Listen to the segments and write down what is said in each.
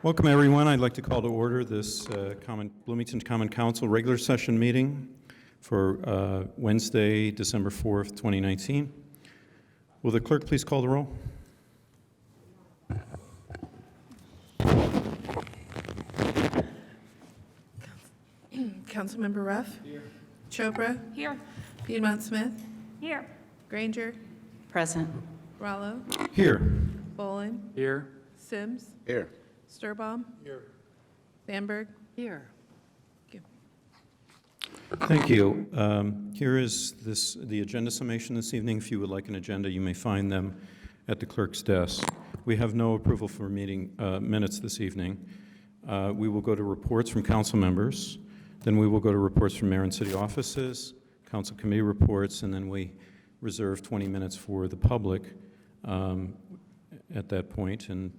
Welcome, everyone. I'd like to call to order this Bloomington Common Council regular session meeting for Wednesday, December 4th, 2019. Will the clerk please call the roll? Councilmember Ruff. Here. Chopra. Here. Piedmont Smith. Here. Granger. Present. Rollo. Here. Bolin. Here. Sims. Here. Sturbaum. Here. Sandberg. Here. Thank you. Here is the agenda summation this evening. If you would like an agenda, you may find them at the clerk's desk. We have no approval for meeting minutes this evening. We will go to reports from council members. Then we will go to reports from mayor and city offices, council committee reports, and then we reserve 20 minutes for the public at that point. And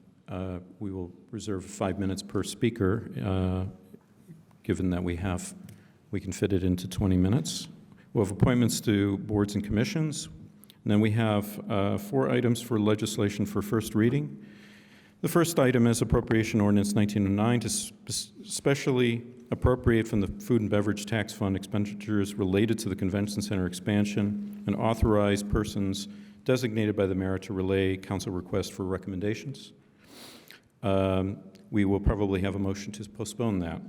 we will reserve 5 minutes per speaker, given that we can fit it into 20 minutes. We'll have appointments to boards and commissions. And then we have 4 items for legislation for first reading. The first item is Appropriation Ordinance 1909 to specially appropriate from the Food and Beverage Tax Fund expenditures related to the Convention Center expansion and authorize persons designated by the mayor to relay council requests for recommendations. We will probably have a motion to postpone that.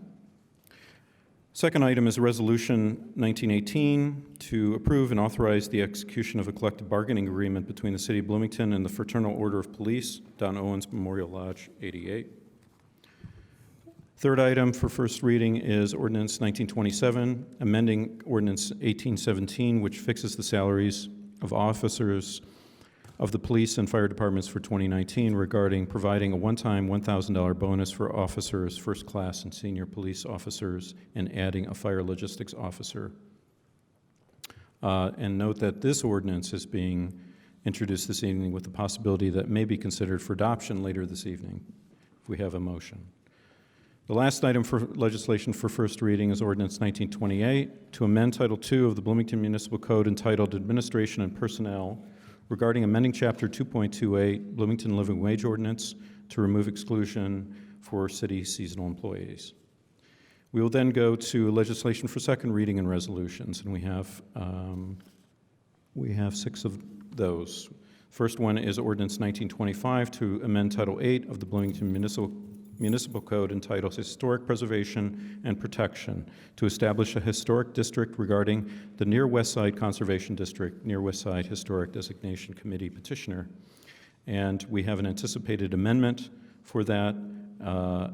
Second item is Resolution 1918 to approve and authorize the execution of a collective bargaining agreement between the City of Bloomington and the Fraternal Order of Police, Don Owens Memorial Lodge 88. Third item for first reading is Ordinance 1927, amending Ordinance 1817, which fixes the salaries of officers of the police and fire departments for 2019 regarding providing a one-time $1,000 bonus for officers, first class and senior police officers, and adding a fire logistics officer. And note that this ordinance is being introduced this evening with the possibility that may be considered for adoption later this evening, if we have a motion. The last item for legislation for first reading is Ordinance 1928 to amend Title II of the Bloomington Municipal Code entitled Administration and Personnel regarding amending Chapter 2.28 Bloomington Living Wage Ordinance to remove exclusion for city seasonal employees. We will then go to legislation for second reading and resolutions, and we have 6 of those. First one is Ordinance 1925 to amend Title VIII of the Bloomington Municipal Code entitled Historic Preservation and Protection to establish a historic district regarding the Near West Side Conservation District, Near West Side Historic Designation Committee petitioner. And we have an anticipated amendment for that,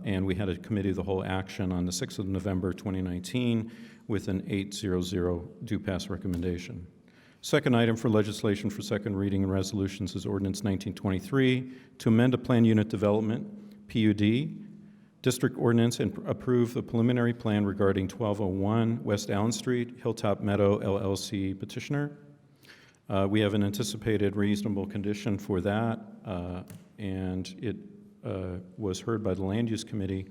and we had a committee of the whole action on the 6th of November 2019 with an 800 due pass recommendation. Second item for legislation for second reading and resolutions is Ordinance 1923 to amend a plan unit development PUD, district ordinance, and approve the preliminary plan regarding 1201 West Allen Street, Hilltop Meadow LLC petitioner. We have an anticipated reasonable condition for that, and it was heard by the Land Use Committee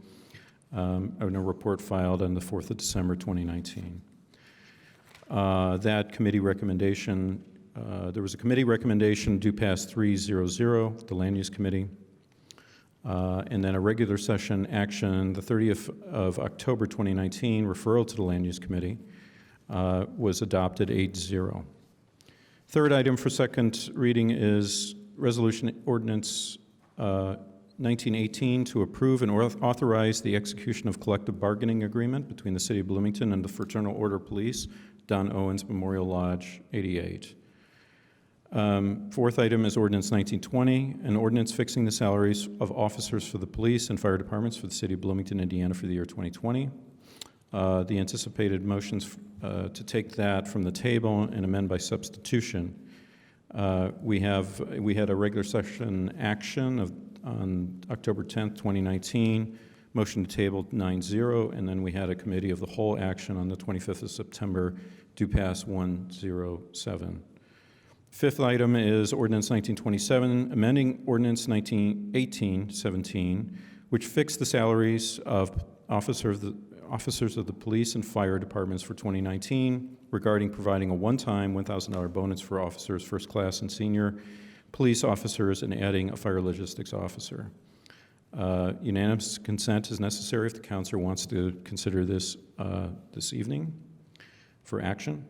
in a report filed on the 4th of December 2019. That committee recommendation, there was a committee recommendation due pass 300, the Land Use Committee. And then a regular session action, the 30th of October 2019, referral to the Land Use Committee, was adopted 8-0. Third item for second reading is Resolution Ordinance 1918 to approve and authorize the execution of collective bargaining agreement between the City of Bloomington and the Fraternal Order of Police, Don Owens Memorial Lodge 88. Fourth item is Ordinance 1920, an ordinance fixing the salaries of officers for the police and fire departments for the City of Bloomington, Indiana for the year 2020. The anticipated motions to take that from the table and amend by substitution. We had a regular session action on October 10th, 2019, motion to table 9-0, and then we had a committee of the whole action on the 25th of September, due pass 107. Fifth item is ordinance 1927, amending ordinance 1817, which fixed the salaries of officers of the police and fire departments for 2019 regarding providing a one-time $1,000 bonus for officers, first class and senior police officers, and adding a fire logistics officer. Unanimous consent is necessary if the council wants to consider this this evening for action.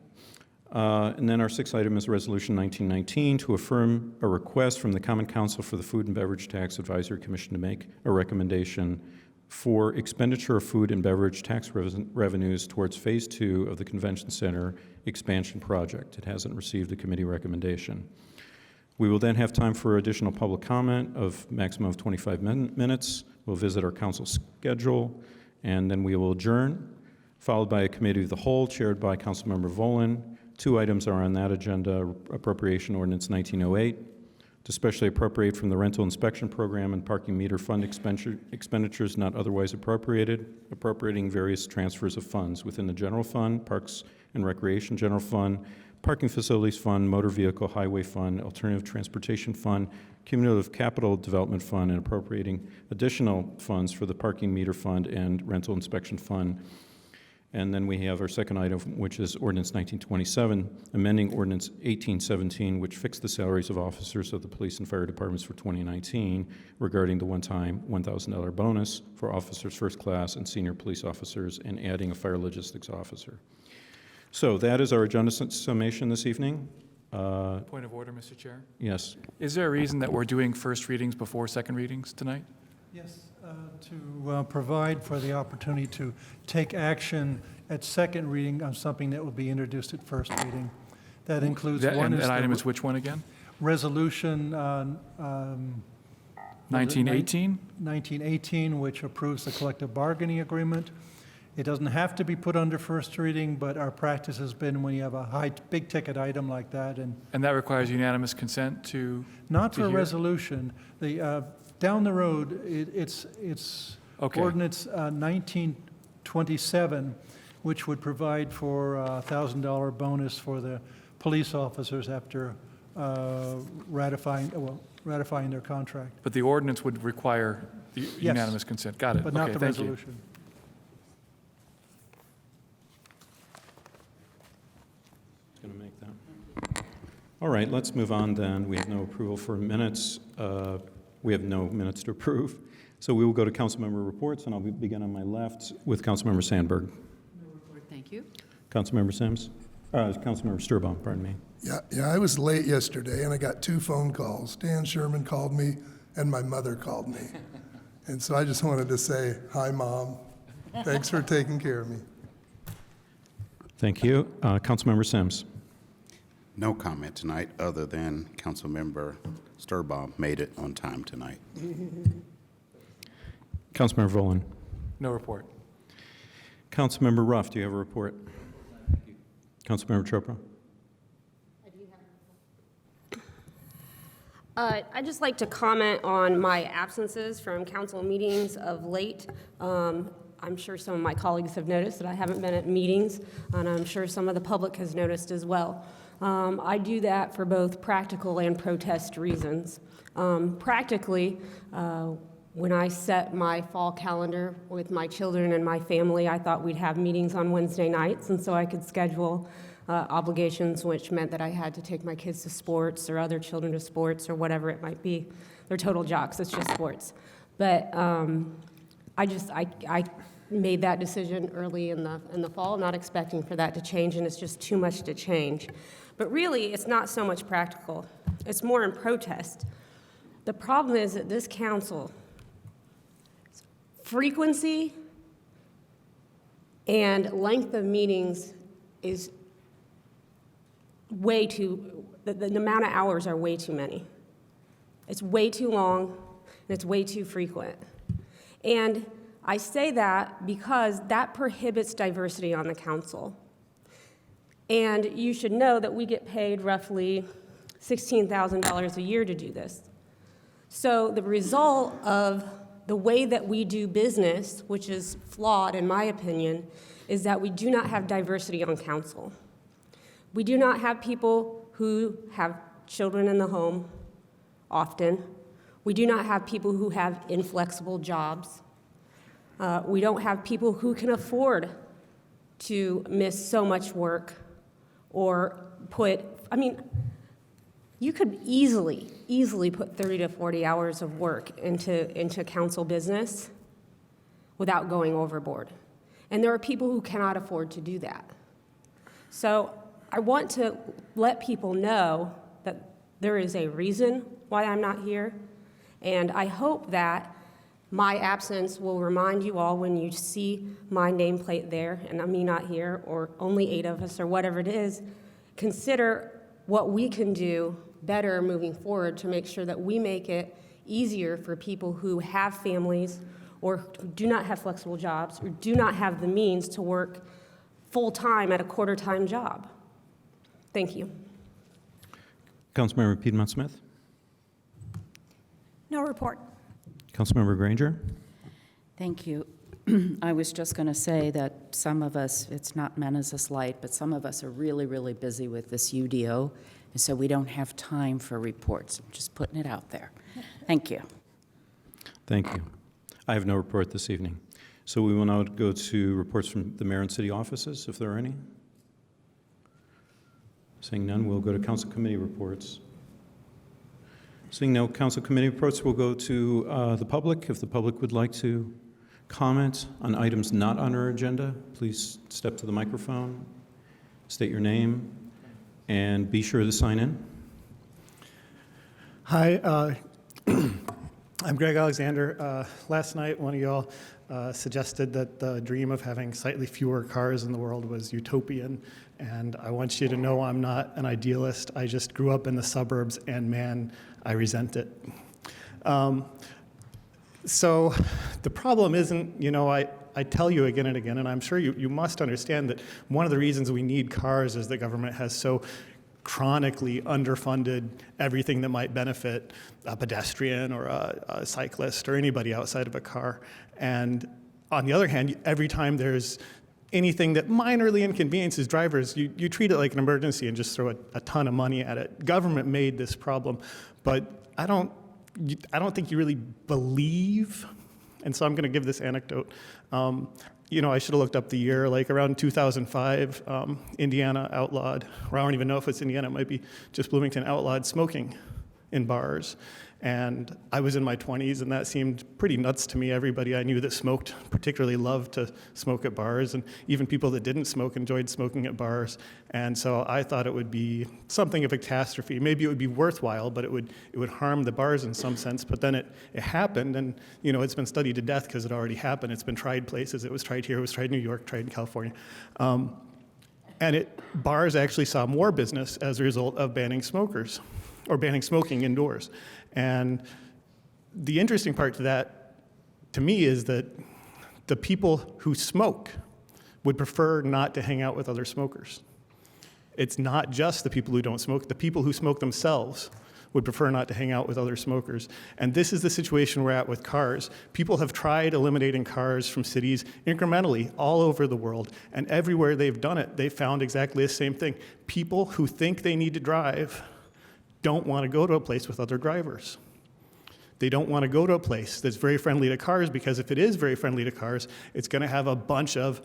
And then our sixth item is Resolution 1919 to affirm a request from the Common Council for the Food and Beverage Tax Advisory Commission to make a recommendation for expenditure of food and beverage tax revenues towards Phase 2 of the Convention Center expansion project. It hasn't received a committee recommendation. We will then have time for additional public comment of maximum of 25 minutes. We'll visit our council schedule, and then we will adjourn, followed by a committee of the whole chaired by Councilmember Volin. Two items are on that agenda: appropriation ordinance 1908 to specially appropriate from the rental inspection program and parking meter fund expenditures not otherwise appropriated, appropriating various transfers of funds within the general fund, parks and recreation general fund, parking facilities fund, motor vehicle highway fund, alternative transportation fund, cumulative capital development fund, and appropriating additional funds for the parking meter fund and rental inspection fund. And then we have our second item, which is Ordinance 1927, amending Ordinance 1817, which fixed the salaries of officers of the police and fire departments for 2019 regarding the one-time $1,000 bonus for officers first class and senior police officers, and adding a fire logistics officer. So that is our agenda summation this evening. Point of order, Mr. Chair. Yes. Is there a reason that we're doing first readings before second readings tonight? Yes, to provide for the opportunity to take action at second reading on something that would be introduced at first reading. That includes That item the is which one again? resolution 1918? 1918, which approves the collective bargaining agreement. It doesn't have to be put under first reading, but our practice has been when you have a big ticket item like that, and And that requires unanimous consent to, not to for a hear? resolution. The down the road, it's Okay. ordinance 1927, which would provide for a $1,000 bonus for the police officers after ratifying their contract, But the ordinance would require unanimous consent. Got it. but not Okay, the thank you. resolution. Going to make that. All right, let's move on then. We have no approval for minutes. We have no minutes to approve. So we will go to council member reports, and I'll begin on my left with Councilmember Sandberg. Thank you. Councilmember Sims? Councilmember Sturbaum, pardon me. Yeah, I was late yesterday, and I got 2 phone calls. Dan Sherman called me, and my mother called me. And so I just wanted to say, hi, Mom. Thanks for taking care of me. Thank you. Councilmember Sims? No comment tonight, other than Councilmember Sturbaum made it on time tonight. Councilmember Volin? No report. Councilmember Ruff, do you have a report? Councilmember Chopra? I'd just like to comment on my absences from council meetings of late. I'm sure some of my colleagues have noticed that I haven't been at meetings, and I'm sure some of the public has noticed as well. I do that for both practical and protest reasons. Practically, when I set my fall calendar with my children and my family, I thought we'd have meetings on Wednesday nights, and so I could schedule obligations, which meant that I had to take my kids to sports or other children to sports or whatever it might be. They're total jocks, it's just sports. But I made that decision early in the fall, not expecting for that to change, and it's just too much to change. But really, it's not so much practical. It's more in protest. The problem is that this council, frequency and length of meetings is way too, the amount of hours are way too many. It's way too long, and it's way too frequent. And I say that because that prohibits diversity on the council. And you should know that we get paid roughly $16,000 a year to do this. So the result of the way that we do business, which is flawed in my opinion, is that we do not have diversity on council. We do not have people who have children in the home often. We do not have people who have inflexible jobs. We don't have people who can afford to miss so much work or you could easily put 30 to 40 hours of work into council business without going overboard. And there are people who cannot afford to do that. So I want to let people know that there is a reason why I'm not here, and I hope that my absence will remind you all when you see my nameplate there, and me not here, or only 8 of us, or whatever it is, consider what we can do better moving forward to make sure that we make it easier for people who have families or do not have flexible jobs or do not have the means to work full-time at a quarter-time job. Thank you. Councilmember Piedmont Smith. No report. Councilmember Granger. Thank you. I was just going to say that some of us, it's not Meneses Light, but some of us are really, really busy with this UDO, and so we don't have time for reports. I'm just putting it out there. Thank you. Thank you. I have no report this evening. So we will now go to reports from the mayor and city offices, if there are any. Seeing none, we'll go to council committee reports. Seeing no council committee reports, we'll go to the public. If the public would like to comment on items not on our agenda, please step to the microphone, state your name, and be sure to sign in. Hi, I'm Greg Alexander. Last night, one of y'all suggested that the dream of having slightly fewer cars in the world was utopian, and I want you to know I'm not an idealist. I just grew up in the suburbs, and man, I resent it. So the problem isn't, I tell you again and again, and I'm sure you must understand that one of the reasons we need cars is the government has so chronically underfunded everything that might benefit a pedestrian or a cyclist or anybody outside of a car. And on the other hand, every time there's anything that minorly inconveniences drivers, you treat it like an emergency and just throw a ton of money at it. Government made this problem, but I don't think you really believe, and so I'm going to give this anecdote. I should have looked up the year, like around 2005, Indiana outlawed, or I don't even know if it's Indiana, it might be just Bloomington, outlawed smoking in bars. And I was in my 20s, and that seemed pretty nuts to me. Everybody I knew that smoked particularly loved to smoke at bars, and even people that didn't smoke enjoyed smoking at bars. And so I thought it would be something of a catastrophe. Maybe it would be worthwhile, but it would harm the bars in some sense. But then it happened, and it's been studied to death because it already happened. It's been tried places. It was tried here. It was tried in New York, tried in California. And bars actually saw more business as a result of banning smokers, or banning smoking indoors. And the interesting part to that, to me, is that the people who smoke would prefer not to hang out with other smokers. It's not just the people who don't smoke. The people who smoke themselves would prefer not to hang out with other smokers. And this is the situation we're at with cars. People have tried eliminating cars from cities incrementally all over the world, and everywhere they've done it, they've found exactly the same thing. People who think they need to drive don't want to go to a place with other drivers. They don't want to go to a place that's very friendly to cars, because if it is very friendly to cars, it's going to have a bunch of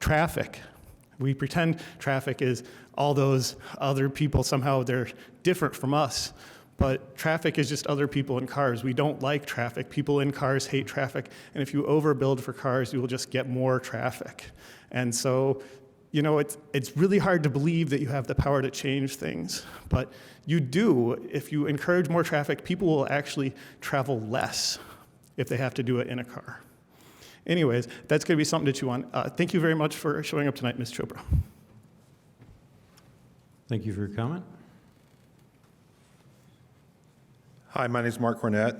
traffic. We pretend traffic is all those other people, somehow they're different from us, but traffic is just other people in cars. We don't like traffic. People in cars hate traffic, and if you overbuild for cars, you will just get more traffic. And so, it's really hard to believe that you have the power to change things, but you do. If you encourage more traffic, people will actually travel less if they have to do it in a car. Anyways, that's going to be something to chew on. Thank you very much for showing up tonight, Ms. Chopra. Thank you for your comment. Hi, my name is Mark Cornett,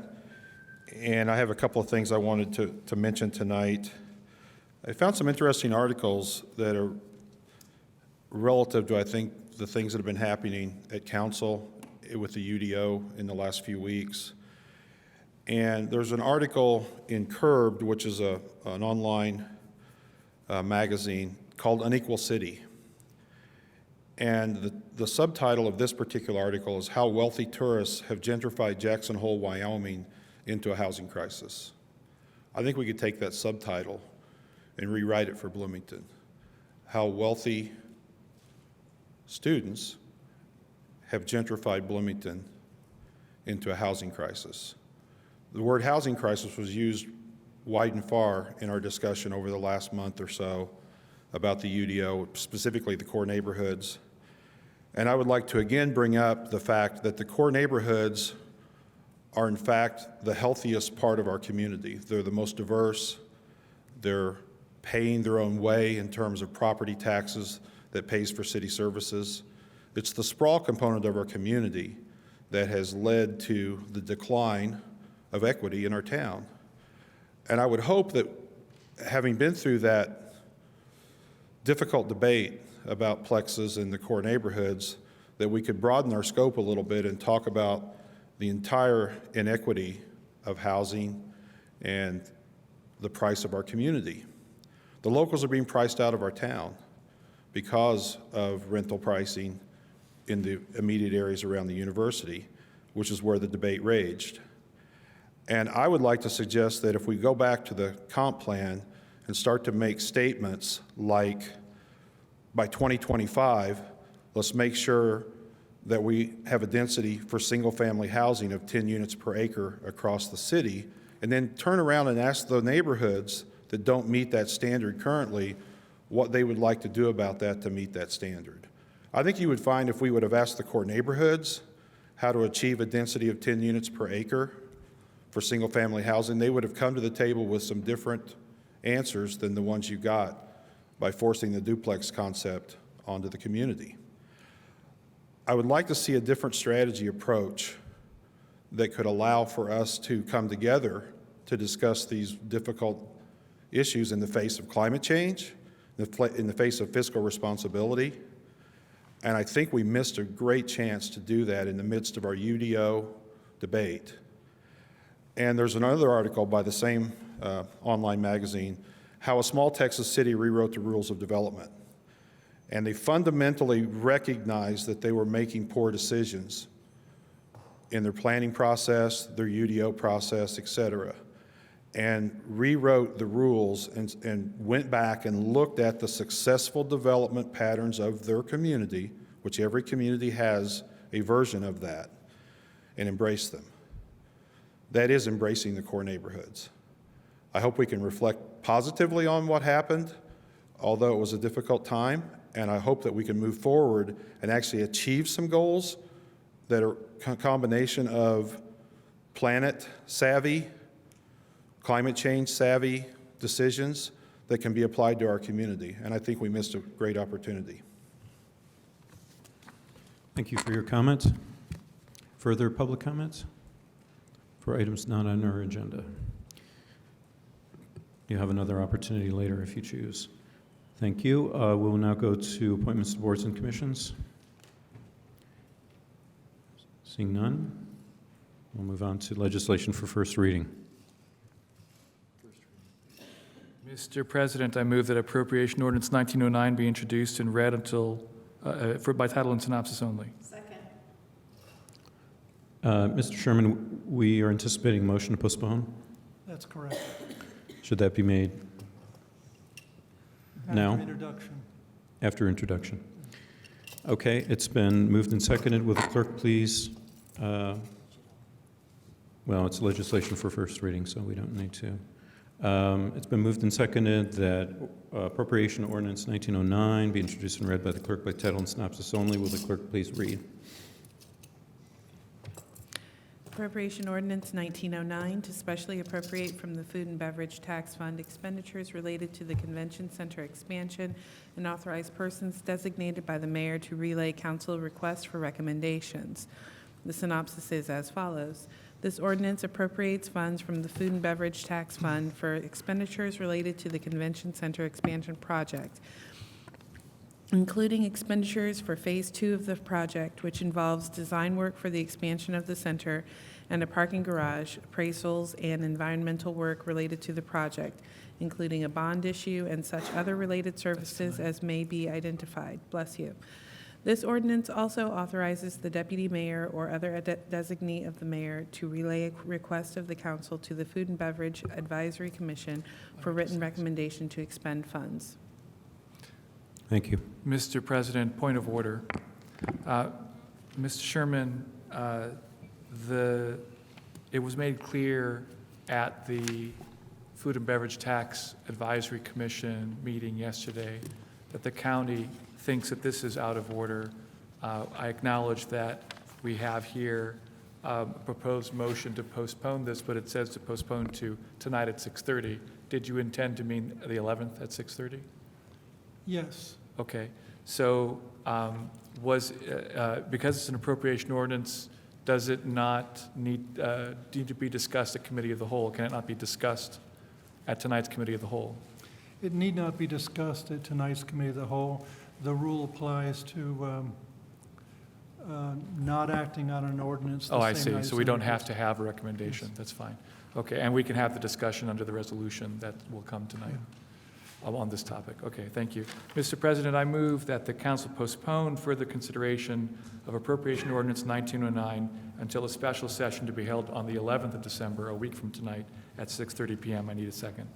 and I have a couple of things I wanted to mention tonight. I found some interesting articles that are relative to, I think, the things that have been happening at council with the UDO in the last few weeks. And there's an article in Curbed, which is an online magazine called Unequal City. And the subtitle of this particular article is How Wealthy Tourists Have Gentrified Jackson Hole, Wyoming into a Housing Crisis. I think we could take that subtitle and rewrite it for Bloomington. How wealthy students have gentrified Bloomington into a housing crisis. The word housing crisis was used wide and far in our discussion over the last month or so about the UDO, specifically the core neighborhoods. And I would like to again bring up the fact that the core neighborhoods are in fact the healthiest part of our community. They're the most diverse. They're paying their own way in terms of property taxes that pays for city services. It's the sprawl component of our community that has led to the decline of equity in our town. And I would hope that, having been through that difficult debate about plexes in the core neighborhoods, that we could broaden our scope a little bit and talk about the entire inequity of housing and the price of our community. The locals are being priced out of our town because of rental pricing in the immediate areas around the university, which is where the debate raged. And I would like to suggest that if we go back to the comp plan and start to make statements like, by 2025, let's make sure that we have a density for single-family housing of 10 units per acre across the city, and then turn around and ask the neighborhoods that don't meet that standard currently what they would like to do about that to meet that standard. I think you would find if we would have asked the core neighborhoods how to achieve a density of 10 units per acre for single-family housing, they would have come to the table with some different answers than the ones you got by forcing the duplex concept onto the community. I would like to see a different strategy approach that could allow for us to come together to discuss these difficult issues in the face of climate change, in the face of fiscal responsibility. And I think we missed a great chance to do that in the midst of our UDO debate. And there's another article by the same online magazine, How a Small Texas City Rewrote the Rules of Development. And they fundamentally recognized that they were making poor decisions in their planning process, their UDO process, et cetera, and rewrote the rules and went back and looked at the successful development patterns of their community, which every community has a version of that, and embraced them. That is embracing the core neighborhoods. I hope we can reflect positively on what happened, although it was a difficult time, and I hope that we can move forward and actually achieve some goals that are a combination of planet savvy, climate change savvy decisions that can be applied to our community. And I think we missed a great opportunity. Thank you for your comments. Further public comments for items not on our agenda? You have another opportunity later if you choose. Thank you. We will now go to appointments to boards and commissions. Seeing none, we'll move on to legislation for first reading. Mr. President, I move that appropriation ordinance 1909 be introduced and read until, by title and synopsis only. Mr. Sherman, we are anticipating a motion to postpone. That's correct. Should that be made now? After introduction. After introduction. Okay, it's been moved and seconded. Will the clerk please, well, it's legislation for first reading, so we don't need to. It's been moved and seconded that appropriation ordinance 1909 be introduced and read by the clerk by title and synopsis only. Will the clerk please read? Appropriation ordinance 1909 to specially appropriate from the Food and Beverage Tax Fund expenditures related to the Convention Center expansion and authorize persons designated by the mayor to relay council requests for recommendations. The synopsis is as follows. This ordinance appropriates funds from the Food and Beverage Tax Fund for expenditures related to the Convention Center expansion project, including expenditures for Phase 2 of the project, which involves design work for the expansion of the center and a parking garage, appraisals, and environmental work related to the project, including a bond issue and such other related services as may be identified. Bless you. This ordinance also authorizes the deputy mayor or other designee of the mayor to relay a request of the council to the Food and Beverage Advisory Commission for written recommendation to expend funds. Thank you. Mr. President, point of order. Mr. Sherman, it was made clear at the Food and Beverage Tax Advisory Commission meeting yesterday that the county thinks that this is out of order. I acknowledge that we have here a proposed motion to postpone this, but it says to postpone to tonight at 6:30. Did you intend to mean the 11th at 6:30? Yes. Okay, so because it's an appropriation ordinance, does it not need to be discussed at committee of the whole? Can it not be discussed at tonight's committee of the whole? It need not be discussed at tonight's committee of the whole. The rule applies to not acting on an ordinance the Oh, I same see, night so as we don't introduced. have to have a recommendation, that's fine. Okay, and we can have the discussion under the resolution that will come tonight on this topic. Okay, thank you. Mr. President, I move that the council postpone further consideration of appropriation ordinance 1909 until a special session to be held on the 11th of December, a week from tonight, at 6:30 PM. I need a second.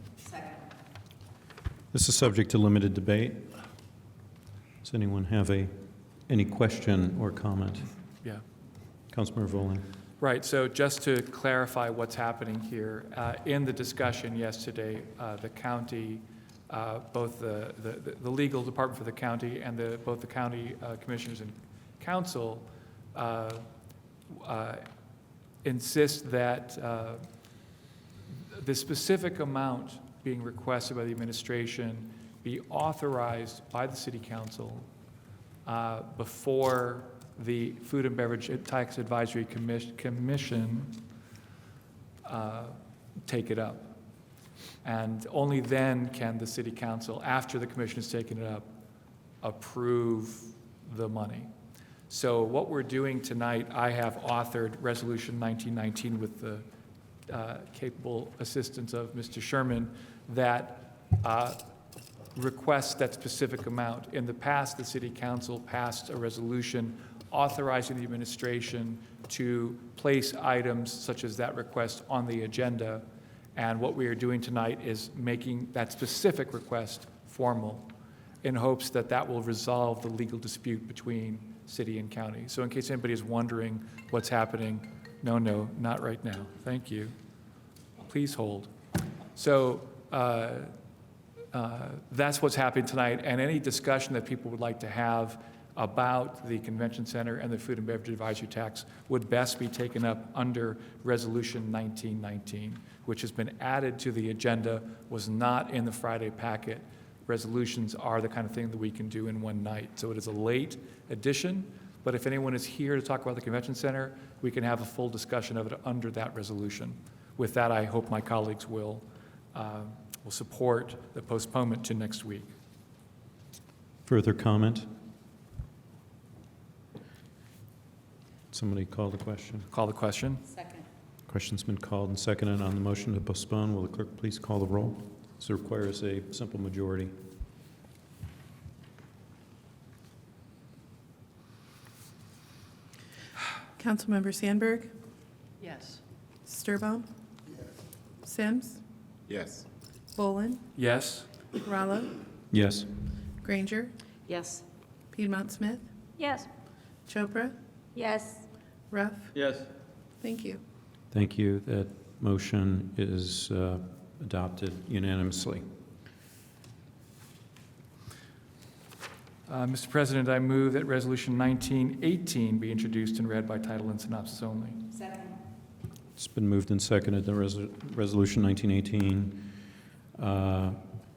This is subject to limited debate. Does anyone have any question or comment? Yeah. Councilmember Volin. Right, so just to clarify what's happening here, in the discussion yesterday, the county, both the legal department for the county and both the county commissioners and council insist that the specific amount being requested by the administration be authorized by the city council before the Food and Beverage Tax Advisory Commission take it up. And only then can the city council, after the commission has taken it up, approve the money. So what we're doing tonight, I have authored Resolution 1919 with the capable assistance of Mr. Sherman that requests that specific amount. In the past, the city council passed a resolution authorizing the administration to place items such as that request on the agenda. And what we are doing tonight is making that specific request formal in hopes that that will resolve the legal dispute between city and county. So in case anybody is wondering what's happening, no, not right now. Thank you. Please hold. So that's what's happening tonight, and any discussion that people would like to have about the convention center and the food and beverage advisory tax would best be taken up under Resolution 1919, which has been added to the agenda, was not in the Friday packet. Resolutions are the kind of thing that we can do in one night. So it is a late addition, but if anyone is here to talk about the convention center, we can have a full discussion of it under that resolution. With that, I hope my colleagues will support the postponement to next week. Further comment? Somebody call the question. Call the question. Second. Question's been called and seconded on the motion to postpone. Will the clerk please call the roll? This requires a simple majority. Councilmember Sandberg, Yes. Sturbaum, Sims, Yes. Bolin, Yes? Rallo, Yes. Granger, Yes. Piedmont Smith, Yes. Chopra, Yes. Ruff. Yes. Thank you. Thank you. That motion is adopted unanimously. Mr. President, I move that Resolution 1918 be introduced and read by title and synopsis only. Second. It's been moved and seconded that Resolution 1918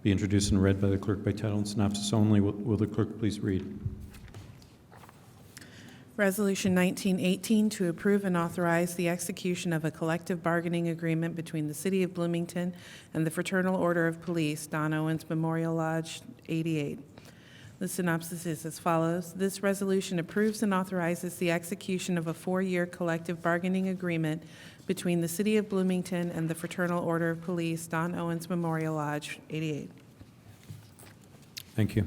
be introduced and read by the clerk by title and synopsis only. Will the clerk please read? Resolution 1918 to approve and authorize the execution of a collective bargaining agreement between the City of Bloomington and the Fraternal Order of Police, Don Owens Memorial Lodge 88. The synopsis is as follows. This resolution approves and authorizes the execution of a 4-year collective bargaining agreement between the City of Bloomington and the Fraternal Order of Police, Don Owens Memorial Lodge 88. Thank you.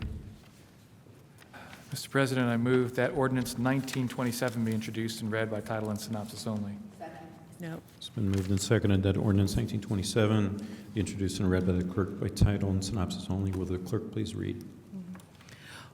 Mr. President, I move that ordinance 1927 be introduced and read by title and synopsis only. No. It's been moved and seconded that ordinance 1927 be introduced and read by the clerk by title and synopsis only. Will the clerk please read?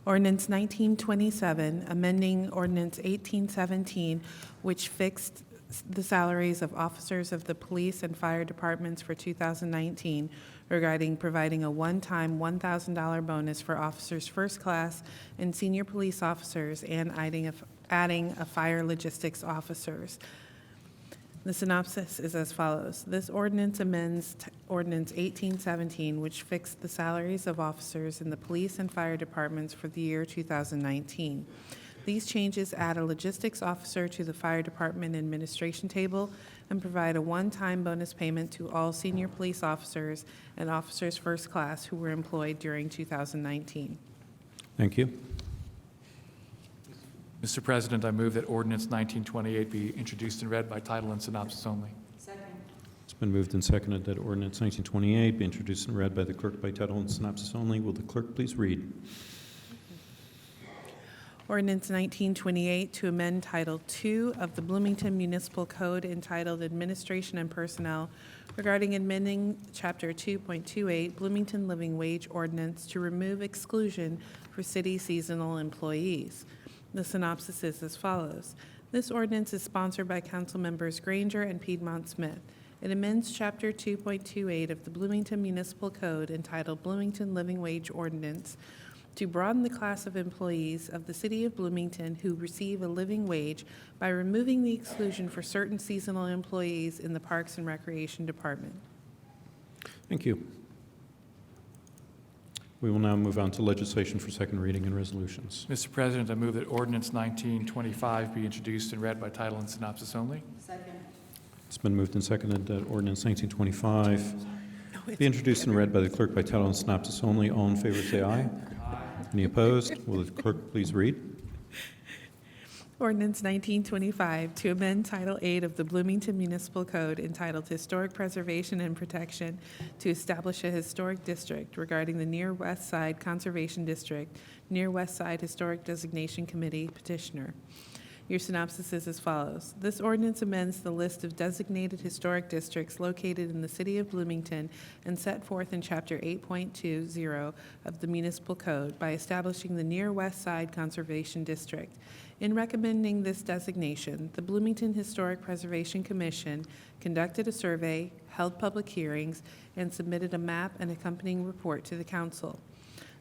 Ordinance 1927, amending Ordinance 1817, which fixed the salaries of officers of the police and fire departments for 2019 regarding providing a one-time $1,000 bonus for officers first class and senior police officers and adding a fire logistics officers. The synopsis is as follows. This ordinance amends Ordinance 1817, which fixed the salaries of officers in the police and fire departments for the year 2019. These changes add a logistics officer to the fire department administration table and provide a one-time bonus payment to all senior police officers and officers first class who were employed during 2019. Thank you. Mr. President, I move that ordinance 1928 be introduced and read by title and synopsis only. It's been moved and seconded that ordinance 1928 be introduced and read by the clerk by title and synopsis only. Will the clerk please read? Ordinance 1928 to amend Title II of the Bloomington Municipal Code entitled Administration and Personnel regarding amending Chapter 2.28 Bloomington Living Wage Ordinance to remove exclusion for city seasonal employees. The synopsis is as follows. This ordinance is sponsored by Council Members Granger and Piedmont Smith. It amends Chapter 2.28 of the Bloomington Municipal Code entitled Bloomington Living Wage Ordinance to broaden the class of employees of the City of Bloomington who receive a living wage by removing the exclusion for certain seasonal employees in the Parks and Recreation Department. Thank you. We will now move on to legislation for second reading and resolutions. Mr. President, I move that ordinance 1925 be introduced and read by title and synopsis only. It's been moved and seconded that ordinance 1925 be introduced and read by the clerk by title and synopsis only. All in favor say aye. Any opposed? Will the clerk please read? Ordinance 1925 to amend Title VIII of the Bloomington Municipal Code entitled Historic Preservation and Protection to establish a historic district regarding the Near West Side Conservation District, Near West Side Historic Designation Committee petitioner. Your synopsis is as follows. This ordinance amends the list of designated historic districts located in the City of Bloomington and set forth in Chapter 8.20 of the Municipal Code by establishing the Near West Side Conservation District. In recommending this designation, the Bloomington Historic Preservation Commission conducted a survey, held public hearings, and submitted a map and accompanying report to the council.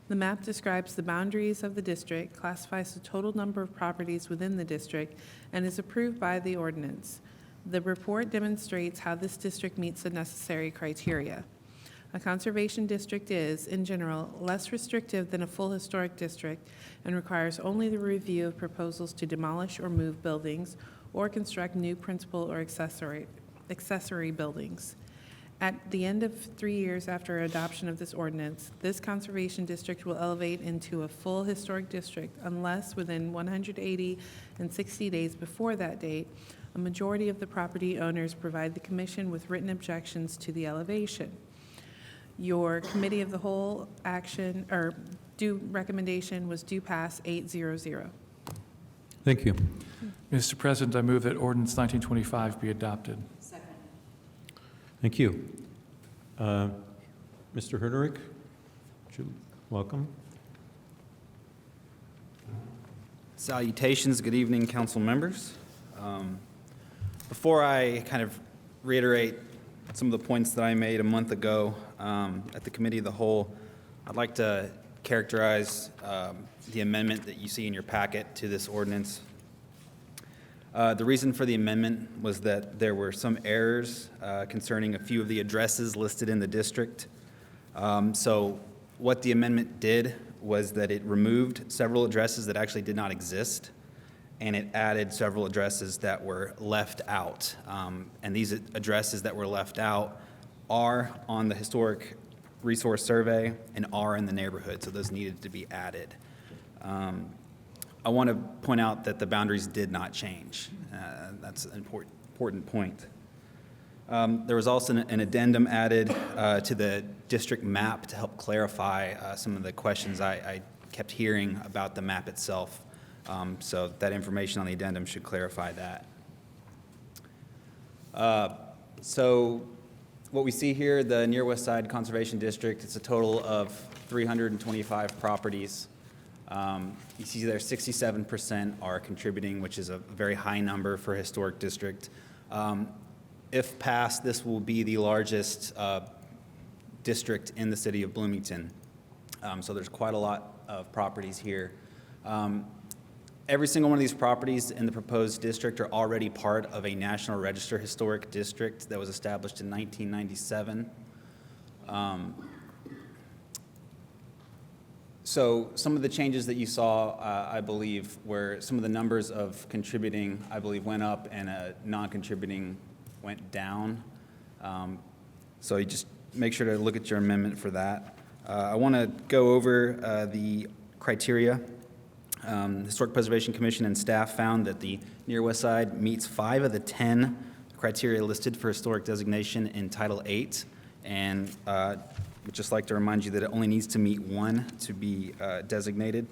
The map describes the boundaries of the district, classifies the total number of properties within the district, and is approved by the ordinance. The report demonstrates how this district meets the necessary criteria. A conservation district is, in general, less restrictive than a full historic district and requires only the review of proposals to demolish or move buildings or construct new principal or accessory buildings. At the end of 3 years after adoption of this ordinance, this conservation district will elevate into a full historic district unless within 180 and 60 days before that date, a majority of the property owners provide the commission with written objections to the elevation. Your committee of the whole action or due recommendation was due pass 800. Thank you. Mr. President, I move that ordinance 1925 be adopted. Thank you. Mr. Herderick, welcome. Salutations. Good evening, council members. Before I kind of reiterate some of the points that I made a month ago at the Committee of the Whole, I'd like to characterize the amendment that you see in your packet to this ordinance. The reason for the amendment was that there were some errors concerning a few of the addresses listed in the district. So what the amendment did was that it removed several addresses that actually did not exist, and it added several addresses that were left out. And these addresses that were left out are on the Historic Resource Survey and are in the neighborhood, so those needed to be added. I want to point out that the boundaries did not change. That's an important point. There was also an addendum added to the district map to help clarify some of the questions I kept hearing about the map itself. So that information on the addendum should clarify that. So what we see here, the Near West Side Conservation District, it's a total of 325 properties. You see there 67% are contributing, which is a very high number for a historic district. If passed, this will be the largest district in the city of Bloomington. So there's quite a lot of properties here. Every single one of these properties in the proposed district are already part of a National Register Historic District that was established in 1997. So some of the changes that you saw, I believe, were some of the numbers of contributing, I believe, went up and non-contributing went down. So you just make sure to look at your amendment for that. I want to go over the criteria. The Historic Preservation Commission and staff found that the Near West Side meets 5 of the 10 criteria listed for historic designation in Title VIII, and would just like to remind you that it only needs to meet 1 to be designated.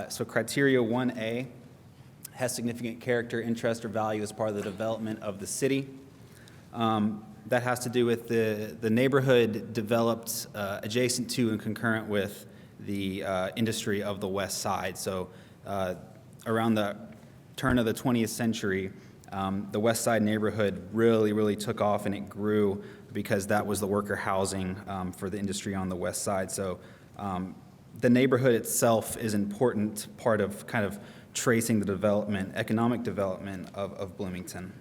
So criteria 1A has significant character, interest, or value as part of the development of the city. That has to do with the neighborhood developed adjacent to and concurrent with the industry of the West Side. So around the turn of the 20th century, the West Side neighborhood really took off, and it grew because that was the worker housing for the industry on the West Side. So the neighborhood itself is an important part of kind of tracing the development, economic development of Bloomington.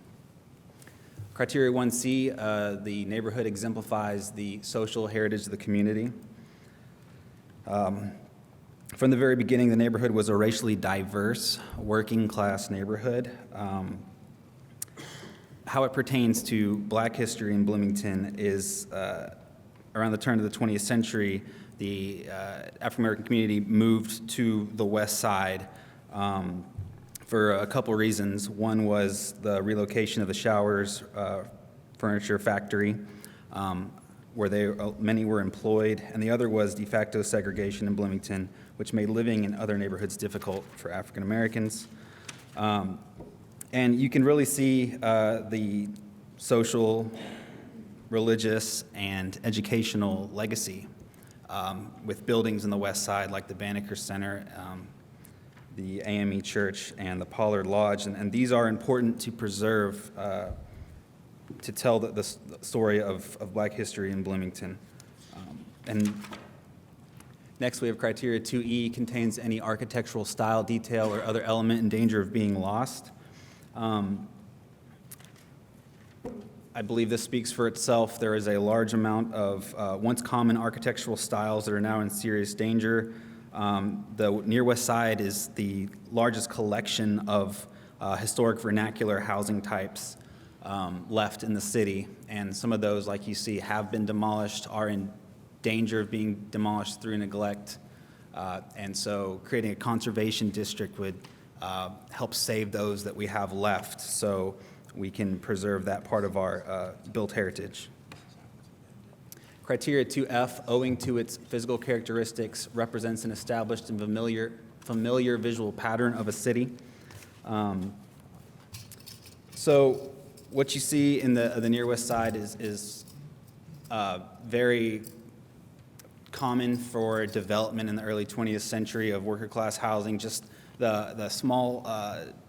Criteria 1C, the neighborhood exemplifies the social heritage of the community. From the very beginning, the neighborhood was a racially diverse, working-class neighborhood. How it pertains to Black history in Bloomington is around the turn of the 20th century, the African-American community moved to the West Side for a couple reasons. One was the relocation of the Showers furniture factory, where many were employed, and the other was de facto segregation in Bloomington, which made living in other neighborhoods difficult for African Americans. And you can really see the social, religious, and educational legacy with buildings in the West Side like the Banneker Center, the AME Church, and the Pollard Lodge, and these are important to preserve to tell the story of Black history in Bloomington. And next we have criteria 2E, contains any architectural style, detail, or other element in danger of being lost. I believe this speaks for itself. There is a large amount of once common architectural styles that are now in serious danger. The Near West Side is the largest collection of historic vernacular housing types left in the city, and some of those, like you see, have been demolished, are in danger of being demolished through neglect, and so creating a conservation district would help save those that we have left so we can preserve that part of our built heritage. Criteria 2F, owing to its physical characteristics, represents an established and familiar visual pattern of a city. So what you see in the Near West Side is very common for development in the early 20th century of worker class housing, just the small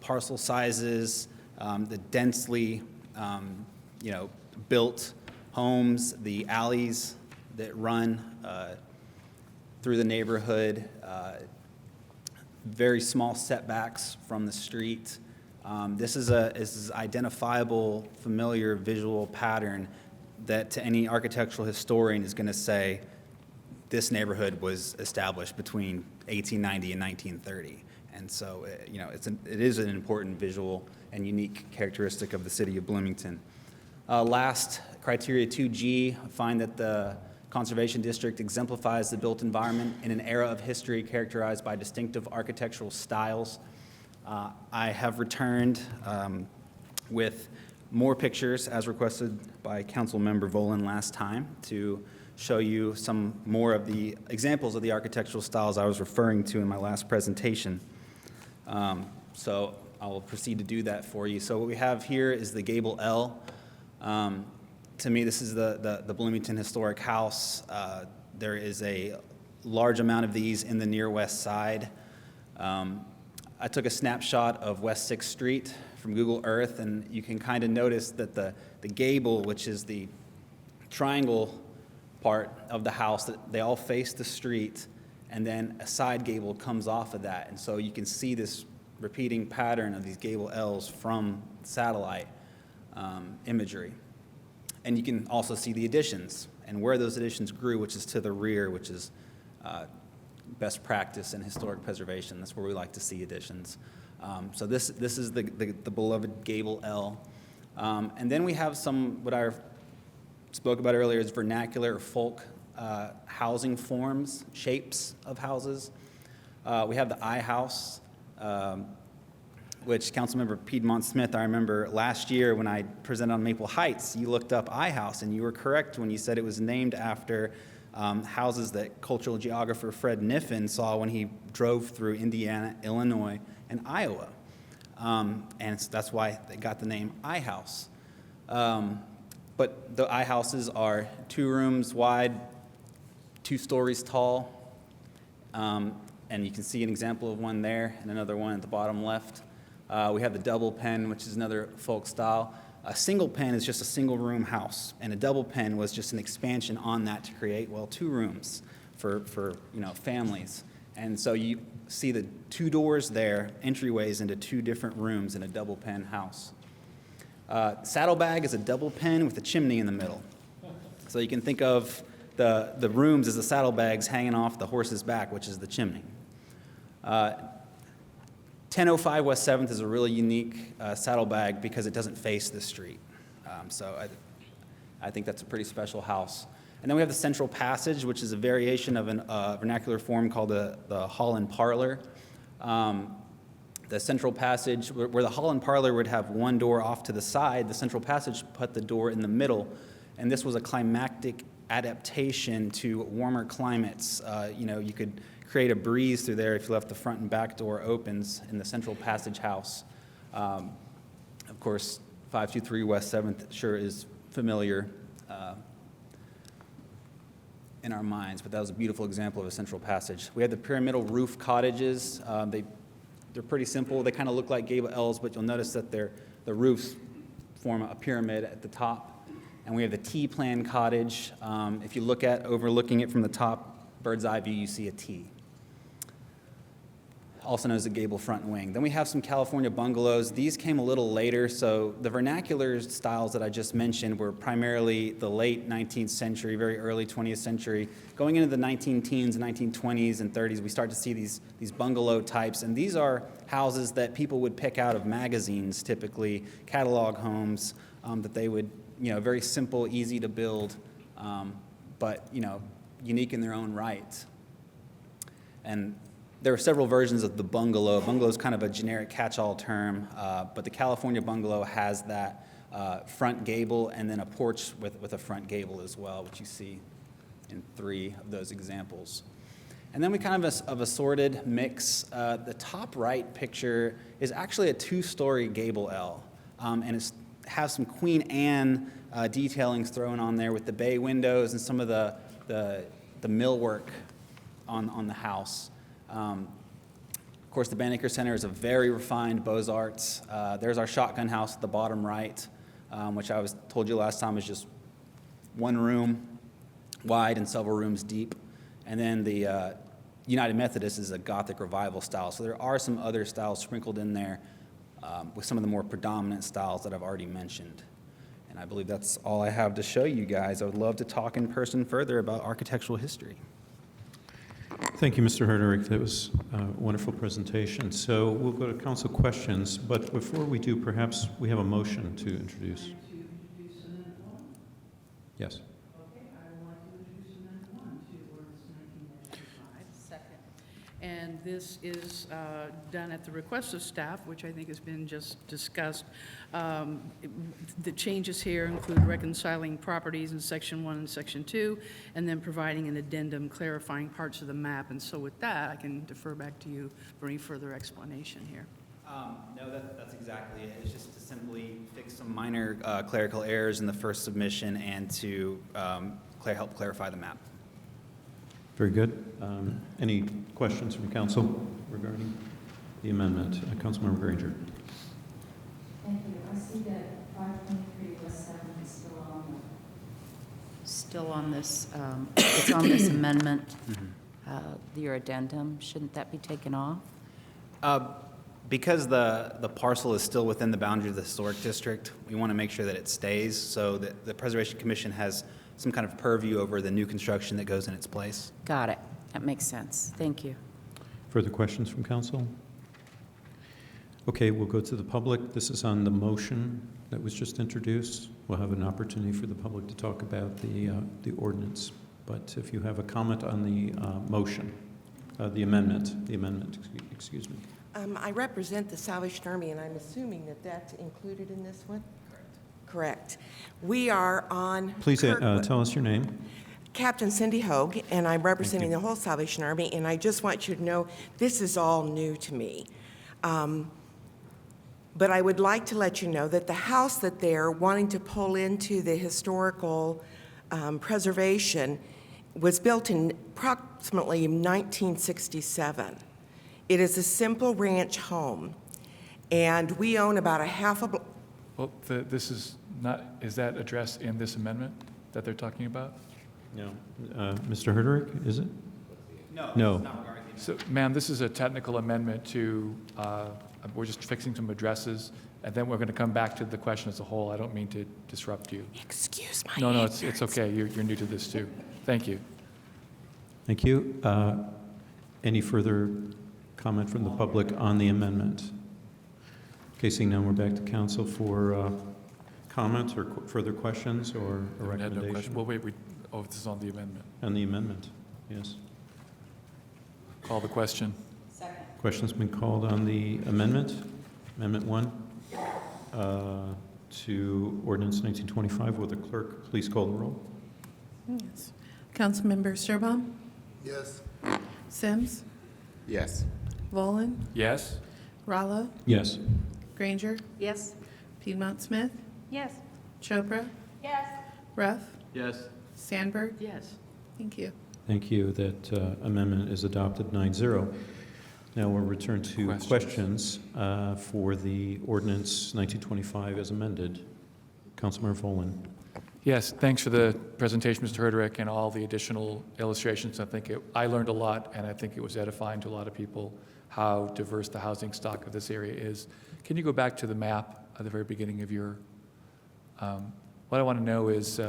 parcel sizes, the densely built homes, the alleys that run through the neighborhood, very small setbacks from the street. This is identifiable, familiar visual pattern that to any architectural historian is going to say this neighborhood was established between 1890 and 1930. And so, it is an important visual and unique characteristic of the city of Bloomington. Last, criteria 2G, find that the Conservation District exemplifies the built environment in an era of history characterized by distinctive architectural styles. I have returned with more pictures as requested by Councilmember Volin last time to show you some more of the examples of the architectural styles I was referring to in my last presentation. So I will proceed to do that for you. So what we have here is the gable L. To me, this is the Bloomington Historic House. There is a large amount of these in the near west side. I took a snapshot of West 6th Street from Google Earth, and you can kind of notice that the gable, which is the triangle part of the house, that they all face the street, and then a side gable comes off of that. And so you can see this repeating pattern of these gable L's from satellite imagery. And you can also see the additions and where those additions grew, which is to the rear, which is best practice in historic preservation. That's where we like to see additions. So this is the beloved gable L. And then we have some, what I spoke about earlier, is vernacular or folk housing forms, shapes of houses. We have the I house, which Councilmember Piedmont Smith, I remember last year when I presented on Maple Heights, you looked up I house, and you were correct when you said it was named after houses that cultural geographer Fred Niffen saw when he drove through Indiana, Illinois, and Iowa. And that's why they got the name I house. But the I houses are 2 rooms wide, 2 stories tall, and you can see an example of one there and another one at the bottom left. We have the double pen, which is another folk style. A single pen is just a single room house, and a double pen was just an expansion on that to create, well, 2 rooms for families. And so you see the 2 doors there, entryways into 2 different rooms in a double pen house. Saddlebag is a double pen with a chimney in the middle. So you can think of the rooms as the saddlebags hanging off the horse's back, which is the chimney. 1005 West 7th is a really unique saddlebag because it doesn't face the street. So I think that's a pretty special house. And then we have the Central Passage, which is a variation of a vernacular form called the Hall and Parlor. The Central Passage, where the Hall and Parlor would have one door off to the side, the Central Passage put the door in the middle. And this was a climactic adaptation to warmer climates. You could create a breeze through there if you left the front and back door opens in the Central Passage house. Of course, 523 West 7th sure is familiar in our minds, but that was a beautiful example of a Central Passage. We have the pyramidal roof cottages. They're pretty simple. They kind of look like gable L's, but you'll notice that the roofs form a pyramid at the top. And we have the T-plan cottage. If you look at overlooking it from the top, bird's eye view, you see a T. Also known as a gable front wing. Then we have some California bungalows. These came a little later, so the vernacular styles that I just mentioned were primarily the late 19th century, very early 20th century. Going into the 19-teens, 1920s, and 30s, we start to see these bungalow types, and these are houses that people would pick out of magazines, typically catalog homes that they would, very simple, easy to build, but unique in their own right. And there are several versions of the bungalow. Bungalow is kind of a generic catch-all term, but the California bungalow has that front gable and then a porch with a front gable as well, which you see in 3 of those examples. And then we kind of a sorted mix. The top right picture is actually a 2-story gable L, and it has some Queen Anne detailings thrown on there with the bay windows and some of the millwork on the house. Of course, the Banneker Center is a very refined Beaux-Arts. There's our shotgun house at the bottom right, which I told you last time is just 1 room wide and several rooms deep. And then the United Methodist is a Gothic revival style. So there are some other styles sprinkled in there with some of the more predominant styles that I've already mentioned. And I believe that's all I have to show you guys. I would love to talk in person further about architectural history. Thank you, Mr. Herderick. That was a wonderful presentation. So we'll go to council questions, but before we do, perhaps we have a motion to introduce. Yes. Okay, I would like to introduce Amendment 1 to Ordinance 19-25. Second. And this is done at the request of staff, which I think has been just discussed. The changes here include reconciling properties in Section 1 and Section 2, and then providing an addendum clarifying parts of the map. And so with that, I can defer back to you for any further explanation here. No, that's exactly it. It's just to simply fix some minor clerical errors in the first submission and to help clarify the map. Very good. Any questions from council regarding the amendment? Councilmember Granger. Thank you. I see that 523 West 7 is still on this, it's on this amendment, your addendum. Shouldn't that be taken off? Because the parcel is still within the boundary of the historic district, we want to make sure that it stays so that the Preservation Commission has some kind of purview over the new construction that goes in its place. Got it. That makes sense. Thank you. Further questions from council? Okay, we'll go to the public. This is on the motion that was just introduced. We'll have an opportunity for the public to talk about the ordinance. But if you have a comment on the motion, the amendment, excuse me. I represent the Salvation Army, and I'm assuming that that's included in this one? Correct. We are on Please Kirkwood. tell us your name. Captain Cindy Hogue, and I'm representing the whole Salvation Army, and I just want you to know this is all new to me. But I would like to let you know that the house that they're wanting to pull into the historical preservation was built in approximately 1967. It is a simple ranch home, and we own about a half a block. Well, this is not, is that addressed in this amendment that they're talking about? No. Mr. Herderick, is it? No. So, ma'am, this is a technical amendment to, we're just fixing some addresses, and then we're going to come back to the question as a whole. I don't mean to disrupt you. Excuse my No, it's okay. You're new to this, too. Thank you. Thank you. Any further comment from the public on the amendment? Okay, seeing none, we're back to council for comments or further questions or a I had no question. recommendation. Well, wait, this is on the amendment. On the amendment, yes. Call the question. Question's been called on the amendment, Amendment 1, to Ordinance 1925. Will the clerk please call the roll? Yes. Councilmember Sturbaum? Yes. Sims? Yes. Volin? Yes? Rallo? Yes. Granger? Yes? Piedmont Smith? Yes. Chopra? Yes. Ruff? Yes. Sandberg? Yes. Thank you. Thank you. That amendment is adopted 9-0. Now we'll return to questions for the ordinance 1925 as amended. Councilmember Volin. Yes, thanks for the presentation, Mr. Herderick, and all the additional illustrations. I learned a lot, and I think it was edifying to a lot of people how diverse the housing stock of this area is. Can you go back to the map at the very beginning of your, what I want to know is,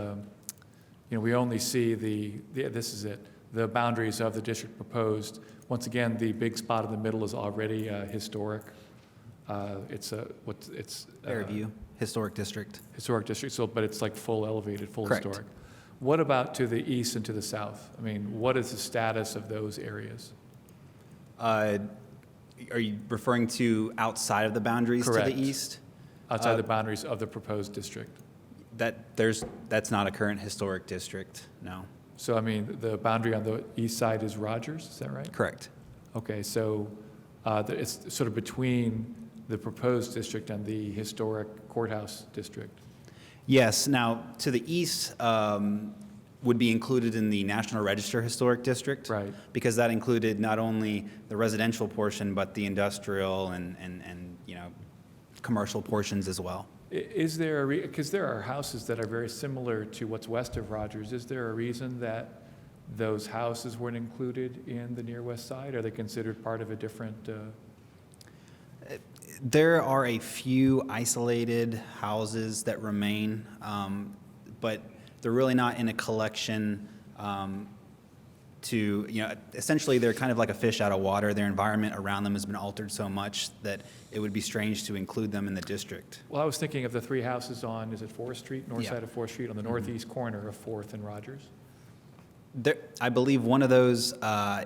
we only see this is it, the boundaries of the district proposed. Once again, the big spot in the middle is already historic. Fairview, Historic District. Historic district, but it's like full elevated, full Correct. historic. What about to the east and to the south? I mean, what is the status of those areas? Are you referring to outside of the boundaries to Correct. the east? Outside the boundaries of the proposed district? That's not a current historic district, no. So, I mean, the boundary on the east side is Rogers, is that right? Correct. Okay, so it's sort of between the proposed district and the historic courthouse district. Yes, now, to the east would be included in the National Register Historic District. Right. Because that included not only the residential portion, but the industrial and commercial portions as well. Is there because there are houses that are very similar to what's west of Rogers, is there a reason that those houses weren't included in the near west side? Are they considered part of a different? There are a few isolated houses that remain, but they're really not in a collection essentially they're kind of like a fish out of water. Their environment around them has been altered so much that it would be strange to include them in the district. Well, I was thinking of the three houses on, is it 4th Street, north Yeah. side of 4th Street, on the northeast corner of 4th and Rogers? I believe one of those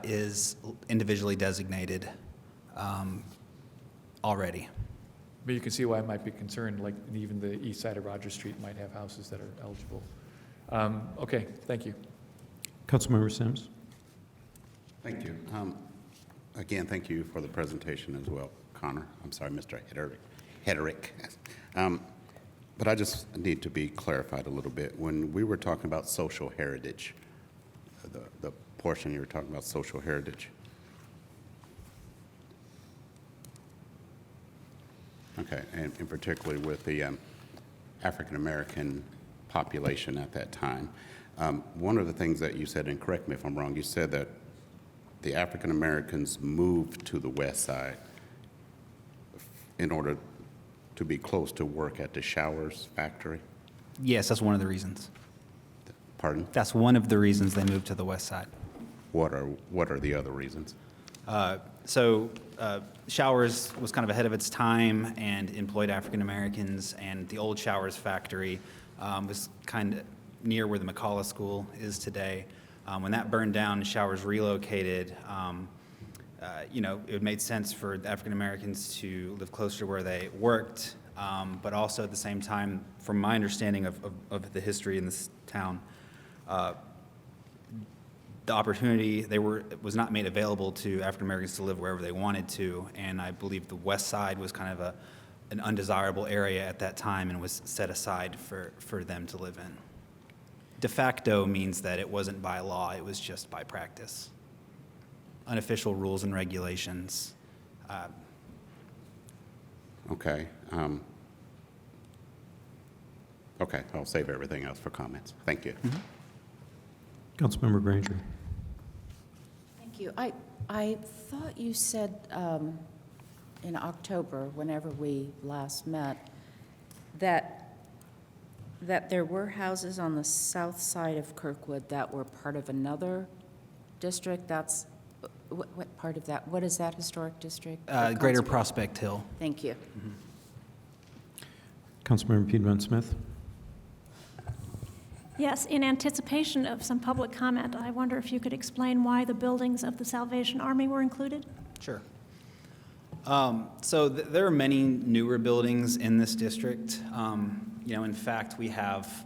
is individually designated already. But you can see why I might be concerned, like even the east side of Rogers Street might have houses that are eligible. Okay, thank you. Councilmember Sims. Thank you. Again, thank you for the presentation as well, Connor. I'm sorry, Mr. Hederick. But I just need to be clarified a little bit. When we were talking about social heritage, the portion you were talking about social heritage. Okay, and particularly with the African-American population at that time. One of the things that you said, and correct me if I'm wrong, you said that the African-Americans moved to the west side in order to be close to work at the Showers factory? Yes, that's one of the reasons. Pardon? That's one of the reasons they moved to the west side. What are the other reasons? Showers was kind of ahead of its time and employed African Americans, and the old Showers factory was kind of near where the McCullough School is today. When that burned down and Showers relocated, it made sense for the African Americans to live closer to where they worked, but also at the same time, from my understanding of the history in this town, the opportunity was not made available to African Americans to live wherever they wanted to, and I believe the west side was kind of an undesirable area at that time and was set aside for them to live in. De facto means that it wasn't by law, it was just by practice. Unofficial rules and regulations. Okay. Okay, I'll save everything else for comments. Thank you. Councilmember Granger. Thank you. I thought you said in October, whenever we last met, that there were houses on the south side of Kirkwood that were part of another district. That's, what part of that? What is that historic district? Greater Prospect Hill. Thank you. Councilmember Piedmont Smith. Yes, in anticipation of some public comment, I wonder if you could explain why the buildings of the Salvation Army were included? Sure. There are many newer buildings in this district. In fact, we have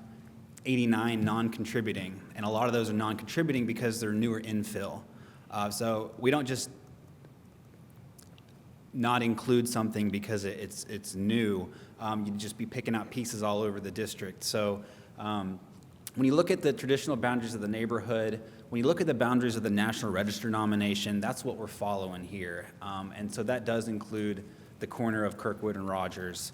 89 non-contributing, and a lot of those are non-contributing because they're newer infill. So we don't just not include something because it's new. You'd just be picking out pieces all over the district. So when you look at the traditional boundaries of the neighborhood, when you look at the boundaries of the National Register nomination, that's what we're following here. And so that does include the corner of Kirkwood and Rogers,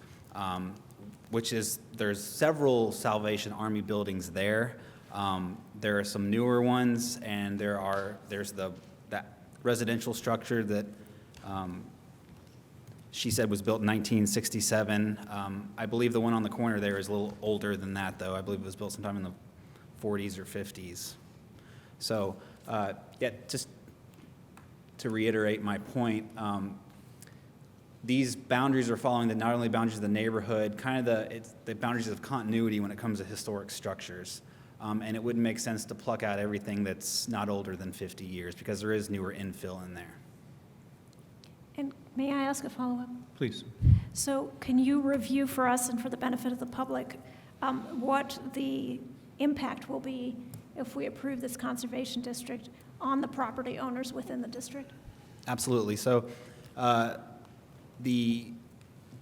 there's several Salvation Army buildings there. There are some newer ones, and there's that residential structure that she said was built in 1967. I believe the one on the corner there is a little older than that, though. I believe it was built sometime in the 40s or 50s. So, just to reiterate my point, these boundaries are following not only boundaries of the neighborhood, it's the boundaries of continuity when it comes to historic structures. And it wouldn't make sense to pluck out everything that's not older than 50 years because there is newer infill in there. And may I ask a follow-up? Please. So can you review for us and for the benefit of the public what the impact will be if we approve this conservation district on the property owners within the district? Absolutely. So the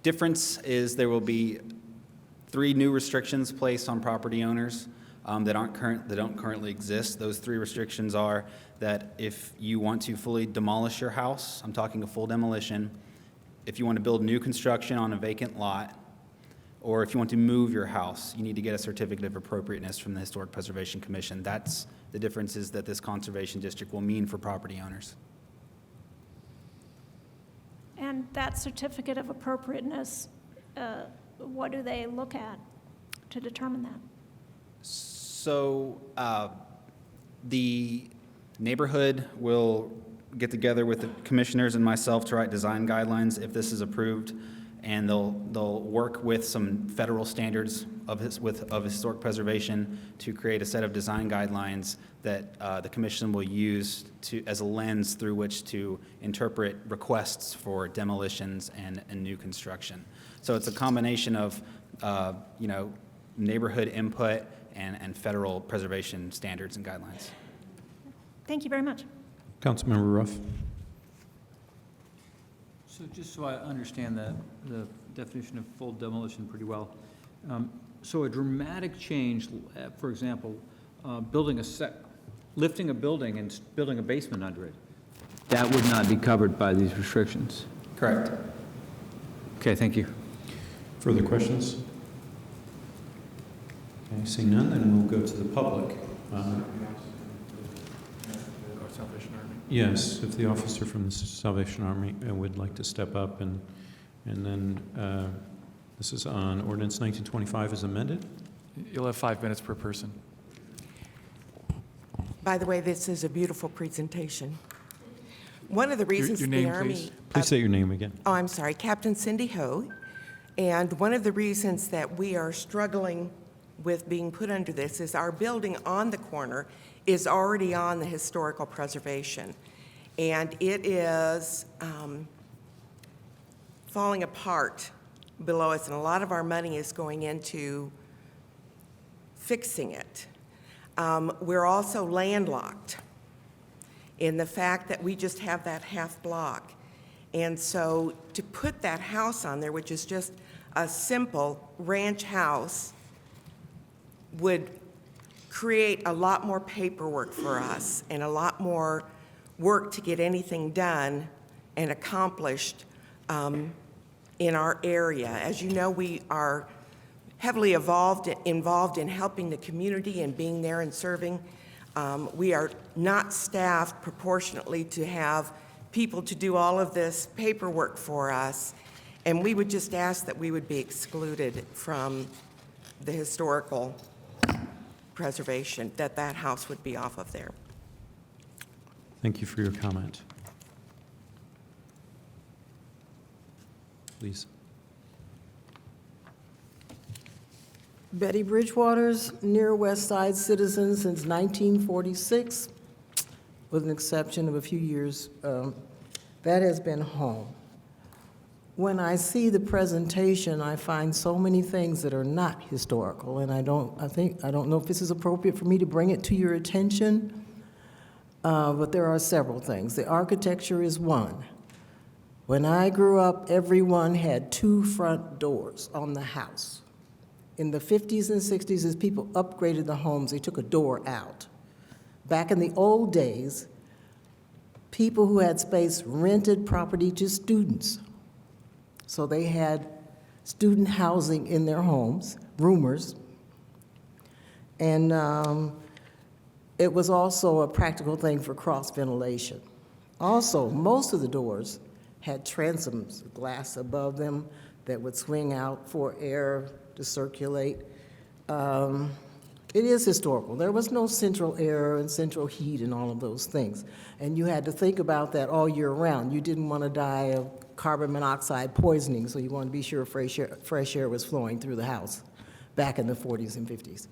difference is there will be 3 new restrictions placed on property owners that don't currently exist. Those 3 restrictions are that if you want to fully demolish your house, I'm talking a full demolition, if you want to build new construction on a vacant lot, or if you want to move your house, you need to get a certificate of appropriateness from the Historic Preservation Commission. That's the differences that this conservation district will mean for property owners. And that certificate of appropriateness, what do they look at to determine that? So the neighborhood will get together with the commissioners and myself to write design guidelines if this is approved. and they'll work with some federal standards of historic preservation to create a set of design guidelines that the commission will use as a lens through which to interpret requests for demolitions and new construction. So it's a combination of neighborhood input and federal preservation standards and guidelines. Thank you very much. Councilmember Ruff. So just so I understand the definition of full demolition pretty well, so a dramatic change, for example, lifting a building and building a basement under it, that would not be covered by these restrictions? Correct. Okay, thank you. Further questions? Okay, seeing none, then we'll go to the public. Salvation Army. Yes, if the officer from the Salvation Army would like to step up, and then this is on ordinance 1925 as amended. You'll have 5 minutes per person. By the way, this is a beautiful presentation. One of the reasons your name, the Army... please. Please say your name again. Oh, I'm sorry, Captain Cindy Ho. And one of the reasons that we are struggling with being put under this is our building on the corner is already on the historical preservation. And it is falling apart below us, and a lot of our money is going into fixing it. We're also landlocked in the fact that we just have that half block. And so to put that house on there, which is just a simple ranch house, would create a lot more paperwork for us and a lot more work to get anything done and accomplished in our area. As you know, we are heavily involved in helping the community and being there and serving. We are not staffed proportionately to have people to do all of this paperwork for us, and we would just ask that we would be excluded from the historical preservation, that house would be off of there. Thank you for your comment. Please. Betty Bridgewater's near West Side citizen since 1946, with an exception of a few years. That has been home. When I see the presentation, I find so many things that are not historical, and I don't know if this is appropriate for me to bring it to your attention, but there are several things. The architecture is one. When I grew up, everyone had 2 front doors on the house. In the 50s and 60s, as people upgraded the homes, they took a door out. Back in the old days, people who had space rented property to students. So they had student housing in their homes, roomers. And it was also a practical thing for cross ventilation. Also, most of the doors had transoms, glass above them that would swing out for air to circulate. It is historical. There was no central air and central heat and all of those things. And you had to think about that all year round. You didn't want to die of carbon monoxide poisoning, so you wanted to be sure fresh air was flowing through the house back in the 40s and 50s.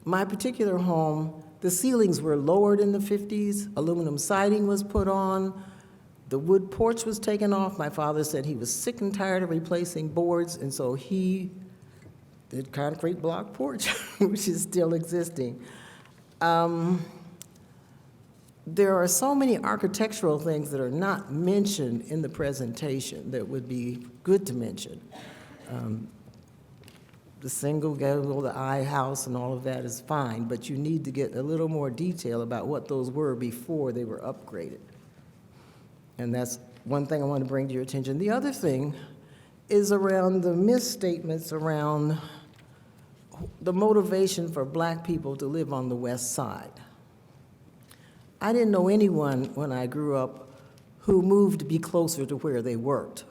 My particular home, the ceilings were lowered in the 50s, aluminum siding was put on, the wood porch was taken off. My father said he was sick and tired of replacing boards, and so he did concrete block porch, which is still existing. There are so many architectural things that are not mentioned in the presentation that would be good to mention. The single gable, the eye house, and all of that is fine, but you need to get a little more detail about what those were before they were upgraded. And that's one thing I want to bring to your attention. The other thing is around the misstatements around the motivation for black people to live on the West Side. I didn't know anyone when I grew up who moved to be closer to where they worked.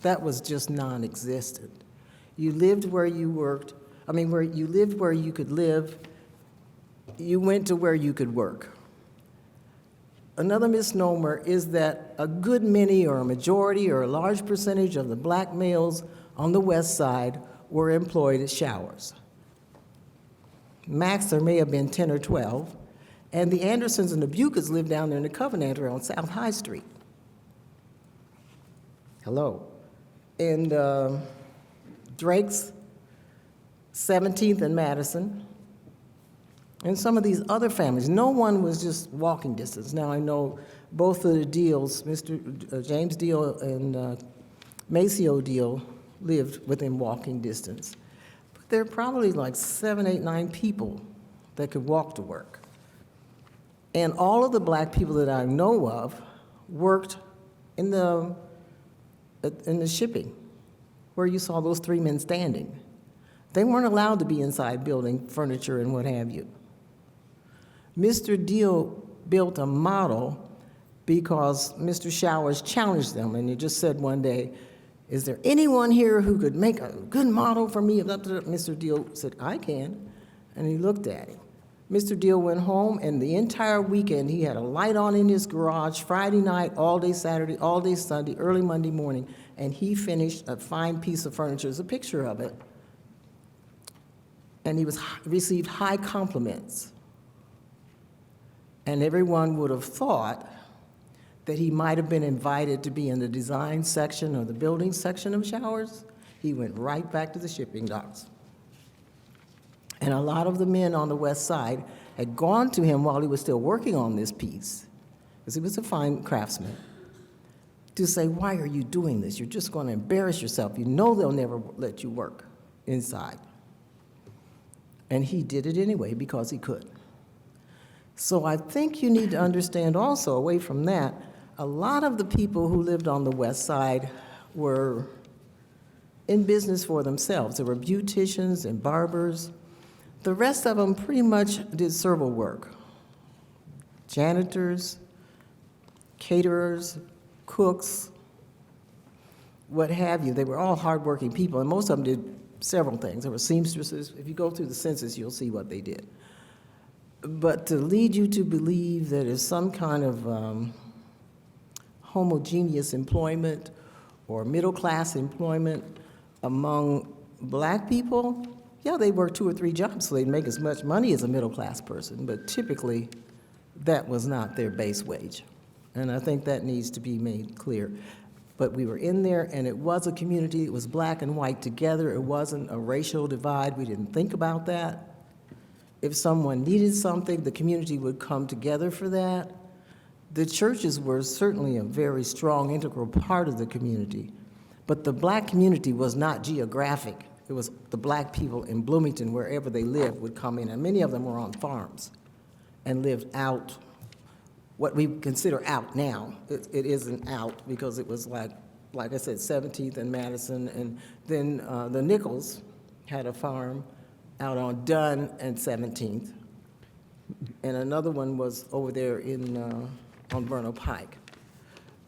That was just non-existent. You lived where you worked, where you lived where you could live, you went to where you could work. Another misnomer is that a good many or a majority or a large percentage of the black males on the west side were employed at showers. Max, there may have been 10 or 12, and the Andersons and the Bucas lived down there in the Covenanter on South High Street. Hello. And Drake's, 17th and Madison, and some of these other families. No one was just walking distance. Now, I know both of the Deals, Mr. James Deal and Maceo Deal, lived within walking distance. But there are probably like 7, 8, 9 people that could walk to work. And all of the black people that I know of worked in the shipping, where you saw those 3 men standing. They weren't allowed to be inside building furniture and what have you. Mr. Deal built a model because Mr. Showers challenged them, and he just said one day, "Is there anyone here who could make a good model for me?" Mr. Deal said, "I can," and he looked at him. Mr. Deal went home, and the entire weekend he had a light on in his garage, Friday night, all day Saturday, all day Sunday, early Monday morning, and he finished a fine piece of furniture. There's a picture of it. And he received high compliments. And everyone would have thought that he might have been invited to be in the design section or the building section of Showers. He went right back to the shipping docks. And a lot of the men on the west side had gone to him while he was still working on this piece, because he was a fine craftsman, to say, "Why are you doing this? You're just going to embarrass yourself. You know they'll never let you work inside." And he did it anyway because he could. So I think you need to understand also, away from that, a lot of the people who lived on the west side were in business for themselves. There were beauticians and barbers. The rest of them pretty much did serval work. Janitors, caterers, cooks, what have you. They were all hardworking people, and most of them did several things. There were seamstresses. If you go through the census, you'll see what they did. But to lead you to believe that there's some kind of homogeneous employment or middle-class employment among black people, yeah, they worked 2 or 3 jobs, so they'd make as much money as a middle-class person, but typically that was not their base wage. And I think that needs to be made clear. But we were in there, and it was a community. It was black and white together. It wasn't a racial divide. We didn't think about that. If someone needed something, the community would come together for that. The churches were certainly a very strong, integral part of the community. But the black community was not geographic. It was the black people in Bloomington, wherever they lived, would come in. And many of them were on farms and lived out, what we consider out now. It isn't out because it was like I said, 17th and Madison, and then the Nichols had a farm out on Dunn and 17th, and another one was over there on Vernal Pike.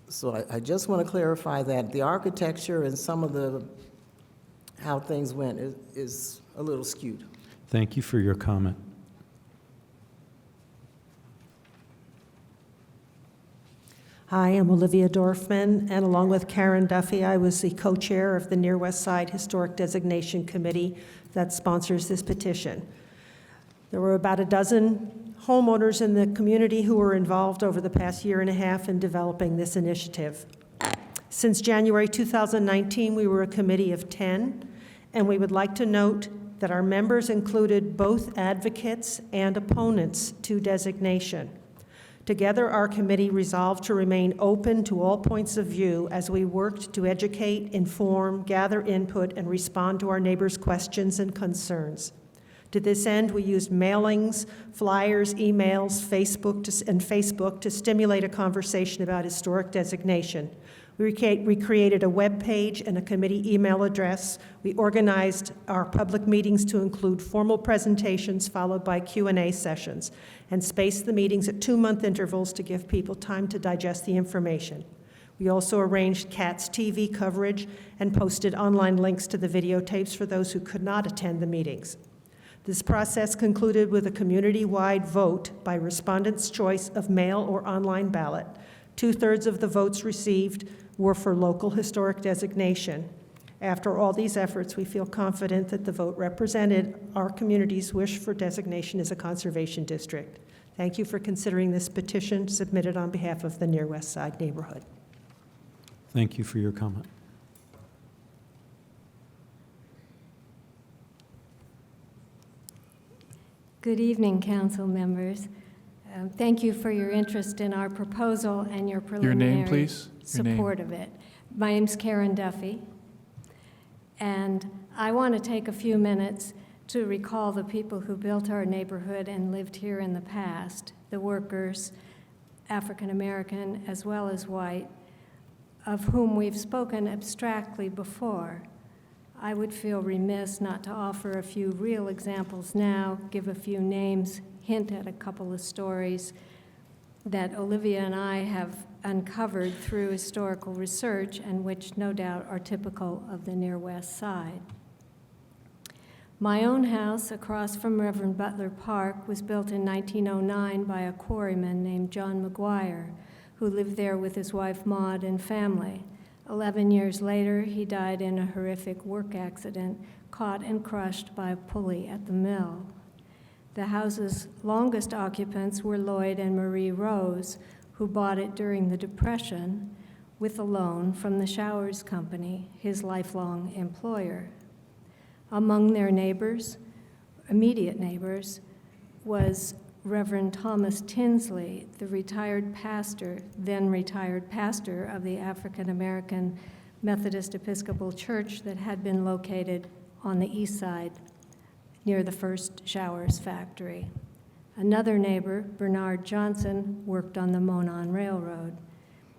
So I just want to clarify that the architecture and some of how things went is a little skewed. Thank you for your comment. Hi, I'm Olivia Dorfman, and along with Karen Duffy, I was the co-chair of the Near West Side Historic Designation Committee that sponsors this petition. There were about a dozen homeowners in the community who were involved over the past year and a half in developing this initiative. Since January 2019, we were a committee of 10, and we would like to note that our members included both advocates and opponents to designation. Together, our committee resolved to remain open to all points of view as we worked to educate, inform, gather input, and respond to our neighbors' questions and concerns. To this end, we used mailings, flyers, emails, Facebook to stimulate a conversation about historic designation. We created a web page and a committee email address. We organized our public meetings to include formal presentations followed by Q&A sessions, and spaced the meetings at 2-month intervals to give people time to digest the information. We also arranged CATS TV coverage and posted online links to the videotapes for those who could not attend the meetings. This process concluded with a community-wide vote by respondents' choice of mail or online ballot. 2/3 of the votes received were for local historic designation. After all these efforts, we feel confident that the vote represented our community's wish for designation as a conservation district. Thank you for considering this petition submitted on behalf of the Near West Side neighborhood. Thank you for your comment. Good evening, council members. Thank you for your interest in our proposal and your preliminary name, please? Your name. support of it. My name's Karen Duffy, and I want to take a few minutes to recall the people who built our neighborhood and lived here in the past, the workers, African American as well as white, of whom we've spoken abstractly before. I would feel remiss not to offer a few real examples now, give a few names, hint at a couple of stories that Olivia and I have uncovered through historical research and which no doubt are typical of the Near West Side. My own house across from Reverend Butler Park was built in 1909 by a quarryman named John McGuire, who lived there with his wife Maud and family. 11 years later, he died in a horrific work accident, caught and crushed by a pulley at the mill. The house's longest occupants were Lloyd and Marie Rose, who bought it during the Depression with a loan from the Showers Company, his lifelong employer. Among their neighbors, immediate neighbors, was Reverend Thomas Tinsley, the then retired pastor of the African American Methodist Episcopal Church that had been located on the east side near the first Showers factory. Another neighbor, Bernard Johnson, worked on the Monon Railroad.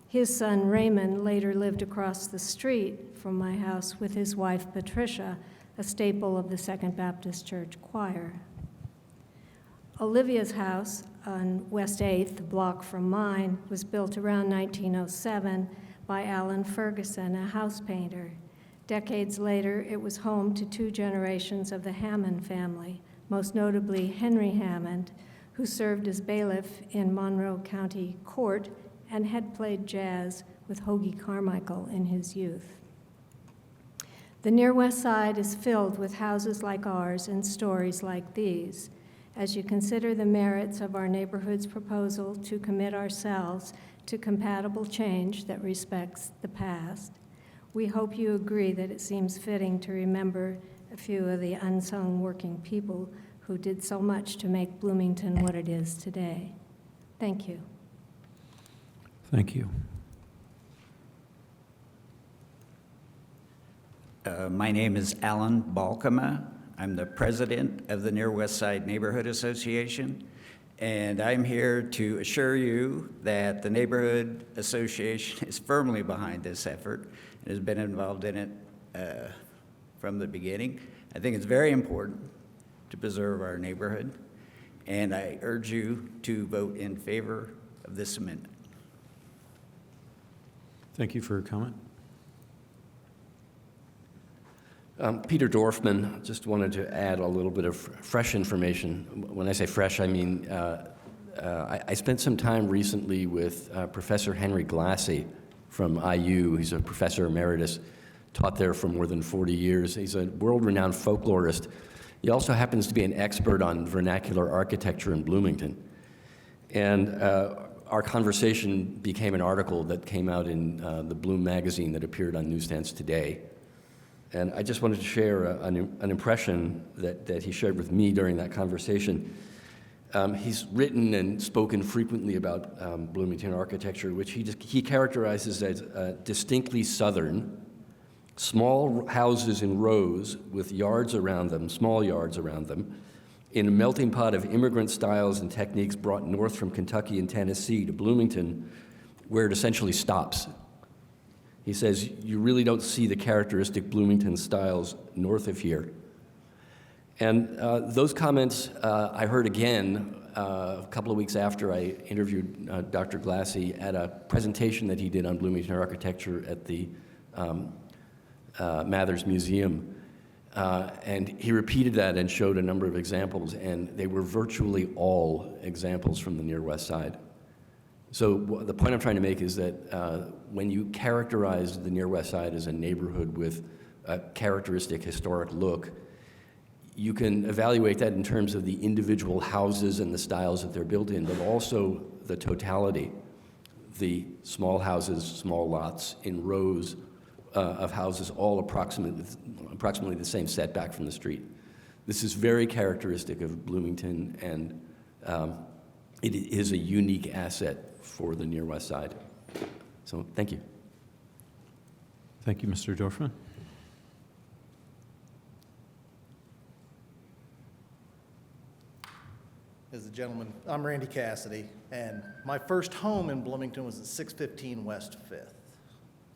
His son Raymond later lived across the street from my house with his wife Patricia, a staple of the Second Baptist Church choir. Olivia's house on West 8th, a block from mine, was built around 1907 by Alan Ferguson, a house painter. Decades later, it was home to 2 generations of the Hammond family, most notably Henry Hammond, who served as bailiff in Monroe County Court and had played jazz with Hoagie Carmichael in his youth. The Near West Side is filled with houses like ours and stories like these. As you consider the merits of our neighborhood's proposal to commit ourselves to compatible change that respects the past, we hope you agree that it seems fitting to remember a few of the unsung working people who did so much to make Bloomington what it is today. Thank you. Thank you. My name is Alan Balkema. I'm the president of the Near West Side Neighborhood Association, and I'm here to assure you that the Neighborhood Association is firmly behind this effort and has been involved in it from the beginning. I think it's very important to preserve our neighborhood, and I urge you to vote in favor of this amendment. Thank you for your comment. Peter Dorfman, just wanted to add a little bit of fresh information. When I say fresh, I mean I spent some time recently with Professor Henry Glassy from IU. He's a professor emeritus, taught there for more than 40 years. He's a world-renowned folklorist. He also happens to be an expert on vernacular architecture in Bloomington. And our conversation became an article that came out in the Bloom magazine that appeared on newsstands today. And I just wanted to share an impression that he shared with me during that conversation. He's written and spoken frequently about Bloomington architecture, which he characterizes as distinctly Southern, small houses in rows with yards around them, small yards around them, in a melting pot of immigrant styles and techniques brought north from Kentucky and Tennessee to Bloomington, where it essentially stops. He says, you really don't see the characteristic Bloomington styles north of here. And those comments I heard again a couple of weeks after I interviewed Dr. Glassy at a presentation that he did on Bloomington architecture at the Mathers Museum. And he repeated that and showed a number of examples, and they were virtually all examples from the Near West Side. So the point I'm trying to make is that when you characterize the Near West Side as a neighborhood with a characteristic historic look, you can evaluate that in terms of the individual houses and the styles that they're built in, but also the totality. The small houses, small lots in rows of houses, all approximately the same setback from the street. This is very characteristic of Bloomington, and it is a unique asset for the Near West Side. So thank you. Thank you, Mr. Dorfman. As a gentleman, I'm Randy Cassidy, and my first home in Bloomington was at 615 West 5th.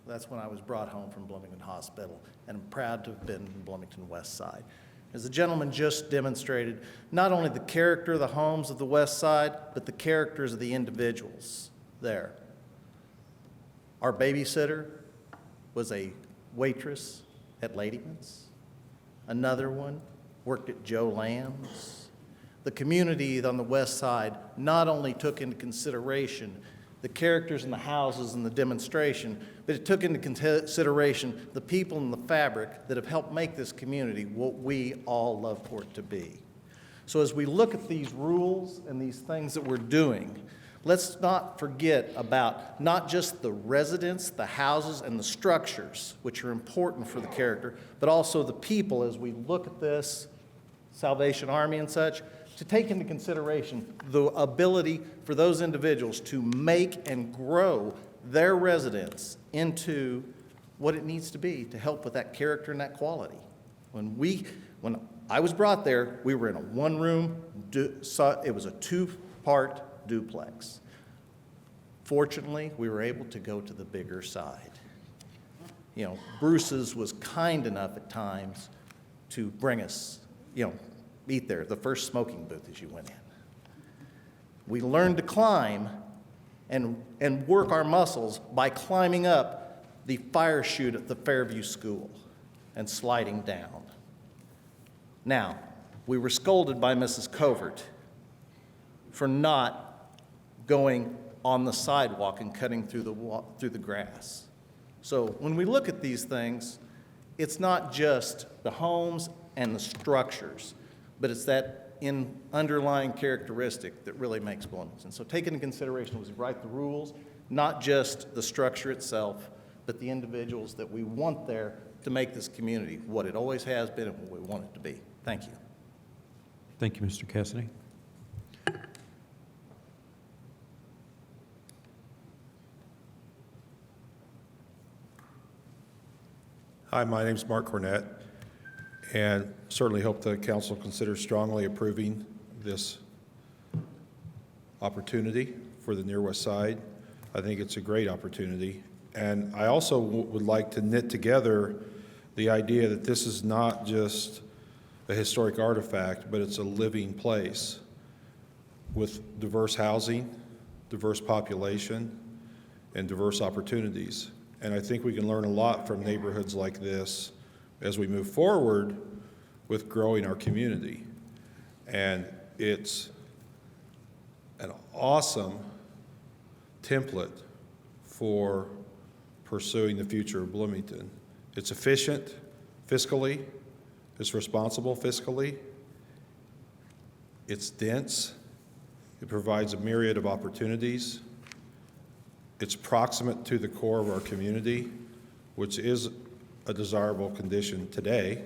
That's when I was brought home from Bloomington Hospital, and I'm proud to have been in Bloomington West Side. As the gentleman just demonstrated, not only the character of the homes of the West Side, but the characters of the individuals there. Our babysitter was a waitress at Ladyman's. Another one worked at Joe Lamb's. The community on the West Side not only took into consideration the characters in the houses and the demonstration, but it took into consideration the people and the fabric that have helped make this community what we all love for it to be. So as we look at these rules and these things that we're doing, let's not forget about not just the residents, the houses, and the structures, which are important for the character, but also the people as we look at this, Salvation Army and such, to take into consideration the ability for those individuals to make and grow their residence into what it needs to be to help with that character and that quality. When I was brought there, we were in a one-room, it was a two-part duplex. Fortunately, we were able to go to the bigger side. You know, Bruce's was kind enough at times to bring us, eat there, the first smoking booth as you went in. We learned to climb and work our muscles by climbing up the fire chute at the Fairview School and sliding down. Now, we were scolded by Mrs. Covert for not going on the sidewalk and cutting through the grass. So when we look at these things, it's not just the homes and the structures, but it's that underlying characteristic that really makes Bloomington. So take into consideration as we write the rules, not just the structure itself, but the individuals that we want there to make this community what it always has been and what we want it to be. Thank you. Thank you, Mr. Cassidy. Hi, my name's Mark Cornett, and certainly hope the council considers strongly approving this opportunity for the Near West Side. I think it's a great opportunity. And I also would like to knit together the idea that this is not just a historic artifact, but it's a living place with diverse housing, diverse population, and diverse opportunities. And I think we can learn a lot from neighborhoods like this as we move forward with growing our community. And it's an awesome template for pursuing the future of Bloomington. It's efficient fiscally, it's responsible fiscally, it's dense, it provides a myriad of opportunities, it's proximate to the core of our community, which is a desirable condition today.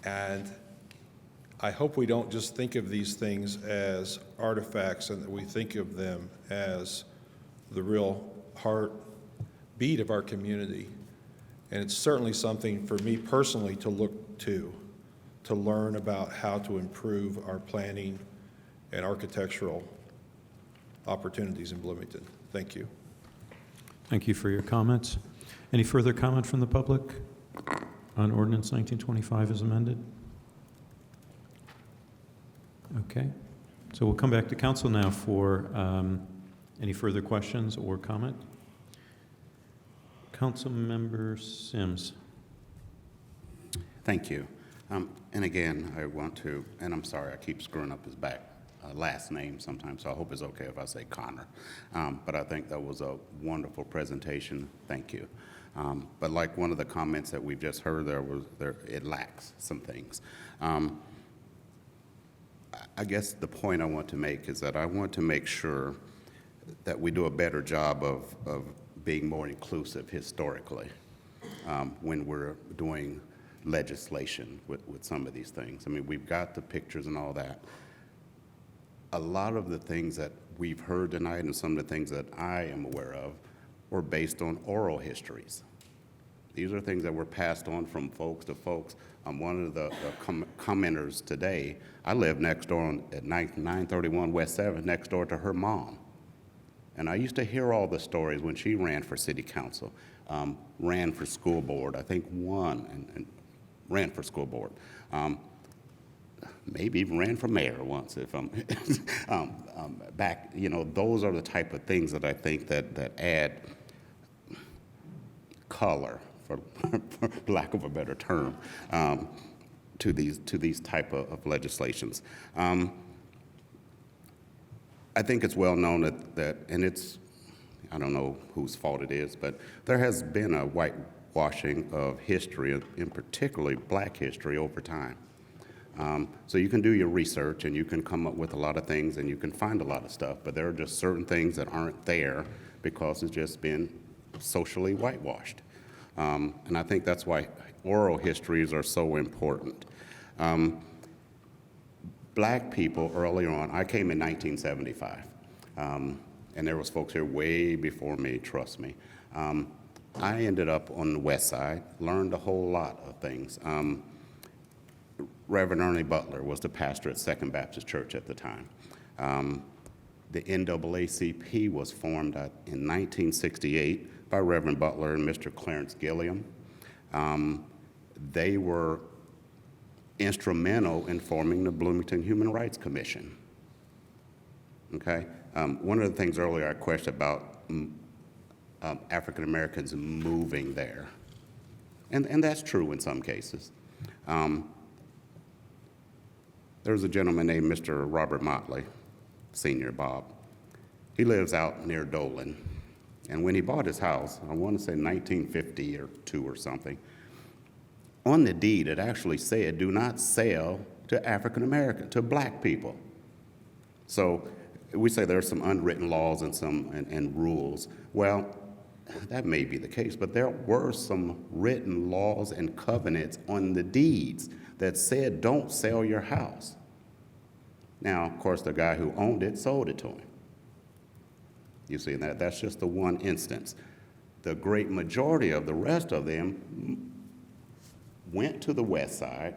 And I hope we don't just think of these things as artifacts and that we think of them as the real heartbeat of our community. And it's certainly something for me personally to look to learn about how to improve our planning and architectural opportunities in Bloomington. Thank you. Thank you for your comments. Any further comment from the public on Ordinance 1925 as amended? Okay. So we'll come back to council now for any further questions or comment. Councilmember Sims. Thank you. And again, I want to, and I'm sorry, I keep screwing up his last name sometimes, so I hope it's okay if I say Connor. But I think that was a wonderful presentation. Thank you. But like one of the comments that we've just heard, it lacks some things. I guess the point I want to make is that I want to make sure that we do a better job of being more inclusive historically when we're doing legislation with some of these things. I mean, we've got the pictures and all that. A lot of the things that we've heard tonight and some of the things that I am aware of were based on oral histories. These are things that were passed on from folks to folks. One of the commenters today, I live next door at 931 West 7th, next door to her mom. And I used to hear all the stories when she ran for city council, ran for school board, I think won and ran for school board. Maybe even ran for mayor once if I'm back, you know, those are the type of things that I think that add color, for lack of a better term, to these type of legislations. I think it's well known that, and it's, I don't know whose fault it is, but there has been a whitewashing of history, in particularly black history, over time. So you can do your research and you can come up with a lot of things and you can find a lot of stuff, but there are just certain things that aren't there because it's just been socially whitewashed. And I think that's why oral histories are so important. Black people early on, I came in 1975, and there was folks here way before me, trust me. I ended up on the west side, learned a whole lot of things. Reverend Ernie Butler was the pastor at Second Baptist Church at the time. The NAACP was formed in 1968 by Reverend Butler and Mr. Clarence Gilliam. They were instrumental in forming the Bloomington Human Rights Commission. Okay? One of the things earlier I questioned about African Americans moving there, and that's true in some cases. There was a gentleman named Mr. Robert Motley, Senior Bob. He lives out near Dolan. And when he bought his house, I want to say 1950 or 2 or something, on the deed it actually said, do not sell to African American, to black people. So we say there are some unwritten laws and rules. Well, that may be the case, but there were some written laws and covenants on the deeds that said don't sell your house. Now, of course, the guy who owned it sold it to him. You see, that's just the one instance. The great majority of the rest of them went to the west side,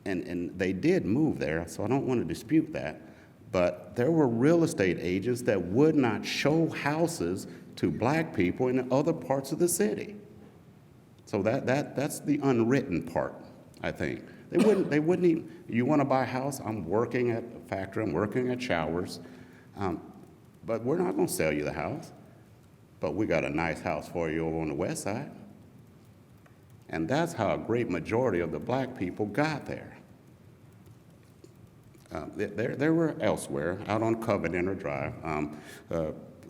and they did move there, so I don't want to dispute that, but there were real estate agents that would not show houses to black people in other parts of the city. So that's the unwritten part, I think. They wouldn't even, you want to buy a house? I'm working at a factory, I'm working at Showers, but we're not going to sell you the house. But we got a nice house for you over on the west side. And that's how a great majority of the black people got there. There were elsewhere, out on Covenant Drive,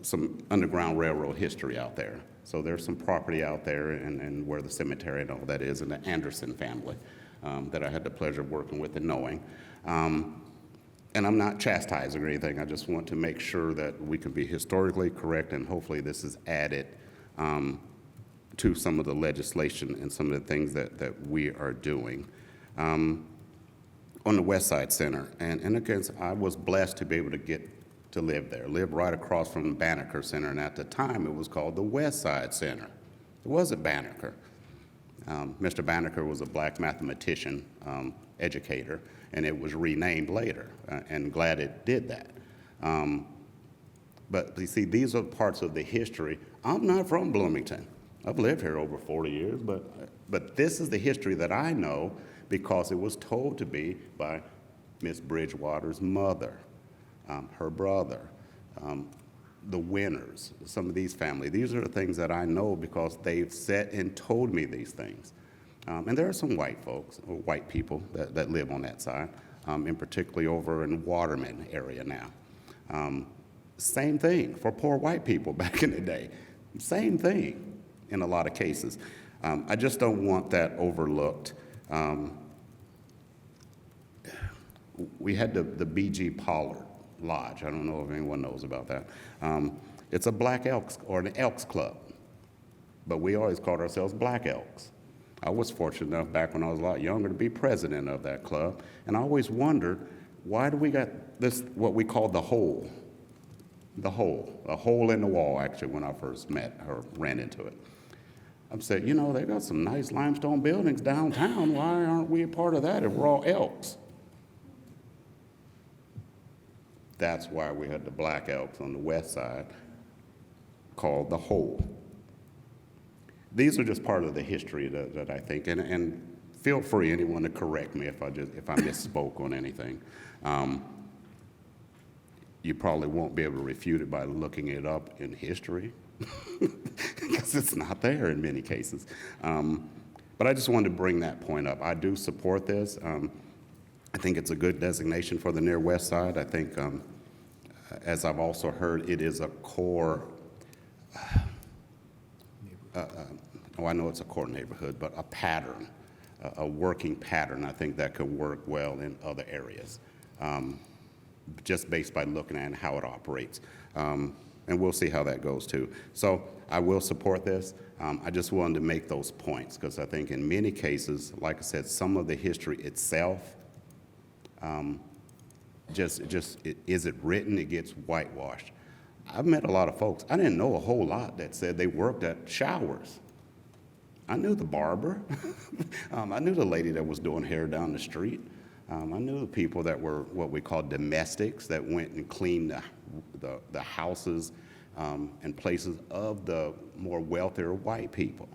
some Underground Railroad history out there. So there's some property out there and where the cemetery and all that is, in the Anderson family that I had the pleasure of working with and knowing. And I'm not chastising or anything. I just want to make sure that we can be historically correct, and hopefully this is added to some of the legislation and some of the things that we are doing. On the West Side Center, and again, I was blessed to be able to get to live there, live right across from the Banneker Center, and at the time it was called the West Side Center. It wasn't Banneker. Mr. Banneker was a black mathematician, educator, and it was renamed later, and glad it did that. But you see, these are parts of the history. I'm not from Bloomington. I've lived here over 40 years, but this is the history that I know because it was told to me by Miss Bridgewater's mother, her brother, the Winners, some of these families. These are the things that I know because they've said and told me these things. And there are some white folks, or white people that live on that side, and particularly over in Waterman area now. Same thing for poor white people back in the day. Same thing in a lot of cases. I just don't want that overlooked. We had the B.G. Pollard Lodge. I don't know if anyone knows about that. It's a Black Elks or an Elks Club, but we always called ourselves Black Elks. I was fortunate enough back when I was a lot younger to be president of that club, and I always wondered, why do we got this, what we call the hole? A hole in the wall, actually, when I first met or ran into it. I said, you know, they got some nice limestone buildings downtown. Why aren't we a part of that if we're all Elks? That's why we had the Black Elks on the west side called the Hole. These are just part of the history that I think, and feel free, anyone, to correct me if I misspoke on anything. You probably won't be able to refute it by looking it up in history, because it's not there in many cases. But I just wanted to bring that point up. I do support this. I think it's a good designation for the Near West Side. I think, as I've also heard, it is a core, I know it's a core neighborhood, but a pattern, a working pattern. I think that could work well in other areas, just based by looking at how it operates. And we'll see how that goes too. So I will support this. I just wanted to make those points because I think in many cases, like I said, some of the history itself, is it written, it gets whitewashed. I've met a lot of folks. I didn't know a whole lot that said they worked at showers. I knew the barber. I knew the lady that was doing hair down the street. I knew the people that were what we call domestics that went and cleaned the houses and places of the more wealthier white people.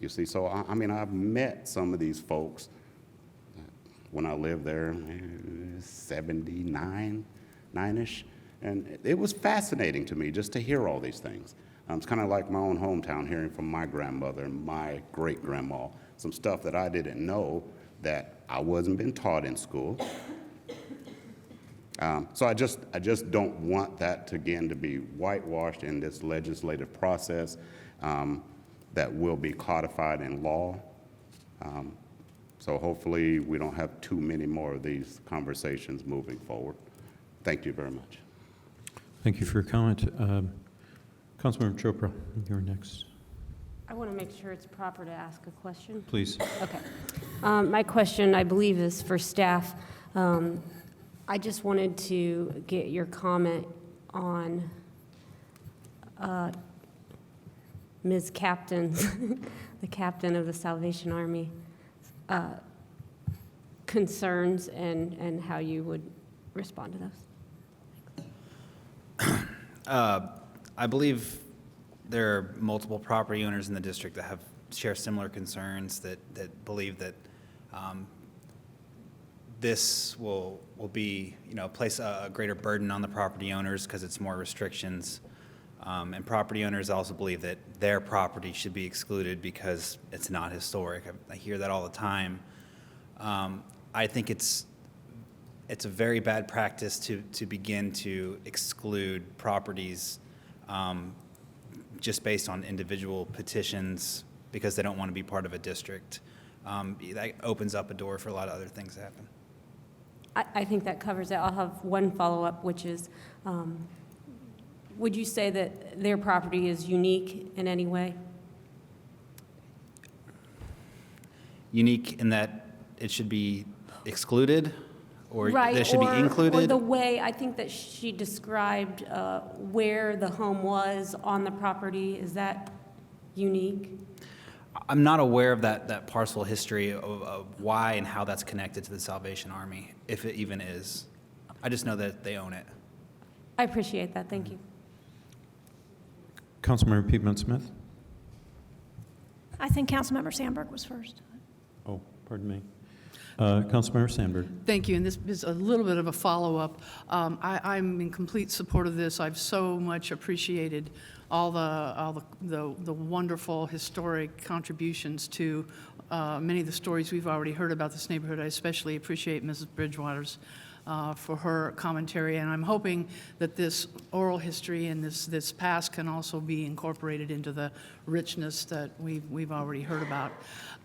You see, so I mean, I've met some of these folks when I lived there, 79-ish, and it was fascinating to me just to hear all these things. It's kind of like my own hometown, hearing from my grandmother and my great-grandma, some stuff that I didn't know that I wasn't been taught in school. So I just don't want that to, again, to be whitewashed in this legislative process that will be codified in law. So hopefully we don't have too many more of these conversations moving forward. Thank you very much. Thank you for your comment. Councilmember Chopra, you're next. I want to make sure it's proper to ask a question. Please. Okay. My question, I believe, is for staff. I just wanted to get your comment on Ms. Captain's, the captain of the Salvation Army, concerns and how you would respond to those. I believe there are multiple property owners in the district that share similar concerns, that believe that this will be, place a greater burden on the property owners because it's more restrictions. And property owners also believe that their property should be excluded because it's not historic. I hear that all the time. I think it's a very bad practice to begin to exclude properties just based on individual petitions because they don't want to be part of a district. That opens up a door for a lot of other things to happen. I think that covers it. I'll have one follow-up, which is, would you say that their property is unique in any way? Unique in that it should be excluded, or right, that should be included? Or the way, I think that she described where the home was on the property. Is that unique? I'm not aware of that parcel history of why and how that's connected to the Salvation Army, if it even is. I just know that they own it. I appreciate that. Thank you. Councilmember Piedmont Smith. I think Councilmember Sandberg was first. Oh, pardon me. Councilmember Sandberg. Thank you, and this is a little bit of a follow-up. I'm in complete support of this. I've so much appreciated all the wonderful historic contributions to many of the stories we've already heard about this neighborhood. I especially appreciate Mrs. Bridgewater's for her commentary, and I'm hoping that this oral history and this past can also be incorporated into the richness that we've already heard about.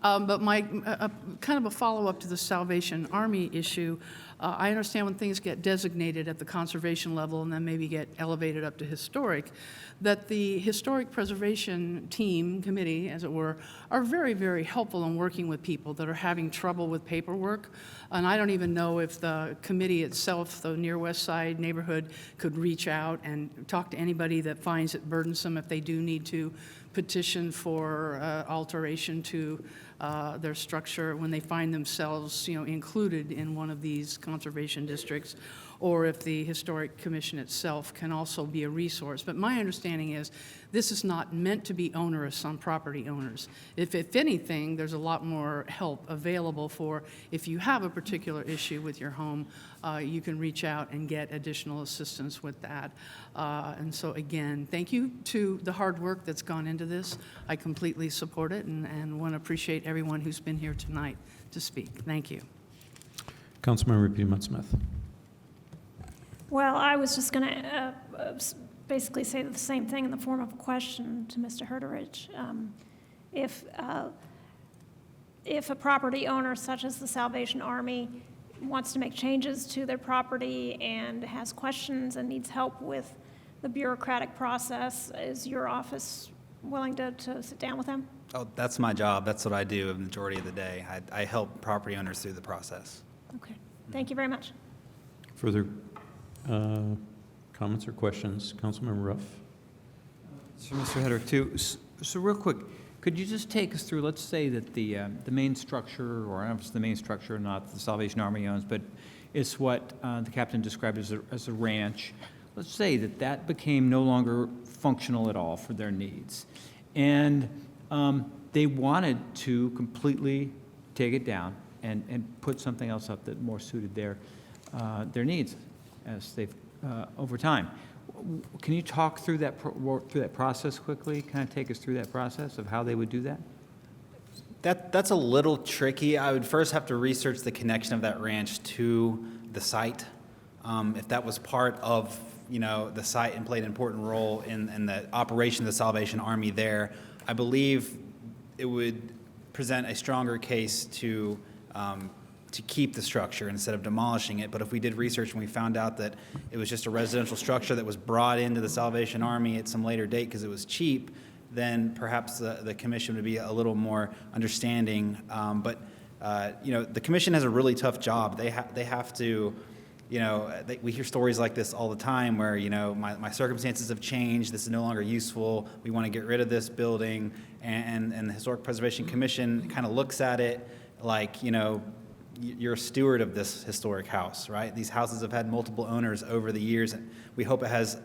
But my kind of a follow-up to the Salvation Army issue, I understand when things get designated at the conservation level and then maybe get elevated up to historic, that the historic preservation team, committee, as it were, are very, very helpful in working with people that are having trouble with paperwork. And I don't even know if the committee itself, the Near West Side neighborhood, could reach out and talk to anybody that finds it burdensome if they do need to petition for alteration to their structure when they find themselves, included in one of these conservation districts, or if the Historic Commission itself can also be a resource. But my understanding is this is not meant to be onerous on property owners. If anything, there's a lot more help available for if you have a particular issue with your home, you can reach out and get additional assistance with that. And so again, thank you to the hard work that's gone into this. I completely support it and want to appreciate everyone who's been here tonight to speak. Thank you. Councilmember Piedmont-Smith. Well, I was just going to basically say the same thing in the form of a question to Mr. Herterich. If a property owner such as the Salvation Army wants to make changes to their property and has questions and needs help with the bureaucratic process, is your office willing to sit down with them? Oh, that's my job. That's what I do the majority of the day. I help property owners through the process. Okay. Thank you very much. Further comments or questions? Councilmember Ruff. So, Mr. Hedrick, too. So real quick, could you just take us through, let's say that the main structure, or I don't know if it's the main structure or not, the Salvation Army owns, but it's what the captain described as a ranch. Let's say that became no longer functional at all for their needs. And they wanted to completely take it down and put something else up that more suited their needs as they've over time. Can you talk through that process quickly? Kind of take us through that process of how they would do that? That's a little tricky. I would first have to research the connection of that ranch to the site. If that was part of the site and played an important role in the operation of the Salvation Army there, I believe it would present a stronger case to keep the structure instead of demolishing it. But if we did research and we found out that it was just a residential structure that was brought into the Salvation Army at some later date because it was cheap, then perhaps the commission would be a little more understanding. But the commission has a really tough job. They have to, we hear stories like this all the time where, my circumstances have changed, this is no longer useful, we want to get rid of this building, and the Historic Preservation Commission kind of looks at it like, you're a steward of this historic house, right? These houses have had multiple owners over the years, and we hope it has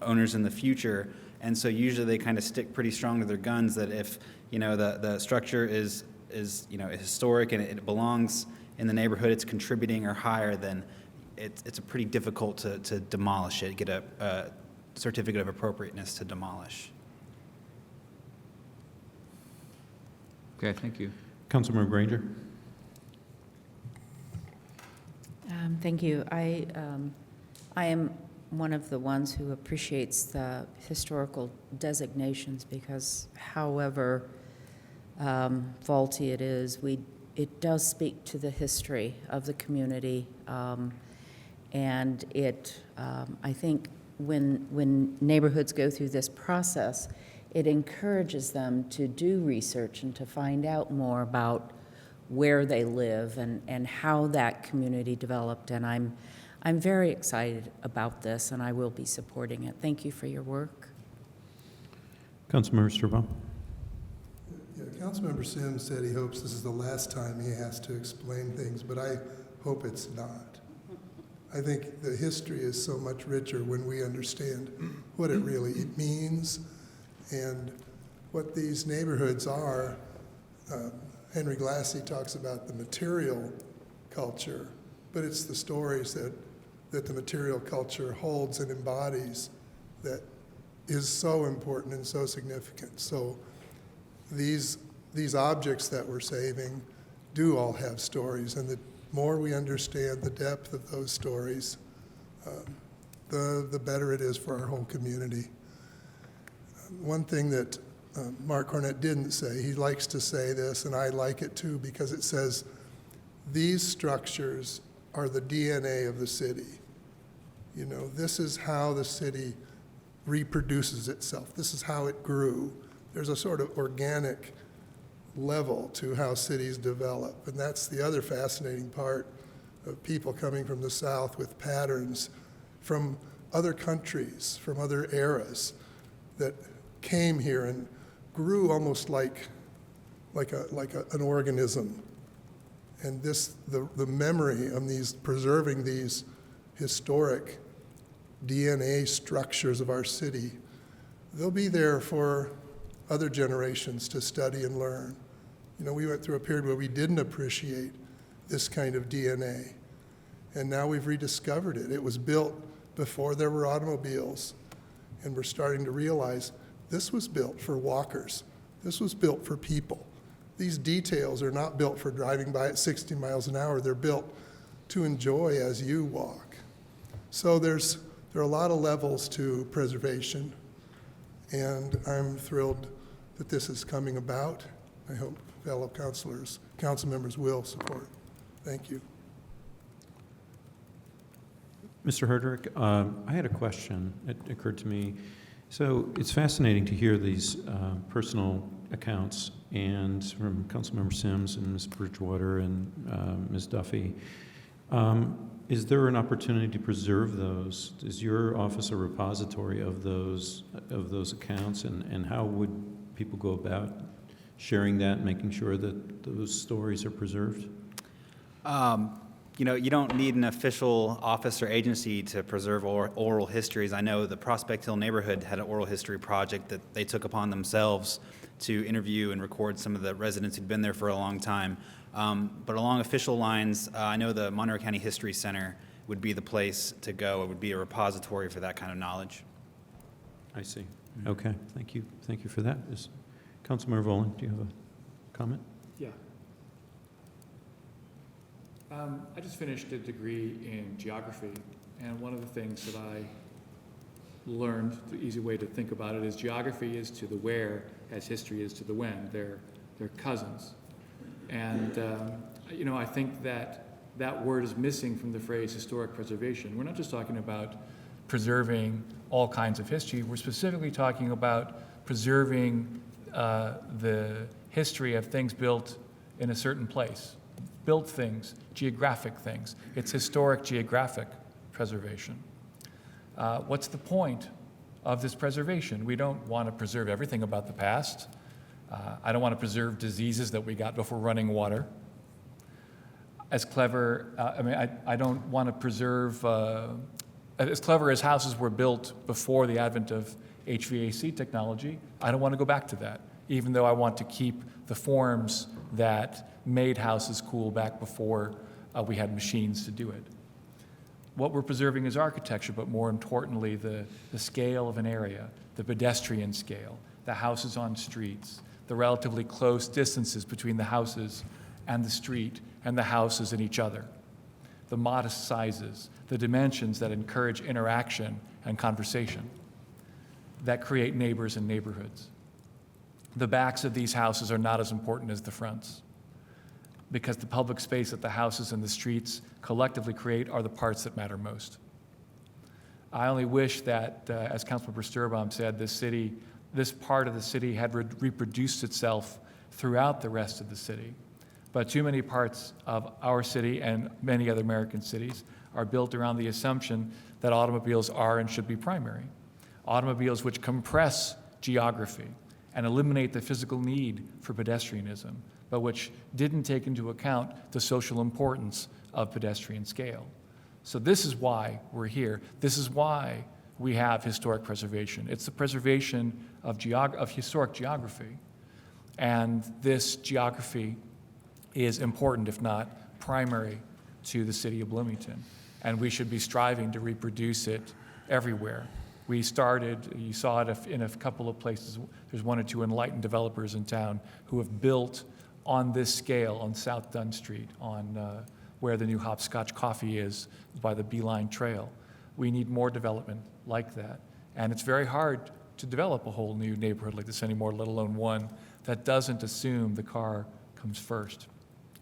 owners in the future. And so usually they kind of stick pretty strong to their guns that if, the structure is historic and it belongs in the neighborhood, it's contributing or higher, then it's a pretty difficult to demolish it, get a certificate of appropriateness to demolish. Okay, thank you. Councilmember Granger. Thank you. I am one of the ones who appreciates the historical designations because however faulty it is, it does speak to the history of the community. And I think when neighborhoods go through this process, it encourages them to do research and to find out more about where they live and how that community developed. And I'm very excited about this, and I will be supporting it. Thank you for your work. Councilmember Sturbaugh. Yeah, Councilmember Sims said he hopes this is the last time he has to explain things, but I hope it's not. I think the history is so much richer when we understand what it really means and what these neighborhoods are. Henry Glassy talks about the material culture, but it's the stories that the material culture holds and embodies that is so important and so significant. So these objects that we're saving do all have stories, and the more we understand the depth of those stories, the better it is for our whole community. One thing that Mark Cornett didn't say, he likes to say this, and I like it too, because it says, these structures are the DNA of the city. You know, this is how the city reproduces itself. This is how it grew. There's a sort of organic level to how cities develop, and that's the other fascinating part of people coming from the South with patterns from other countries, from other eras that came here and grew almost like an organism. And the memory of preserving these historic DNA structures of our city, they'll be there for other generations to study and learn. You know, we went through a period where we didn't appreciate this kind of DNA, and now we've rediscovered it. It was built before there were automobiles, and we're starting to realize this was built for walkers. This was built for people. These details are not built for driving by at 60 miles an hour. They're built to enjoy as you walk. So there are a lot of levels to preservation, and I'm thrilled that this is coming about. I hope fellow council members will support. Thank you. Mr. Herderick, I had a question. It occurred to me. So it's fascinating to hear these personal accounts, and from Councilmember Sims and Ms. Bridgewater and Ms. Duffy. Is there an opportunity to preserve those? Is your office a repository of those accounts, and how would people go about sharing that, making sure that those stories are preserved? You know, you don't need an official office or agency to preserve oral histories. I know the Prospect Hill neighborhood had an oral history project that they took upon themselves to interview and record some of the residents who'd been there for a long time. But along official lines, I know the Monroe County History Center would be the place to go. It would be a repository for that kind of knowledge. I see. Okay, thank you. Thank you for that. Councilmember Volin, do you have a comment? Yeah. I just finished a degree in geography, and one of the things that I learned, the easy way to think about it, is geography is to the where as history is to the when. They're cousins. And, you know, I think that word is missing from the phrase historic preservation. We're not just talking about preserving all kinds of history. We're specifically talking about preserving the history of things built in a certain place. Built things, geographic things. It's historic geographic preservation. What's the point of this preservation? We don't want to preserve everything about the past. I don't want to preserve diseases that we got before running water. As clever, I don't want to preserve, as clever as houses were built before the advent of HVAC technology, I don't want to go back to that, even though I want to keep the forms that made houses cool back before we had machines to do it. What we're preserving is architecture, but more importantly, the scale of an area, the pedestrian scale, the houses on streets, the relatively close distances between the houses and the street and the houses and each other, the modest sizes, the dimensions that encourage interaction and conversation, that create neighbors and neighborhoods. The backs of these houses are not as important as the fronts, because the public space that the houses and the streets collectively create are the parts that matter most. I only wish that, as Councilmember Sturbaum said, this part of the city had reproduced itself throughout the rest of the city. But too many parts of our city and many other American cities are built around the assumption that automobiles are and should be primary. Automobiles which compress geography and eliminate the physical need for pedestrianism, but which didn't take into account the social importance of pedestrian scale. So this is why we're here. This is why we have historic preservation. It's the preservation of historic geography. And this geography is important, if not primary, to the city of Bloomington. And we should be striving to reproduce it everywhere We started, you saw it in a couple of places, there's one or two enlightened developers in town who have built on this scale on South Dunn Street, on where the new Hopscotch Coffee is by the Beeline Trail. We need more development like that. And it's very hard to develop a whole new neighborhood like this anymore, let alone one that doesn't assume the car comes first.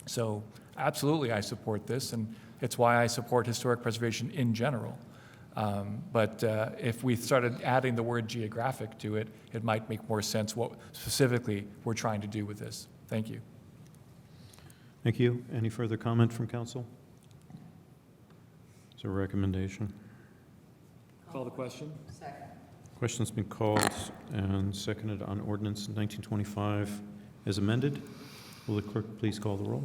So absolutely, I support this, and it's why I support historic preservation in general. But if we started adding the word geographic to it, it might make more sense what specifically we're trying to do with this. Thank you. Thank you. Any further comment from council? Is there a recommendation? Call the question. Question's been called and seconded on ordinance 1925 as amended. Will the clerk please call the roll?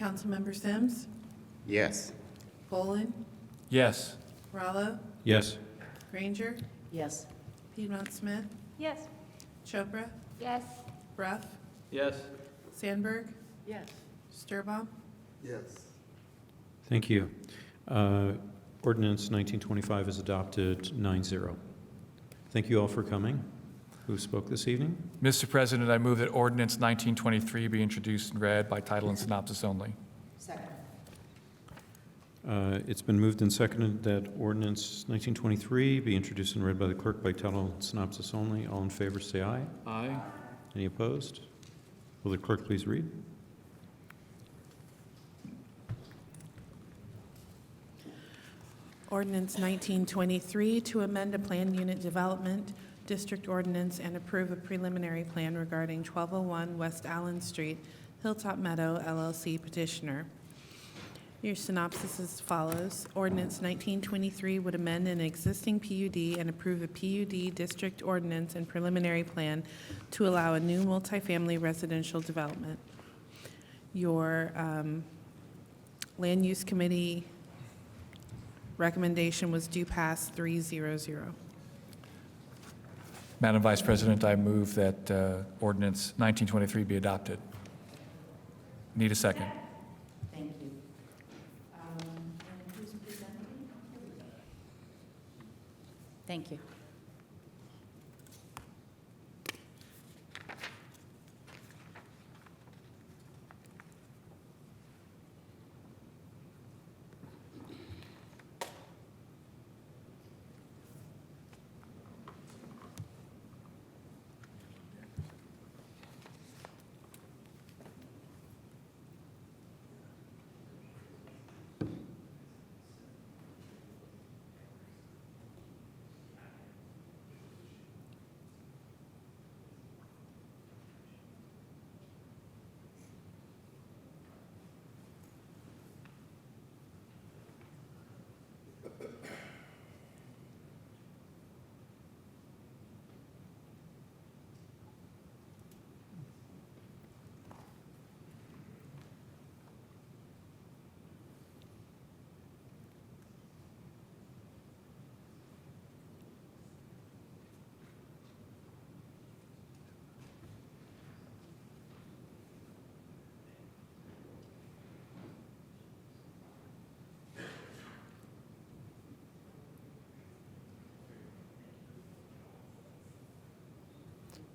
Councilmember Sims, Yes. Poland, Yes. Rallo, Yes. Granger, Yes. Piedmont Smith, Yes. Chopra, Yes. Ruff, Yes. Sandberg, Yes. Sturbaum, Yes. Thank you. Ordinance 1925 is adopted 9-0. Thank you all for coming. Who spoke this evening? Mr. President, I move that ordinance 1923 be introduced and read by title and synopsis only. It's been moved and seconded that ordinance 1923 be introduced and read by the clerk by title and synopsis only. All in favor say aye. Aye. Any opposed? Will the clerk please read? Ordinance 1923 to amend a planned unit development district ordinance and approve a preliminary plan regarding 1201 West Allen Street, Hilltop Meadow LLC petitioner. Your synopsis is as follows. Ordinance 1923 would amend an existing PUD and approve a PUD district ordinance and preliminary plan to allow a new multifamily residential development. Your Land Use Committee recommendation was due pass 3-0-0. Madam Vice President, I move that ordinance 1923 be adopted. Need a second. Thank you. Thank you.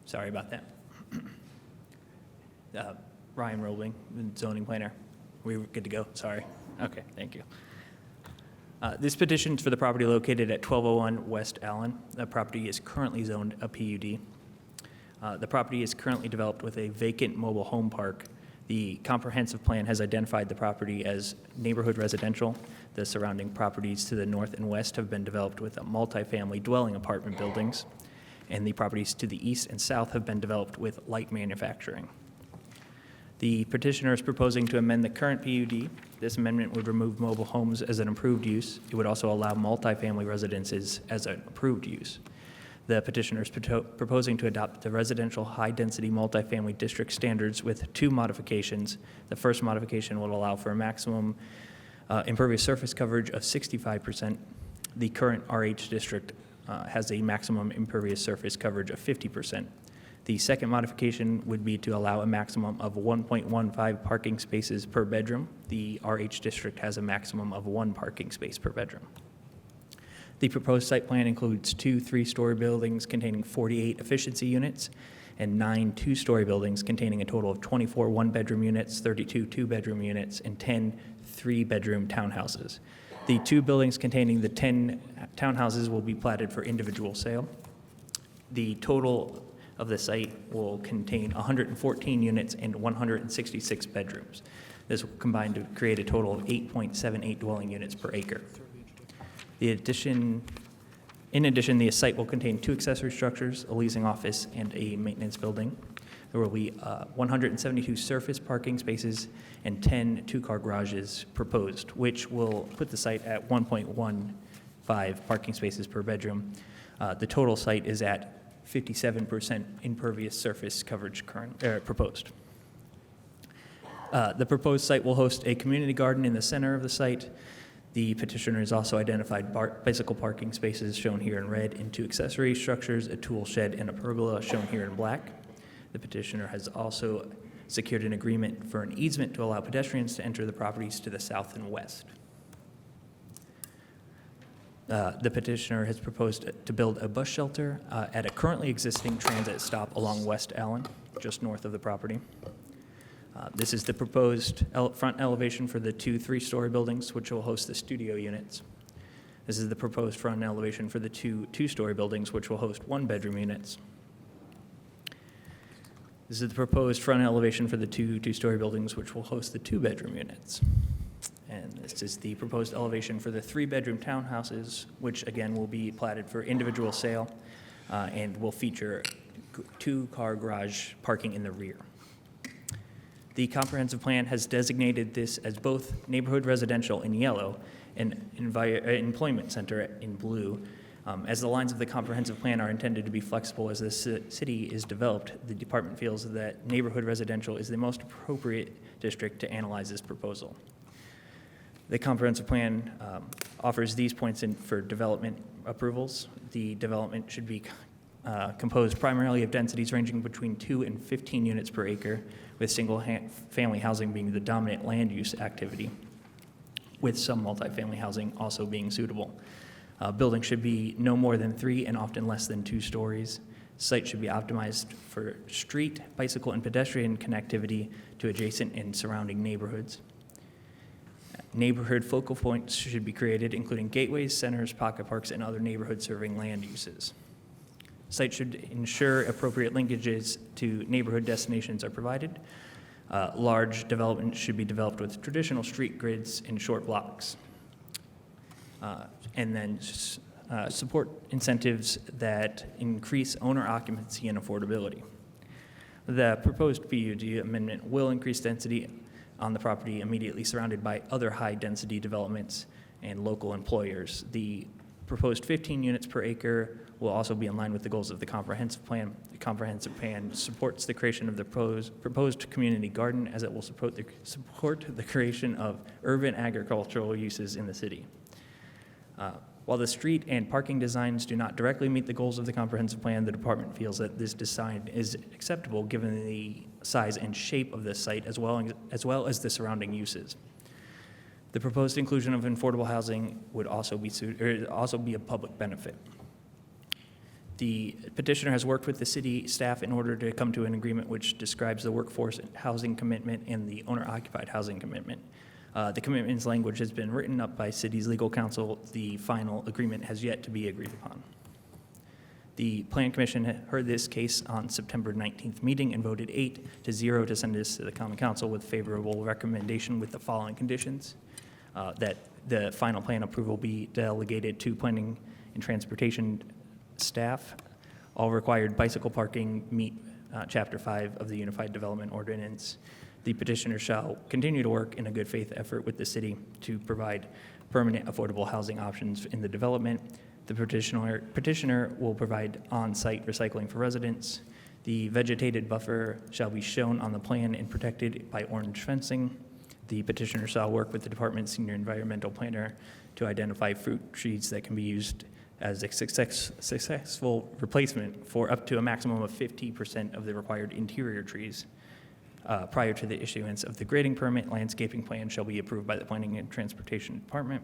Sorry about that. Ryan Robling, zoning planner. We were good to go? Sorry. Okay, thank you. This petition is for the property located at 1201 West Allen. The property is currently zoned a PUD. The property is currently developed with a vacant mobile home park. The comprehensive plan has identified the property as neighborhood residential. The surrounding properties to the north and west have been developed with multifamily dwelling apartment buildings, and the properties to the east and south have been developed with light manufacturing. The petitioner is proposing to amend the current PUD. This amendment would remove mobile homes as an approved use. It would also allow multifamily residences as an approved use. The petitioner is proposing to adopt the residential high-density multifamily district standards with two modifications. The first modification will allow for a maximum impervious surface coverage of 65%. The current RH district has a maximum impervious surface coverage of 50%. The second modification would be to allow a maximum of 1.15 parking spaces per bedroom. The RH district has a maximum of 1 parking space per bedroom. The proposed site plan includes 2 3-story buildings containing 48 efficiency units and 9 2-story buildings containing a total of 24 one-bedroom units, 32 two-bedroom units, and 10 3-bedroom townhouses. The 2 buildings containing the 10 townhouses will be platted for individual sale. The total of the site will contain 114 units and 166 bedrooms. This will combine to create a total of 8.78 dwelling units per acre. In addition, the site will contain 2 accessory structures, a leasing office, and a maintenance building. There will be 172 surface parking spaces and 10 two-car garages proposed, which will put the site at 1.15 parking spaces per bedroom. The total site is at 57% impervious surface coverage proposed. The proposed site will host a community garden in the center of the site. The petitioner has also identified bicycle parking spaces, shown here in red, and 2 accessory structures, a tool shed and a pergola, shown here in black. The petitioner has also secured an agreement for an easement to allow pedestrians to enter the properties to the south and west. The petitioner has proposed to build a bus shelter at a currently existing transit stop along West Allen, just north of the property. This is the proposed front elevation for the 2 3-story buildings, which will host the studio units. This is the proposed front elevation for the 2 2-story buildings, which will host 1-bedroom units. This is the proposed front elevation for the 2 2-story buildings, which will host the 2-bedroom units. And this is the proposed elevation for the 3-bedroom townhouses, which again will be platted for individual sale and will feature 2-car garage parking in the rear. The comprehensive plan has designated this as both neighborhood residential in yellow and employment center in blue. As the lines of the comprehensive plan are intended to be flexible as the city is developed, the department feels that neighborhood residential is the most appropriate district to analyze this proposal. The comprehensive plan offers these points in for development approvals. The development should be composed primarily of densities ranging between 2 and 15 units per acre, with single-family housing being the dominant land use activity, with some multifamily housing also being suitable. Buildings should be no more than 3 and often less than 2 stories. Site should be optimized for street, bicycle, and pedestrian connectivity to adjacent and surrounding neighborhoods. Neighborhood focal points should be created, including gateways, centers, pocket parks, and other neighborhood-serving land uses. Site should ensure appropriate linkages to neighborhood destinations are provided. Large development should be developed with traditional street grids in short blocks. And then support incentives that increase owner occupancy and affordability. The proposed PUD amendment will increase density on the property immediately surrounded by other high-density developments and local employers. The proposed 15 units per acre will also be in line with the goals of the comprehensive plan. The comprehensive plan supports the creation of the proposed community garden, as it will support the creation of urban agricultural uses in the city. While the street and parking designs do not directly meet the goals of the comprehensive plan, the department feels that this design is acceptable given the size and shape of the site as well as the surrounding uses. The proposed inclusion of affordable housing would also be a public benefit. The petitioner has worked with the city staff in order to come to an agreement which describes the workforce housing commitment and the owner-occupied housing commitment. The commitments language has been written up by city's legal counsel. The final agreement has yet to be agreed upon. The Plan Commission heard this case on September 19th meeting and voted 8-0 to send this to the Common Council with favorable recommendation with the following conditions: that the final plan approval be delegated to Planning and Transportation staff. All required bicycle parking meet Chapter 5 of the Unified Development Ordinance. The petitioner shall continue to work in a good faith effort with the city to provide permanent affordable housing options in the development. The petitioner will provide on-site recycling for residents. The vegetated buffer shall be shown on the plan and protected by orange fencing. The petitioner shall work with the department's senior environmental planner to identify fruit trees that can be used as a successful replacement for up to a maximum of 50% of the required interior trees. Prior to the issuance of the grading permit, landscaping plan shall be approved by the Planning and Transportation Department.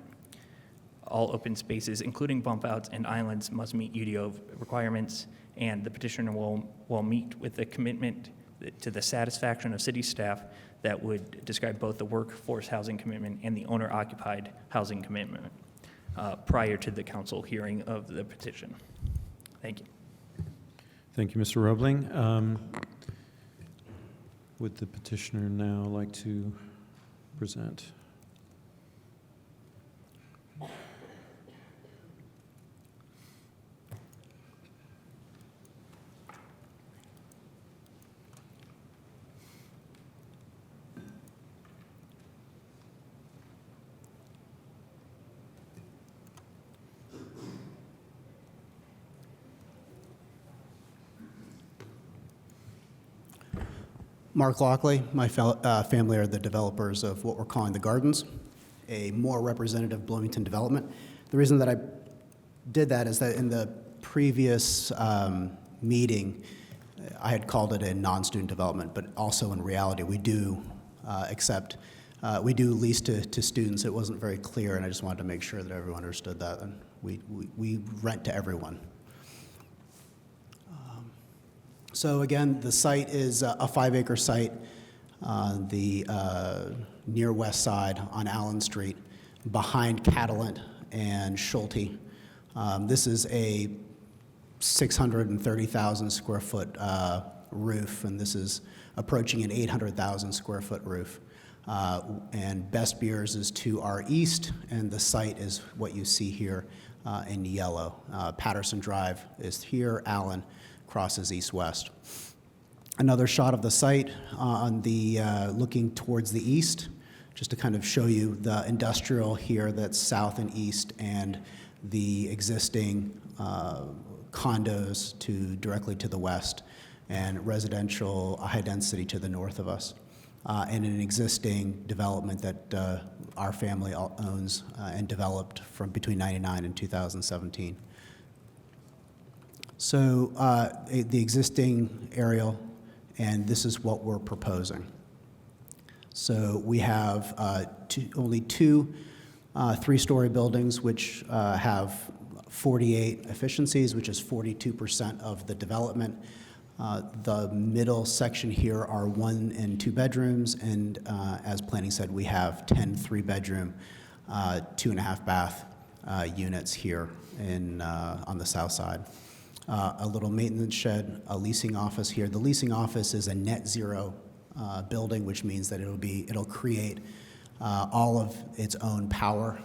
All open spaces, including bump outs and islands, must meet UDO requirements, and the petitioner will meet with the commitment to the satisfaction of city staff that would describe both the workforce housing commitment and the owner-occupied housing commitment prior to the council hearing of the petition. Thank you. Thank you, Mr. Roebling. Would the petitioner now like to present? Mark Lockley, my family are the developers of what we're calling the Gardens, a more representative Bloomington development. The reason that I did that is that in the previous meeting, I had called it a non-student development, but also in reality, we do we do lease to students. It wasn't very clear, and I just wanted to make sure that everyone understood that. And we rent to everyone. So again, the site is a 5-acre site on the near west side on Allen Street, behind Catalent and Schulte. This is a 630,000 square foot roof, and this is approaching an 800,000 square foot roof. And Best Beers is to our east, and the site is what you see here in yellow. Patterson Drive is here, Allen crosses east-west. Another shot of the site on the looking towards the east, just to kind of show you the industrial here that's south and east, and the existing condos directly to the west, and residential high density to the north of us, and an existing development that our family owns and developed from between 1999 and 2017. So the existing aerial, and this is what we're proposing. So we have only two 3-story buildings, which have 48 efficiencies, which is 42% of the development. The middle section here are 1 and 2 bedrooms, and as planning said, we have 10 3-bedroom, 2.5 bath units here on the south side. A little maintenance shed, a leasing office here. The leasing office is a net zero building, which means that it'll create all of its own power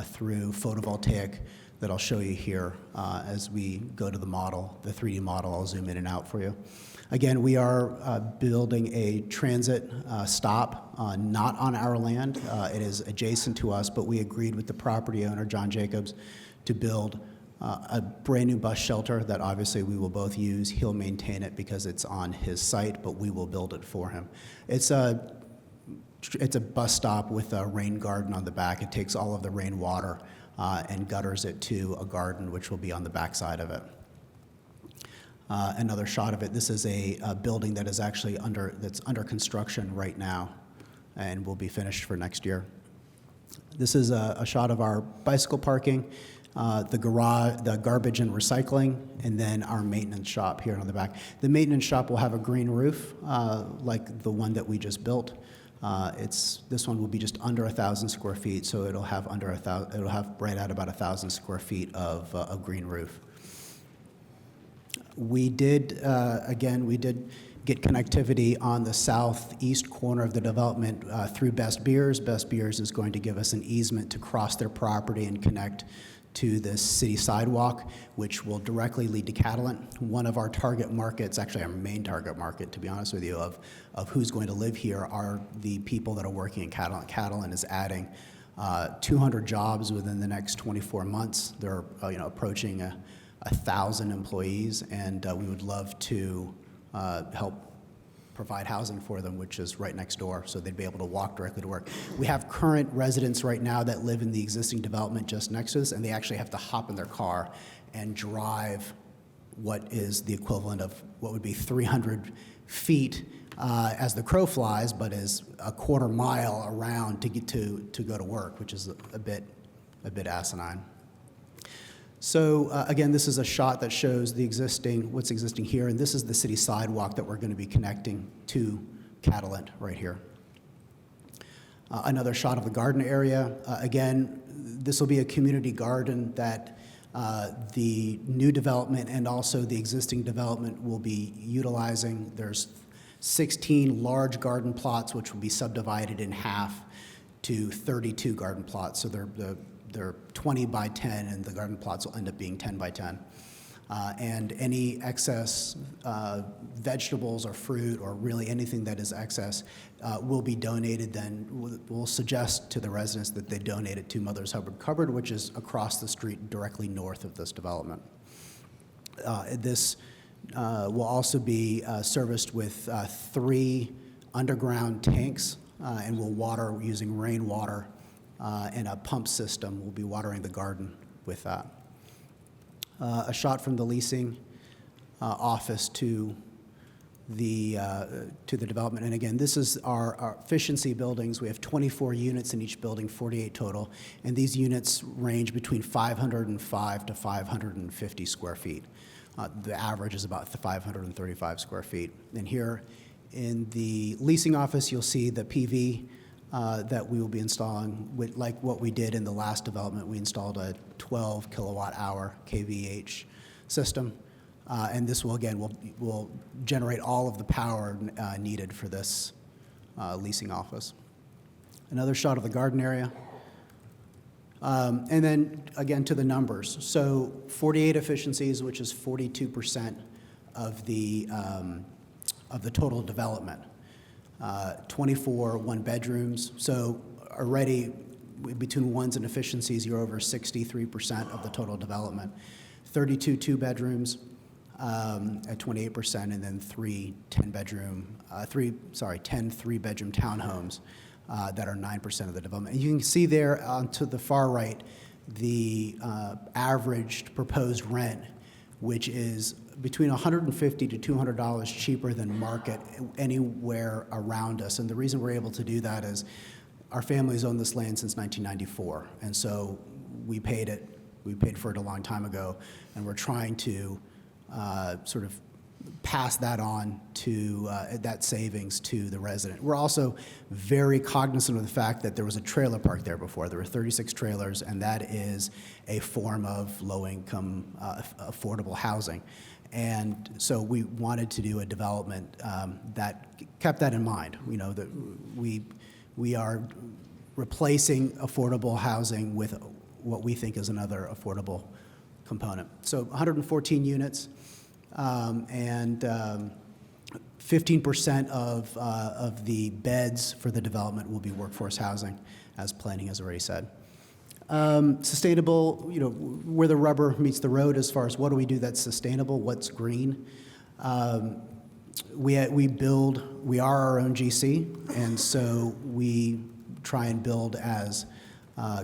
through photovoltaic that I'll show you here as we go to the model, the 3D model. I'll zoom in and out for you. Again, we are building a transit stop, not on our land. It is adjacent to us, but we agreed with the property owner, John Jacobs, to build a brand new bus shelter that obviously we will both use. He'll maintain it because it's on his site, but we will build it for him. It's a bus stop with a rain garden on the back. It takes all of the rainwater and gutters it to a garden, which will be on the back side of it. Another shot of it. This is a building that is actually under construction right now and will be finished for next year. This is a shot of our bicycle parking, the garage, the garbage and recycling, and then our maintenance shop here on the back. The maintenance shop will have a green roof, like the one that we just built. This one will be just under 1,000 square feet, so it'll have right at about 1,000 square feet of a green roof. We did get connectivity on the southeast corner of the development through Best Beers. Best Beers is going to give us an easement to cross their property and connect to the city sidewalk, which will directly lead to Catalent. One of our target markets, actually our main target market, to be honest with you, of who's going to live here are the people that are working in Catalent. Catalent is adding 200 jobs within the next 24 months. They're approaching 1,000 employees, and we would love to help provide housing for them, which is right next door, so they'd be able to walk directly to work. We have current residents right now that live in the existing development just next to us, and they actually have to hop in their car and drive what is the equivalent of what would be 300 feet as the crow flies, but is a quarter mile around to get to go to work, which is a bit asinine. So again, this is a shot that shows what's existing here, and this is the city sidewalk that we're going to be connecting to Catalent right here. Another shot of the garden area. Again, this will be a community garden that the new development and also the existing development will be utilizing. There's 16 large garden plots which will be subdivided in half to 32 garden plots. So they're 20 by 10, and the garden plots will end up being 10 by 10. And any excess vegetables or fruit or really anything that is excess will be donated. Then we'll suggest to the residents that they donate it to Mother's Hubbard Cupboard, which is across the street directly north of this development. This will also be serviced with 3 underground tanks, and will water using rainwater and a pump system. We'll be watering the garden with that. A shot from the leasing office to the development. And again, this is our efficiency buildings. We have 24 units in each building, 48 total. And these units range between 505 to 550 square feet. The average is about 535 square feet. And here in the leasing office, you'll see the PV that we will be installing. Like what we did in the last development, we installed a 12 kilowatt hour KVH system. And this will, again, will generate all of the power needed for this leasing office. Another shot of the garden area. And then, again, to the numbers. So 48 efficiencies, which is 42% of the total development. 24 one-bedrooms. So already, between ones and efficiencies, you're over 63% of the total development. 32 two-bedrooms at 28%, and then 10 three-bedroom townhomes that are 9% of the development. And you can see there to the far right the averaged proposed rent, which is between $150 to $200 cheaper than market anywhere around us. And the reason we're able to do that is our family's owned this land since 1994. And so we paid for it a long time ago, and we're trying to sort of pass that on to that savings to the resident. We're also very cognizant of the fact that there was a trailer park there before. There were 36 trailers, and that is a form of low-income, affordable housing. And so we wanted to do a development that kept that in mind. You know, that we are replacing affordable housing with what we think is another affordable component. So 114 units. And 15% of the beds for the development will be workforce housing, as planning has already said. Sustainable, you know, where the rubber meets the road as far as what do we do that's sustainable, what's green. We are our own GC, and so we try and build as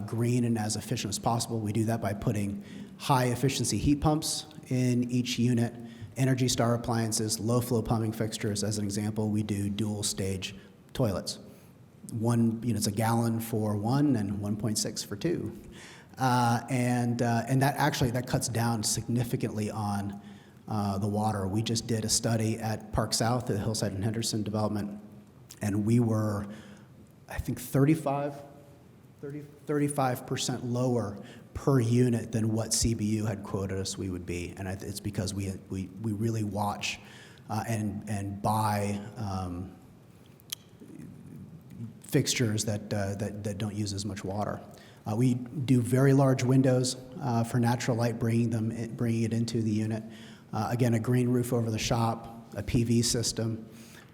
green and as efficient as possible. We do that by putting high efficiency heat pumps in each unit, Energy Star appliances, low flow plumbing fixtures. As an example, we do dual stage toilets. It's a gallon for one and 1.6 for two. And that cuts down significantly on the water. We just did a study at Park South, at the Hillside and Henderson development, and we were, I think, 35% lower per unit than what CBU had quoted us we would be. And it's because we really watch and buy fixtures that don't use as much water. We do very large windows for natural light, bringing it into the unit. Again, a green roof over the shop, a PV system,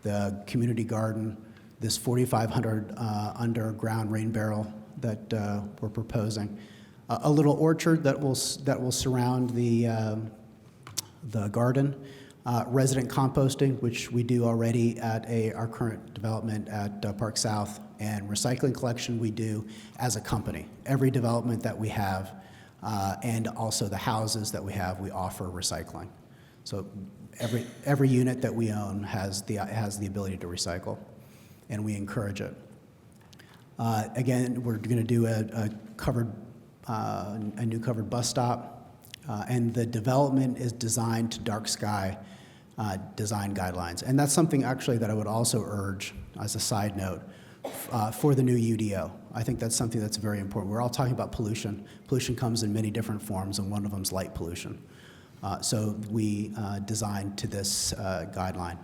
the community garden, this 4,500 underground rain barrel that we're proposing. A little orchard that will surround the garden. Resident composting, which we do already at our current development at Park South, and recycling collection we do as a company. Every development that we have, and also the houses that we have, we offer recycling. So every unit that we own has the ability to recycle, and we encourage it. Again, we're going to do a covered a new covered bus stop, and the development is designed to dark sky design guidelines. And that's something actually that I would also urge as a side note for the new UDO. I think that's something that's very important. We're all talking about pollution. Pollution comes in many different forms, and one of them is light pollution. So we designed to this guideline.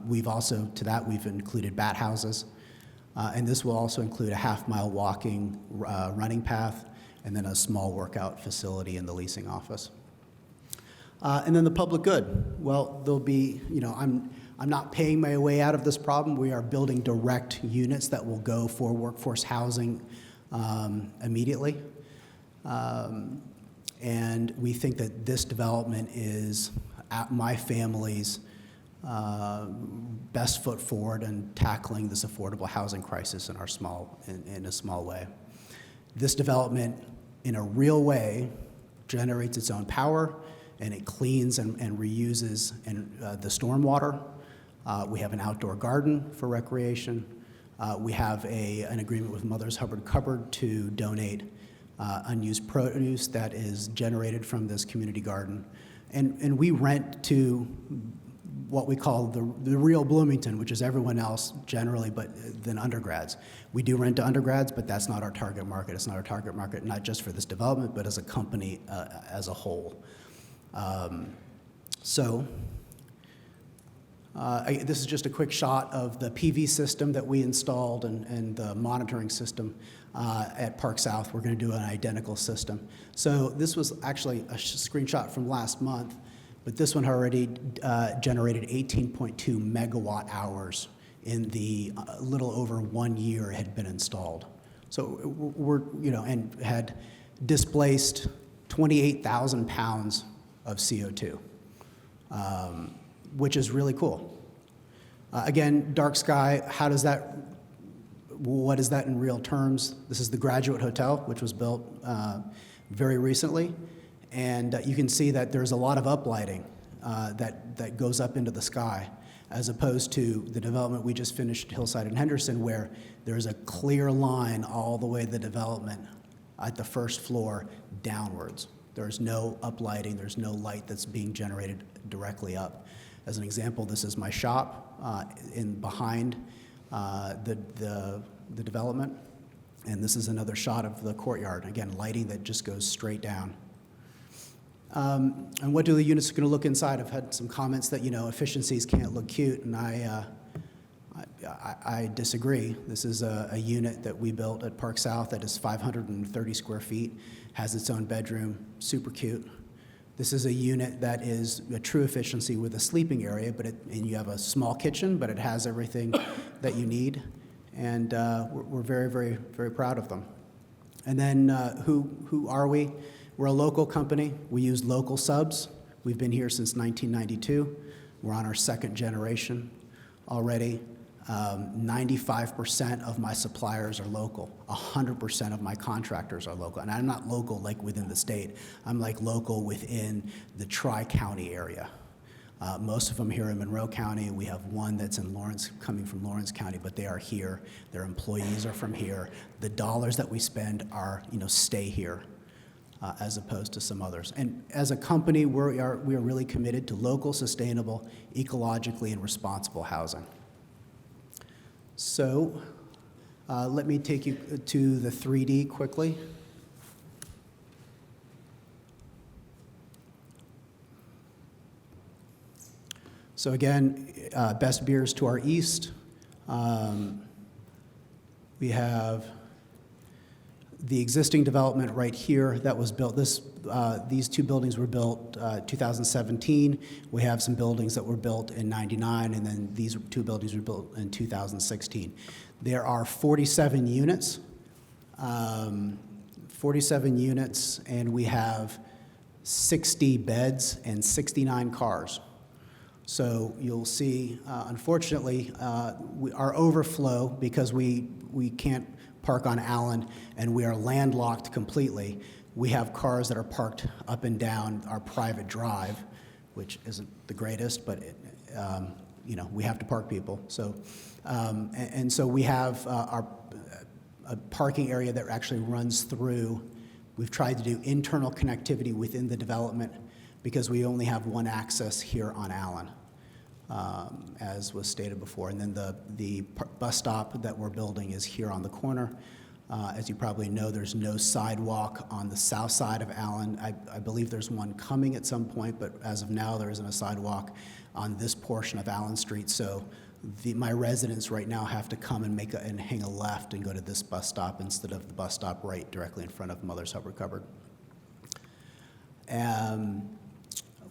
We've also, to that, we've included bat houses, and this will also include a half-mile walking, running path, and then a small workout facility in the leasing office. And then the public good. Well, there'll be, I'm not paying my way out of this problem. We are building direct units that will go for workforce housing immediately. And we think that this development is my family's best foot forward in tackling this affordable housing crisis in a small way. This development, in a real way, generates its own power, and it cleans and reuses the stormwater. We have an outdoor garden for recreation. We have an agreement with Mother's Hubbard Cupboard to donate unused produce that is generated from this community garden. And we rent to what we call the real Bloomington, which is everyone else generally, but then undergrads. We do rent to undergrads, but that's not our target market. It's not our target market, not just for this development, but as a company as a whole. This is just a quick shot of the PV system that we installed and the monitoring system at Park South. We're going to do an identical system. So this was actually a screenshot from last month, but this one already generated 18.2 megawatt hours in the little over 1 year it had been installed. So and had displaced 28,000 pounds of CO2, which is really cool. Again, dark sky, what is that in real terms? This is the Graduate Hotel, which was built very recently. And you can see that there's a lot of uplighting that goes up into the sky, as opposed to the development we just finished at Hillside and Henderson, where there's a clear line all the way the development at the first floor downwards. There's no uplighting, there's no light that's being generated directly up. As an example, this is my shop behind the development, and this is another shot of the courtyard. Again, lighting that just goes straight down. And what do the units going to look inside? I've had some comments that efficiencies can't look cute, and I disagree. This is a unit that we built at Park South that is 530 square feet, has its own bedroom, super cute. This is a unit that is a true efficiency with a sleeping area, and you have a small kitchen, but it has everything that you need, and we're very, very, very proud of them. And then who are we? We're a local company. We use local subs. We've been here since 1992. We're on our second generation already. 95% of my suppliers are local. 100% of my contractors are local. And I'm not local like within the state. I'm like local within the Tri-County area. Most of them here in Monroe County. We have one that's in Lawrence, coming from Lawrence County, but they are here. Their employees are from here. The dollars that we spend are, stay here, as opposed to some others. And as a company, we are really committed to local, sustainable, ecologically, and responsible housing. So let me take you to the 3D quickly. So again, Best Beers to our east. We have the existing development right here that was built. These two buildings were built 2017. We have some buildings that were built in '99, and then these two buildings were built in 2016. There are 47 units, and we have 60 beds and 69 cars. So you'll see, unfortunately, our overflow, because we can't park on Allen, and we are landlocked completely. We have cars that are parked up and down our private drive, which isn't the greatest, but we have to park people. So, and so we have a parking area that actually runs through We've tried to do internal connectivity within the development because we only have one access here on Allen, as was stated before. And then the bus stop that we're building is here on the corner. As you probably know, there's no sidewalk on the south side of Allen. I believe there's one coming at some point, but as of now, there isn't a sidewalk on this portion of Allen Street. So my residents right now have to come and hang a left and go to this bus stop instead of the bus stop right directly in front of Mother's Hubbard Cupboard.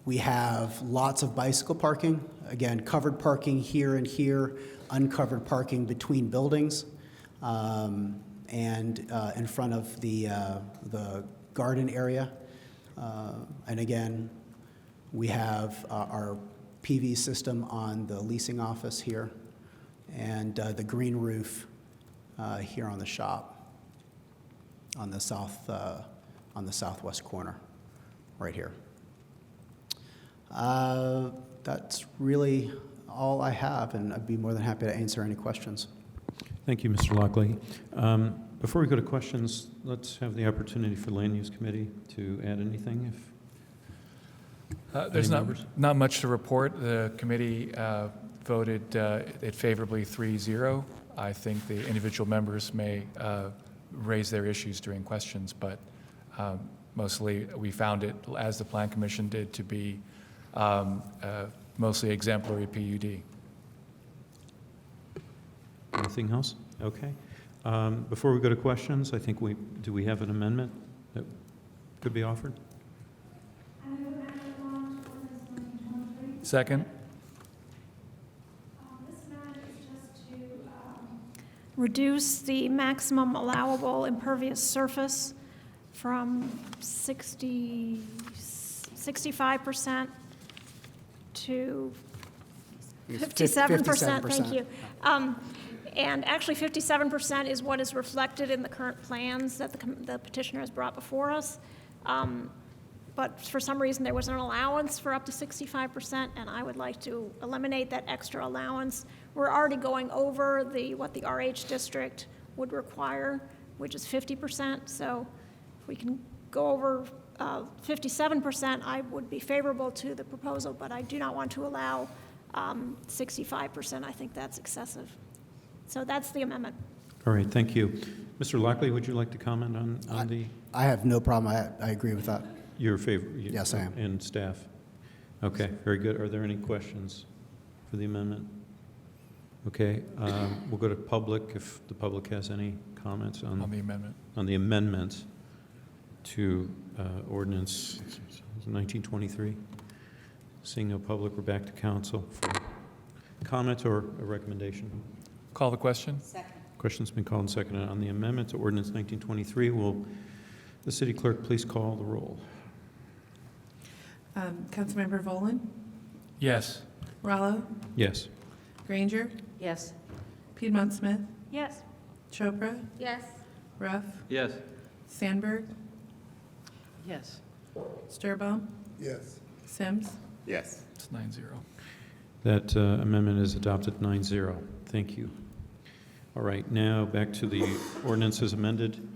We have lots of bicycle parking. Again, covered parking here and here, uncovered parking between buildings, and in front of the garden area. And again, we have our PV system on the leasing office here, and the green roof here on the shop on the southwest corner, right here. That's really all I have, and I'd be more than happy to answer any questions. Thank you, Mr. Lockley. Before we go to questions, let's have the opportunity for Land Use Committee to add anything. There's Any not, members? not much to report. The committee voted it favorably 3-0. I think the individual members may raise their issues during questions, but mostly we found it, as the Plan Commission did, to be mostly exemplary PUD. Anything else? Okay. Before we go to questions, I think do we have an amendment that could be offered? Second. Reduce the maximum allowable impervious surface from 65% to 57%, thank you. And actually, 57% is what is reflected in the current plans that the petitioner has brought before us. But for some reason, there was an allowance for up to 65%, and I would like to eliminate that extra allowance. We're already going over what the RH district would require, which is 50%. So if we can go over 57%, I would be favorable to the proposal, but I do not want to allow 65%. I think that's excessive. So that's the amendment. All right, thank you. Mr. Lockley, would you like to comment on the? I have no problem. I agree with that. Your favor? Yes, I am. And staff? Okay, very good. Are there any questions for the amendment? Okay, we'll go to public if the public has any comments on the amendment. On the amendment to ordinance 1923. Seeing no public, we're back to council for comment or a recommendation. Call the question. Second. Question's been called and seconded on the amendment to ordinance 1923. Will the city clerk please call the roll? Councilmember Volin? Yes. Rallo? Yes. Granger? Yes. Piedmont Smith? Yes. Chopra? Yes. Ruff? Yes. Sandberg? Yes. Sturbaum? Yes. Sims? Yes. It's 9-0. That amendment is adopted 9-0. Thank you. All right, now back to the ordinance as amended.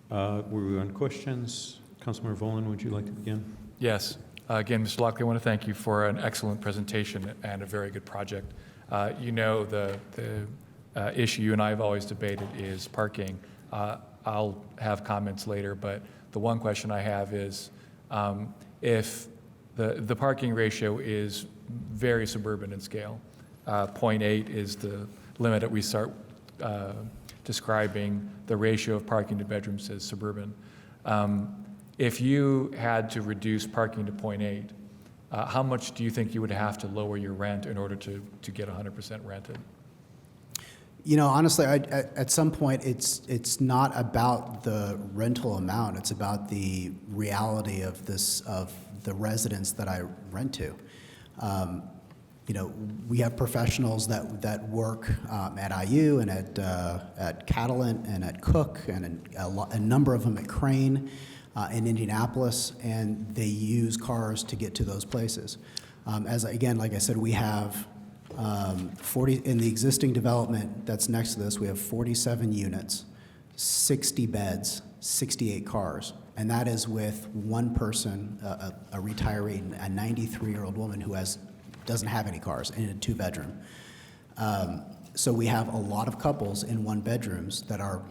Were we on questions? Councilmember Volin, would you like to begin? Yes. Again, Mr. Lockley, I want to thank you for an excellent presentation and a very good project. You know, the issue you and I have always debated is parking. I'll have comments later, but the one question I have is if the parking ratio is very suburban in scale, 0.8 is the limit that we start describing the ratio of parking to bedrooms as suburban. If you had to reduce parking to 0.8, how much do you think you would have to lower your rent in order to get 100% rented? You know, honestly, at some point, it's not about the rental amount. It's about the reality of the residents that I rent to. You know, we have professionals that work at IU and at Catalent and at Cook and a number of them at Crane in Indianapolis, and they use cars to get to those places. Again, like I said, we have 40 in the existing development that's next to this. We have 47 units, 60 beds, 68 cars. And that is with one person, a retiree, a 93-year-old woman who doesn't have any cars in a 2-bedroom. So we have a lot of couples in 1-bedrooms that are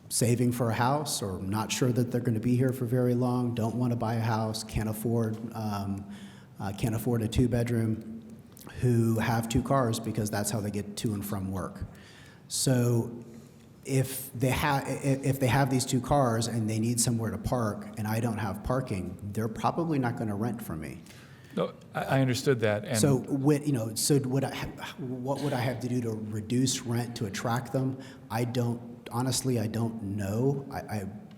saving for a house or not sure that they're going to be here for very long, don't want to buy a house, can't afford a 2-bedroom, who have 2 cars because that's how they get to and from work. So if they have these 2 cars and they need somewhere to park and I don't have parking, they're probably not going to rent from me. No, I understood that. And So what would I have to do to reduce rent to attract them? Honestly, I don't know.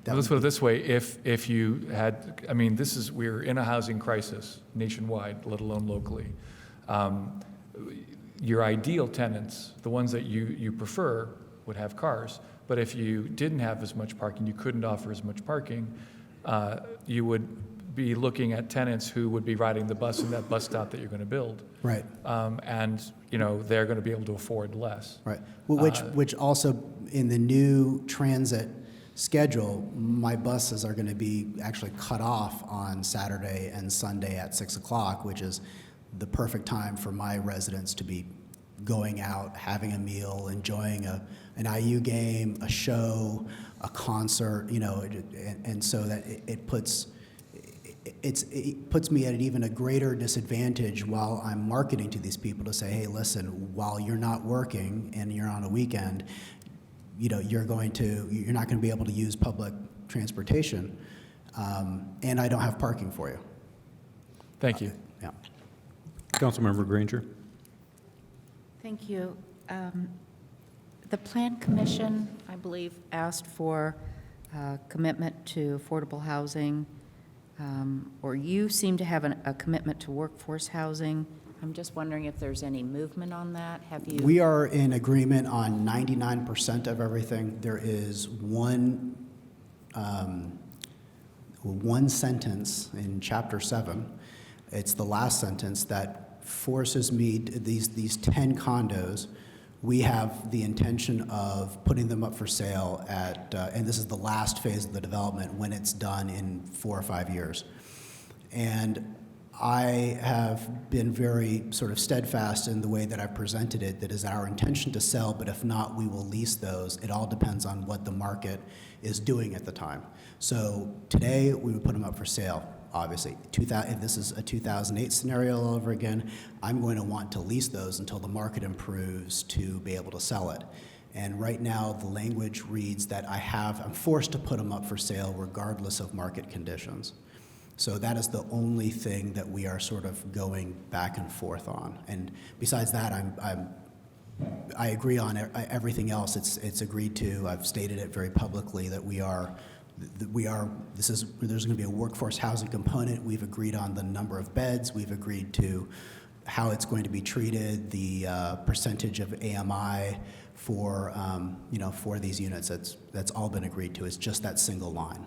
let's put it this way, if you had, I mean, we're in a housing crisis nationwide, let alone locally. Your ideal tenants, the ones that you prefer, would have cars. But if you didn't have as much parking, you couldn't offer as much parking, you would be looking at tenants who would be riding the bus in that bus stop that you're going to build. Right. And, they're going to be able to afford less. Right. Well, which also, in the new transit schedule, my buses are going to be actually cut off on Saturday and Sunday at 6 o'clock, which is the perfect time for my residents to be going out, having a meal, enjoying an IU game, a show, a concert, and so that it puts me at an even a greater disadvantage while I'm marketing to these people to say, hey, listen, while you're not working and you're on a weekend, you're not going to be able to use public transportation, and I don't have parking for you. Thank you. Yeah. Councilmember Granger. Thank you. The Plan Commission, I believe, asked for commitment to affordable housing, or you seem to have a commitment to workforce housing. I'm just wondering if there's any movement on that. Have you? We are in agreement on 99% of everything. There is one sentence in Chapter 7. It's the last sentence that forces me, these 10 condos, we have the intention of putting them up for sale and this is the last phase of the development when it's done in 4 or 5 years. And I have been very sort of steadfast in the way that I've presented it, that is our intention to sell, but if not, we will lease those. It all depends on what the market is doing at the time. So today, we would put them up for sale. Obviously, if this is a 2008 scenario all over again, I'm going to want to lease those until the market improves to be able to sell it. And right now, the language reads that I'm forced to put them up for sale regardless of market conditions. So that is the only thing that we are sort of going back and forth on. And besides that, I agree on everything else. It's agreed to. I've stated it very publicly that there's going to be a workforce housing component. We've agreed on the number of beds. We've agreed to how it's going to be treated, the percentage of AMI for these units. That's all been agreed to. It's just that single line.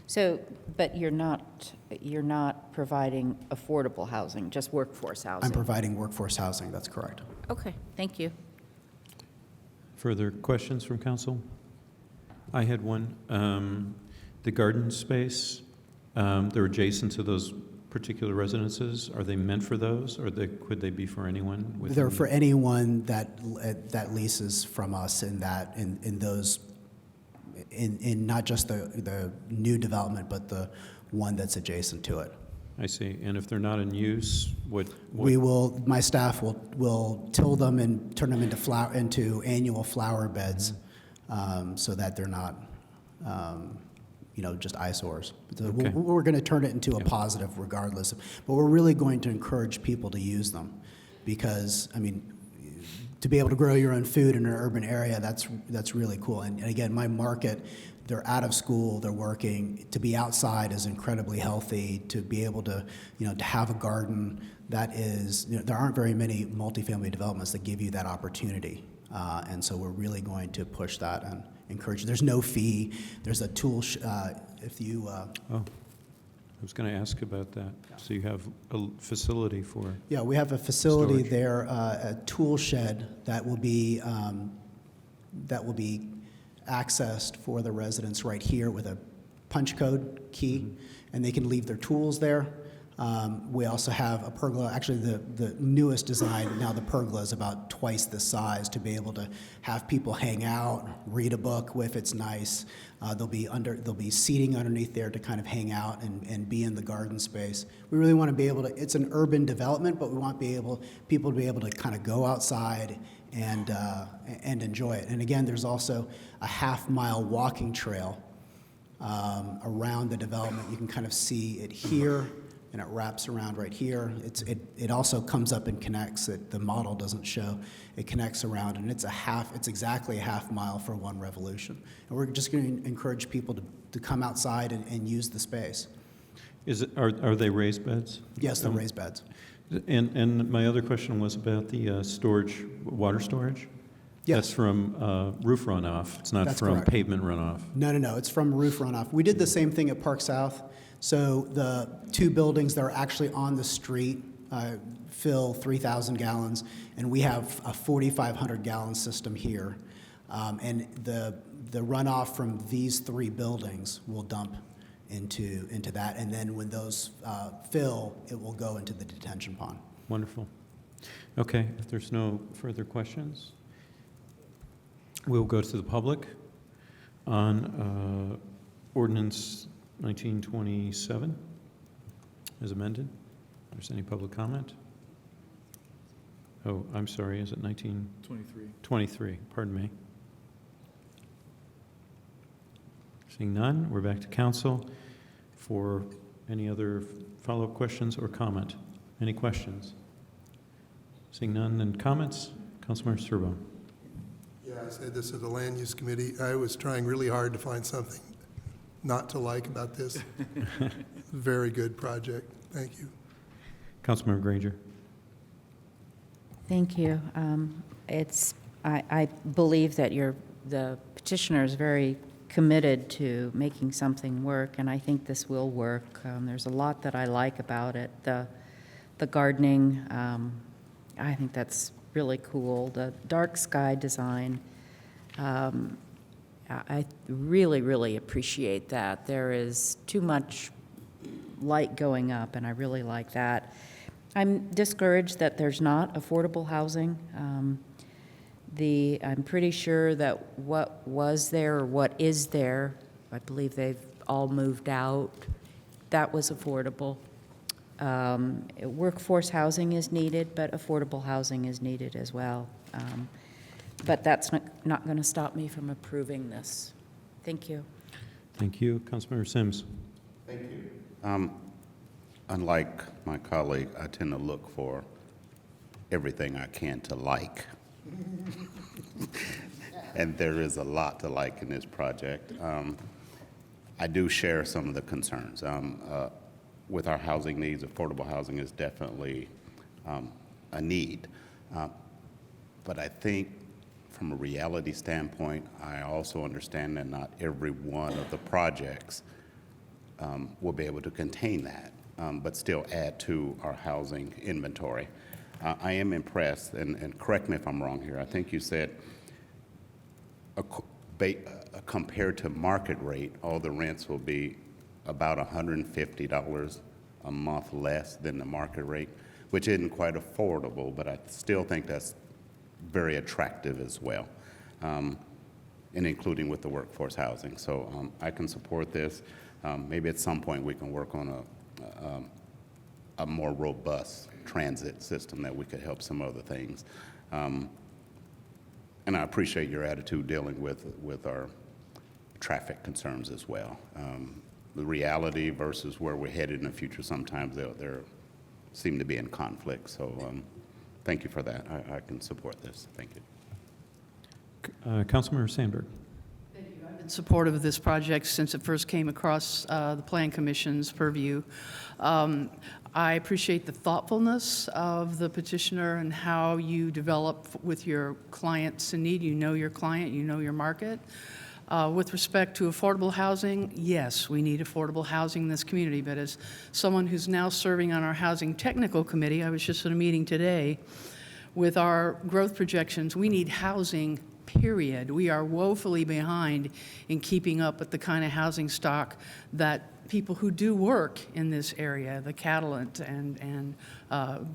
So, but you're not providing affordable housing, just workforce housing? I'm providing workforce housing, that's correct. Okay, thank you. Further questions from council? I had one. The garden space, they're adjacent to those particular residences. Are they meant for those, or could they be for anyone? They're for anyone that leases from us in those, in not just the new development, but the one that's adjacent to it. I see. And if they're not in use, my staff will till them and turn them into annual flower beds, so that they're not, just eyesores. Okay. We're going to turn it into a positive regardless, but we're really going to encourage people to use them because, to be able to grow your own food in an urban area, that's really cool. And again, my market, they're out of school, they're working. To be outside is incredibly healthy. To be able to, to have a garden, that is, there aren't very many multifamily developments that give you that opportunity. And so we're really going to push that and encourage. There's no fee. There's a tool. If you. I was going to ask about that. So you have a facility for. Yeah, we have a facility storage. there, a tool shed that will be accessed for the residents right here with a punch code key, and they can leave their tools there. We also have a pergola. Actually, the newest design, now the pergola is about twice the size to be able to have people hang out, read a book if it's nice. There'll be seating underneath there to kind of hang out and be in the garden space. We really want to be able to, it's an urban development, but we want people to be able to kind of go outside and enjoy it. And again, there's also a half-mile walking trail around the development. You can kind of see it here, and it wraps around right here. It also comes up and connects. The model doesn't show. It connects around, and it's exactly a half mile for one revolution. And we're just going to encourage people to come outside and use the space. Are they raised beds? Yes, they're raised beds. And my other question was about the storage, water storage? Yes. That's from roof runoff. It's not That's from correct. pavement runoff. No. It's from roof runoff. We did the same thing at Park South. So the two buildings that are actually on the street fill 3,000 gallons, and we have a 4,500 gallon system here. And the runoff from these three buildings will dump into that, and then when those fill, it will go into the detention pond. Wonderful. Okay, if there's no further questions, we'll go to the public on ordinance 1927 as amended. If there's any public comment? Oh, I'm sorry, is it 1923? Pardon me. Seeing none, we're back to council for any other follow-up questions or comment. Any questions? Seeing none and comments, Councilmember Serbo. Yeah, I said this at the Land Use Committee. I was trying really hard to find something not to like about this. Very good project. Thank you. Councilmember Granger. Thank you. I believe that the petitioner is very committed to making something work, and I think this will work. There's a lot that I like about it. The gardening, I think that's really cool. The dark sky design, I really, really appreciate that. There is too much light going up, and I really like that. I'm discouraged that there's not affordable housing. I'm pretty sure that what was there or what is there, I believe they've all moved out, that was affordable. Workforce housing is needed, but affordable housing is needed as well. But that's not going to stop me from approving this. Thank you. Thank you. Councilmember Sims. Thank you. Unlike my colleague, I tend to look for everything I can to like. And there is a lot to like in this project. I do share some of the concerns. With our housing needs, affordable housing is definitely a need. But I think from a reality standpoint, I also understand that not every one of the projects will be able to contain that, but still add to our housing inventory. I am impressed, and correct me if I'm wrong here, I think you said compared to market rate, all the rents will be about $150 a month less than the market rate, which isn't quite affordable, but I still think that's very attractive as well, and including with the workforce housing. So I can support this. Maybe at some point we can work on a more robust transit system that we could help some other things. And I appreciate your attitude dealing with our traffic concerns as well. The reality versus where we're headed in the future, sometimes they seem to be in conflict. So thank you for that. I can support this. Thank you. Councilmember Sandberg. I've been supportive of this project since it first came across the Plan Commission's purview. I appreciate the thoughtfulness of the petitioner and how you develop with your clients in need. You know your client, you know your market. With respect to affordable housing, yes, we need affordable housing in this community, but as someone who's now serving on our Housing Technical Committee, I was just at a meeting today, with our growth projections, we need housing period. We are woefully behind in keeping up with the kind of housing stock that people who do work in this area, the Catalent and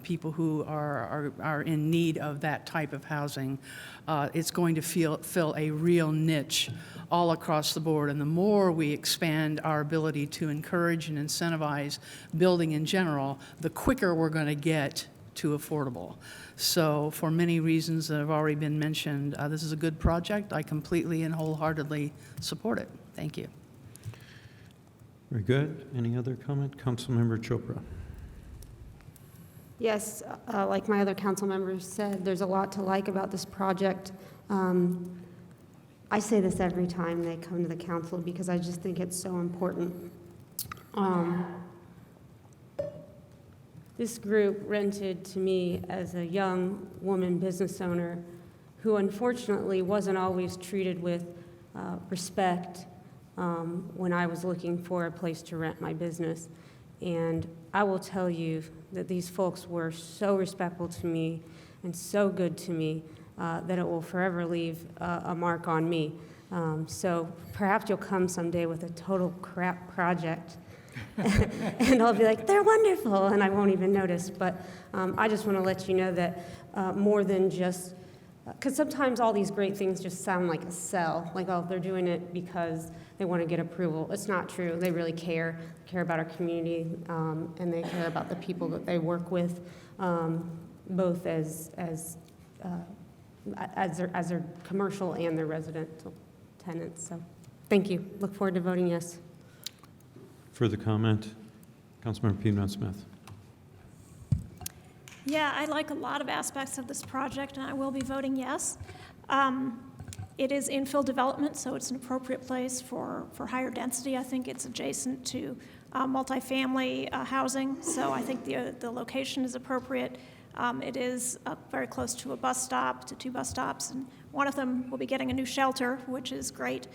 people who are in need of that type of housing, it's going to fill a real niche all across the board. And the more we expand our ability to encourage and incentivize building in general, the quicker we're going to get to affordable. So for many reasons that have already been mentioned, this is a good project. I completely and wholeheartedly support it. Thank you. Very good. Any other comment? Councilmember Chopra. Yes, like my other council members said, there's a lot to like about this project. I say this every time they come to the council because I just think it's so important. This group rented to me as a young woman business owner who unfortunately wasn't always treated with respect when I was looking for a place to rent my business. And I will tell you that these folks were so respectful to me and so good to me that it will forever leave a mark on me. So perhaps you'll come someday with a total crap project and I'll be like, they're wonderful, and I won't even notice. But I just want to let you know that more than just, because sometimes all these great things just sound like a sell, like, oh, they're doing it because they want to get approval. It's not true. They really care about our community, and they care about the people that they work with, both as their commercial and their residential tenants. So thank you. Look forward to voting yes. Further comment? Councilmember Piedmont Smith. Yeah, I like a lot of aspects of this project, and I will be voting yes. It is infill development, so it's an appropriate place for higher density. I think it's adjacent to multifamily housing, so I think the location is appropriate. It is very close to a bus stop, to 2 bus stops, and one of them will be getting a new shelter, which is great.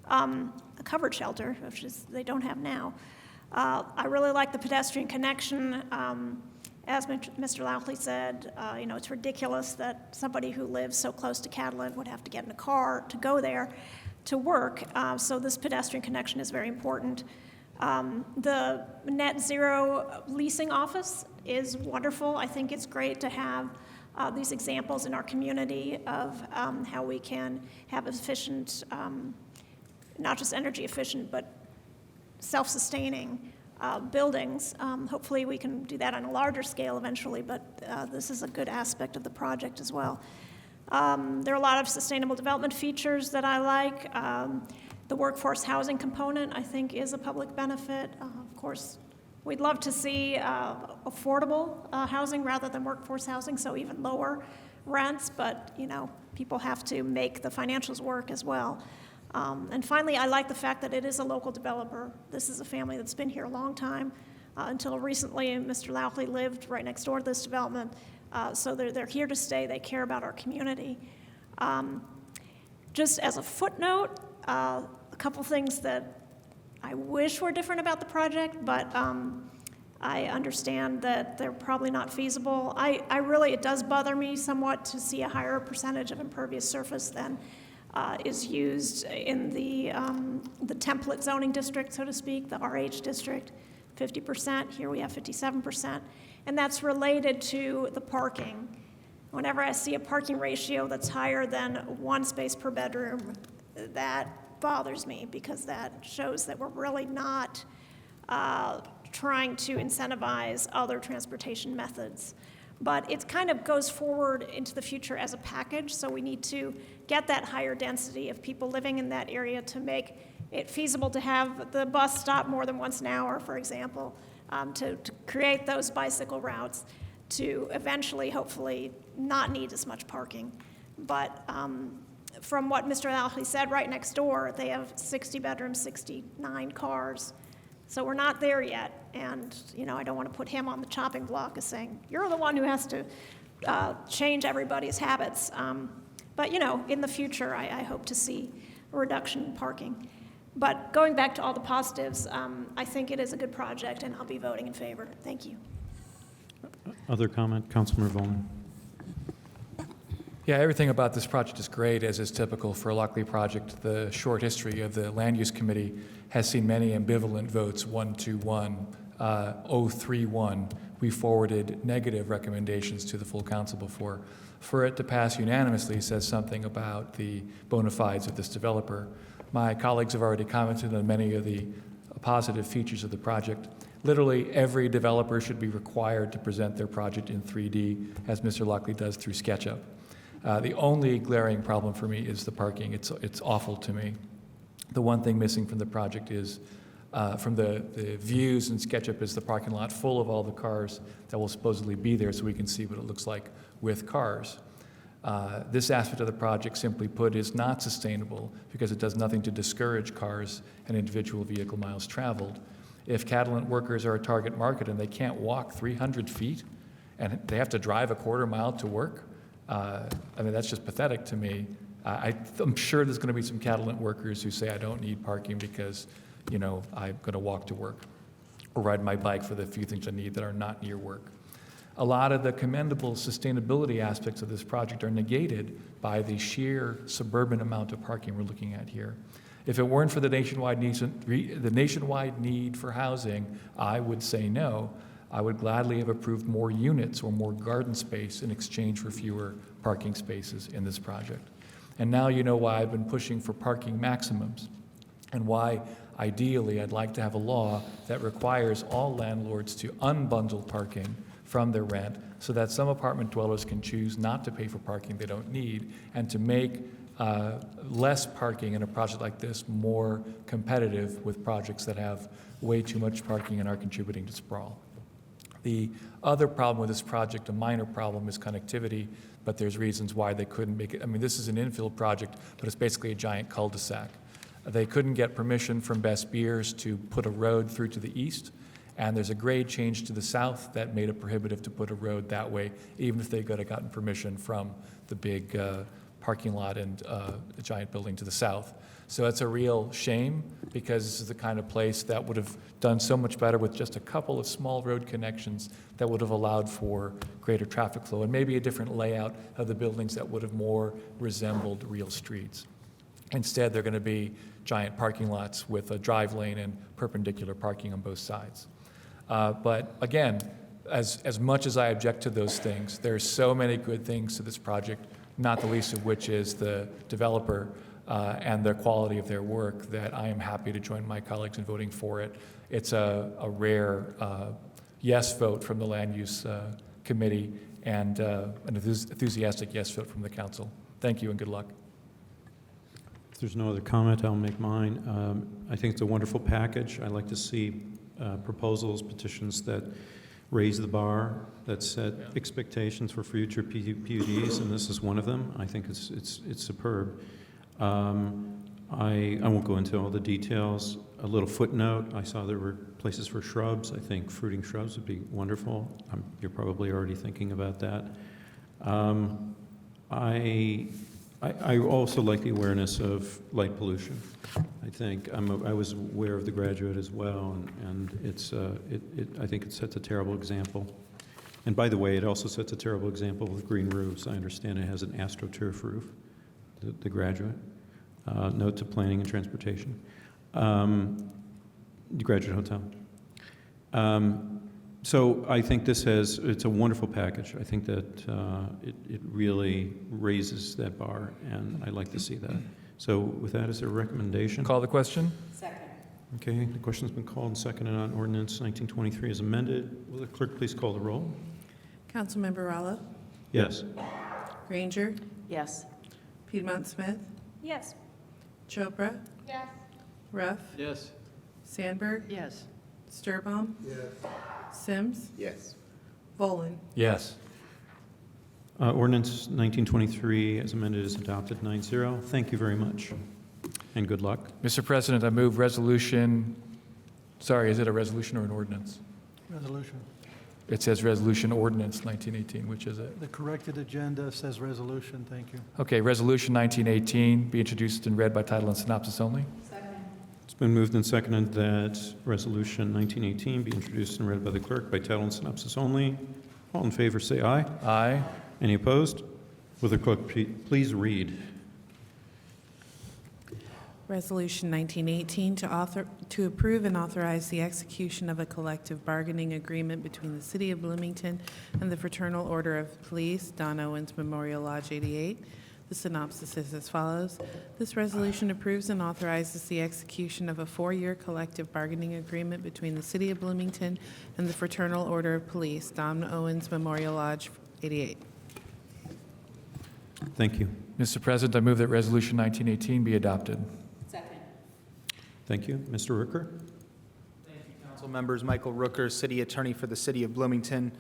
A covered shelter, which is they don't have now. I really like the pedestrian connection. As Mr. Loughly said, it's ridiculous that somebody who lives so close to Catalent would have to get in a car to go there to work. So this pedestrian connection is very important. The net zero leasing office is wonderful. I think it's great to have these examples in our community of how we can have efficient, not just energy efficient, but self-sustaining buildings. Hopefully we can do that on a larger scale eventually, but this is a good aspect of the project as well. There are a lot of sustainable development features that I like. The workforce housing component, I think, is a public benefit. Of course, we'd love to see affordable housing rather than workforce housing, so even lower rents, but people have to make the financials work as well. And finally, I like the fact that it is a local developer. This is a family that's been here a long time. Until recently, Mr. Loughly lived right next door to this development. So they're here to stay. They care about our community. Just as a footnote, a couple things that I wish were different about the project, but I understand that they're probably not feasible. It does bother me somewhat to see a higher percentage of impervious surface than is used in the template zoning district, so to speak, the RH district, 50%. Here we have 57%. And that's related to the parking. Whenever I see a parking ratio that's higher than 1 space per bedroom, that bothers me because that shows that we're really not trying to incentivize other transportation methods. But it kind of goes forward into the future as a package, so we need to get that higher density of people living in that area to make it feasible to have the bus stop more than once an hour, for example, to create those bicycle routes, to eventually, hopefully, not need as much parking. But from what Mr. Loughly said, right next door, they have 60 bedrooms, 69 cars. So we're not there yet, and I don't want to put him on the chopping block as saying, you're the one who has to change everybody's habits. But in the future, I hope to see a reduction in parking. But going back to all the positives, I think it is a good project, and I'll be voting in favor. Thank you. Other comment? Councilmember Volman. Yeah, everything about this project is great, as is typical for a Lockley project. The short history of the Land Use Committee has seen many ambivalent votes, 1-1, 0-3-1. We forwarded negative recommendations to the full council before. For it to pass unanimously says something about the bona fides of this developer. My colleagues have already commented on many of the positive features of the project. Literally every developer should be required to present their project in 3D, as Mr. Lockley does through SketchUp. The only glaring problem for me is the parking. It's awful to me. The one thing missing from the project is, from the views in SketchUp, is the parking lot full of all the cars that will supposedly be there, so we can see what it looks like with cars. This aspect of the project, simply put, is not sustainable because it does nothing to discourage cars and individual vehicle miles traveled. If Catalent workers are a target market and they can't walk 300 feet and they have to drive a quarter mile to work, I mean, that's just pathetic to me. I'm sure there's going to be some Catalent workers who say, I don't need parking because, you know, I'm going to walk to work or ride my bike for the few things I need that are not near work. A lot of the commendable sustainability aspects of this project are negated by the sheer suburban amount of parking we're looking at here. If it weren't for the nationwide need for housing, I would say no. I would gladly have approved more units or more garden space in exchange for fewer parking spaces in this project. And now you know why I've been pushing for parking maximums and why ideally I'd like to have a law that requires all landlords to unbundle parking from their rent so that some apartment dwellers can choose not to pay for parking they don't need and to make less parking in a project like this more competitive with projects that have way too much parking and are contributing to sprawl. The other problem with this project, a minor problem, is connectivity, but there's reasons why they couldn't make it. I mean, this is an infill project, but it's basically a giant cul-de-sac. They couldn't get permission from Best Beers to put a road through to the east, and there's a grade change to the south that made it prohibitive to put a road that way, even if they could have gotten permission from the big parking lot and the giant building to the south. So it's a real shame because this is the kind of place that would have done so much better with just a couple of small road connections that would have allowed for greater traffic flow and maybe a different layout of the buildings that would have more resembled real streets. Instead, they're going to be giant parking lots with a drive lane and perpendicular parking on both sides. But again, as much as I object to those things, there's so many good things to this project, not the least of which is the developer and the quality of their work, that I am happy to join my colleagues in voting for it. It's a rare yes vote from the Land Use Committee and an enthusiastic yes vote from the Council. Thank you and good luck. If there's no other comment, I'll make mine. I think it's a wonderful package. I like to see proposals, petitions that raise the bar, that set expectations for future PUDs, and this is one of them. I think it's superb. I won't go into all the details. A little footnote, I saw there were places for shrubs. I think fruiting shrubs would be wonderful. You're probably already thinking about that. I also like the awareness of light pollution. I think I was aware of the Graduate as well, and I think it sets a terrible example. And by the way, it also sets a terrible example with green roofs. I understand it has an AstroTurf roof, the Graduate. Note to planning and transportation. The Graduate Hotel. So I think it's a wonderful package. I think that it really raises that bar, and I like to see that. So with that, is there a recommendation? Call the question. Second. Okay, the question's been called and seconded on ordinance 1923 as amended. Will the clerk please call the roll? Councilmember Rallo? Yes. Granger? Yes. Piedmont Smith? Yes. Chopra? Yes. Ruff? Yes. Sandberg? Yes. Sturbaum? Yes. Sims? Yes. Volin? Yes. Ordinance 1923 as amended is adopted 9-0. Thank you very much, and good luck. Mr. President, I move resolution, sorry, is it a resolution or an ordinance? Resolution. It says resolution ordinance 1918, which is it? The corrected agenda says resolution. Thank you. Okay, resolution 1918 be introduced and read by title and synopsis only. It's been moved and seconded that resolution 1918 be introduced and read by the clerk by title and synopsis only. All in favor say aye. Aye. Any opposed? Will the clerk please read? Resolution 1918 to approve and authorize the execution of a collective bargaining agreement between the City of Bloomington and the Fraternal Order of Police, Don Owens Memorial Lodge 88. The synopsis is as follows. This resolution approves and authorizes the execution of a 4-year collective bargaining agreement between the City of Bloomington and the Fraternal Order of Police, Don Owens Memorial Lodge 88. Thank you. Mr. President, I move that Resolution 1918 be adopted. Thank you. Mr. Rooker? Council members, Michael Rooker, City Attorney for the City of Bloomington.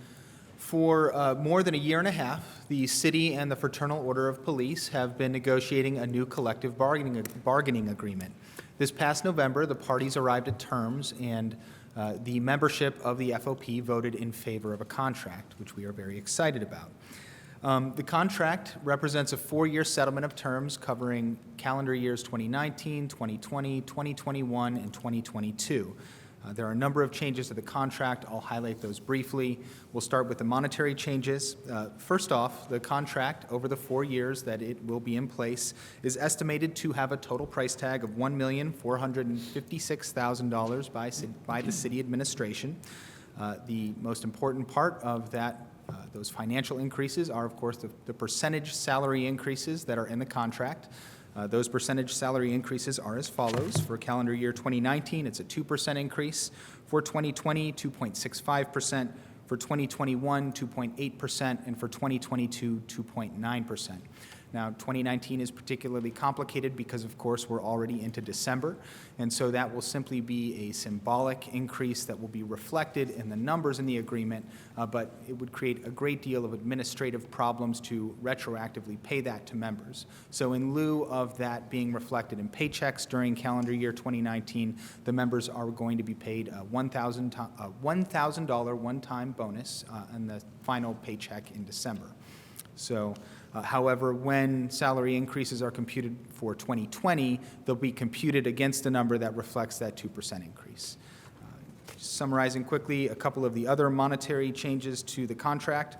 For more than a year and a half, the city and the Fraternal Order of Police have been negotiating a new collective bargaining agreement. This past November, the parties arrived at terms, and the membership of the FOP voted in favor of a contract, which we are very excited about. The contract represents a 4-year settlement of terms covering calendar years 2019, 2020, 2021, and 2022. There are a number of changes to the contract. I'll highlight those briefly. We'll start with the monetary changes. First off, the contract over the 4 years that it will be in place is estimated to have a total price tag of $1,456,000 by the city administration. The most important part of that those financial increases are, of course, the percentage salary increases that are in the contract. Those percentage salary increases are as follows. For calendar year 2019, it's a 2% increase. For 2020, 2.65%. For 2021, 2.8%. And for 2022, 2.9%. Now, 2019 is particularly complicated because, of course, we're already into December, and so that will simply be a symbolic increase that will be reflected in the numbers in the agreement, but it would create a great deal of administrative problems to retroactively pay that to members. So in lieu of that being reflected in paychecks during calendar year 2019, the members are going to be paid a $1,000 one-time bonus in the final paycheck in December. So, however, when salary increases are computed for 2020, they'll be computed against a number that reflects that 2% increase. Just summarizing quickly, a couple of the other monetary changes to the contract.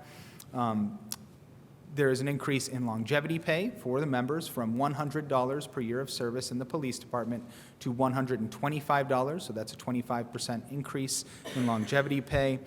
There is an increase in longevity pay for the members from $100 per year of service in the police department to $125, so that's a 25% increase in longevity pay.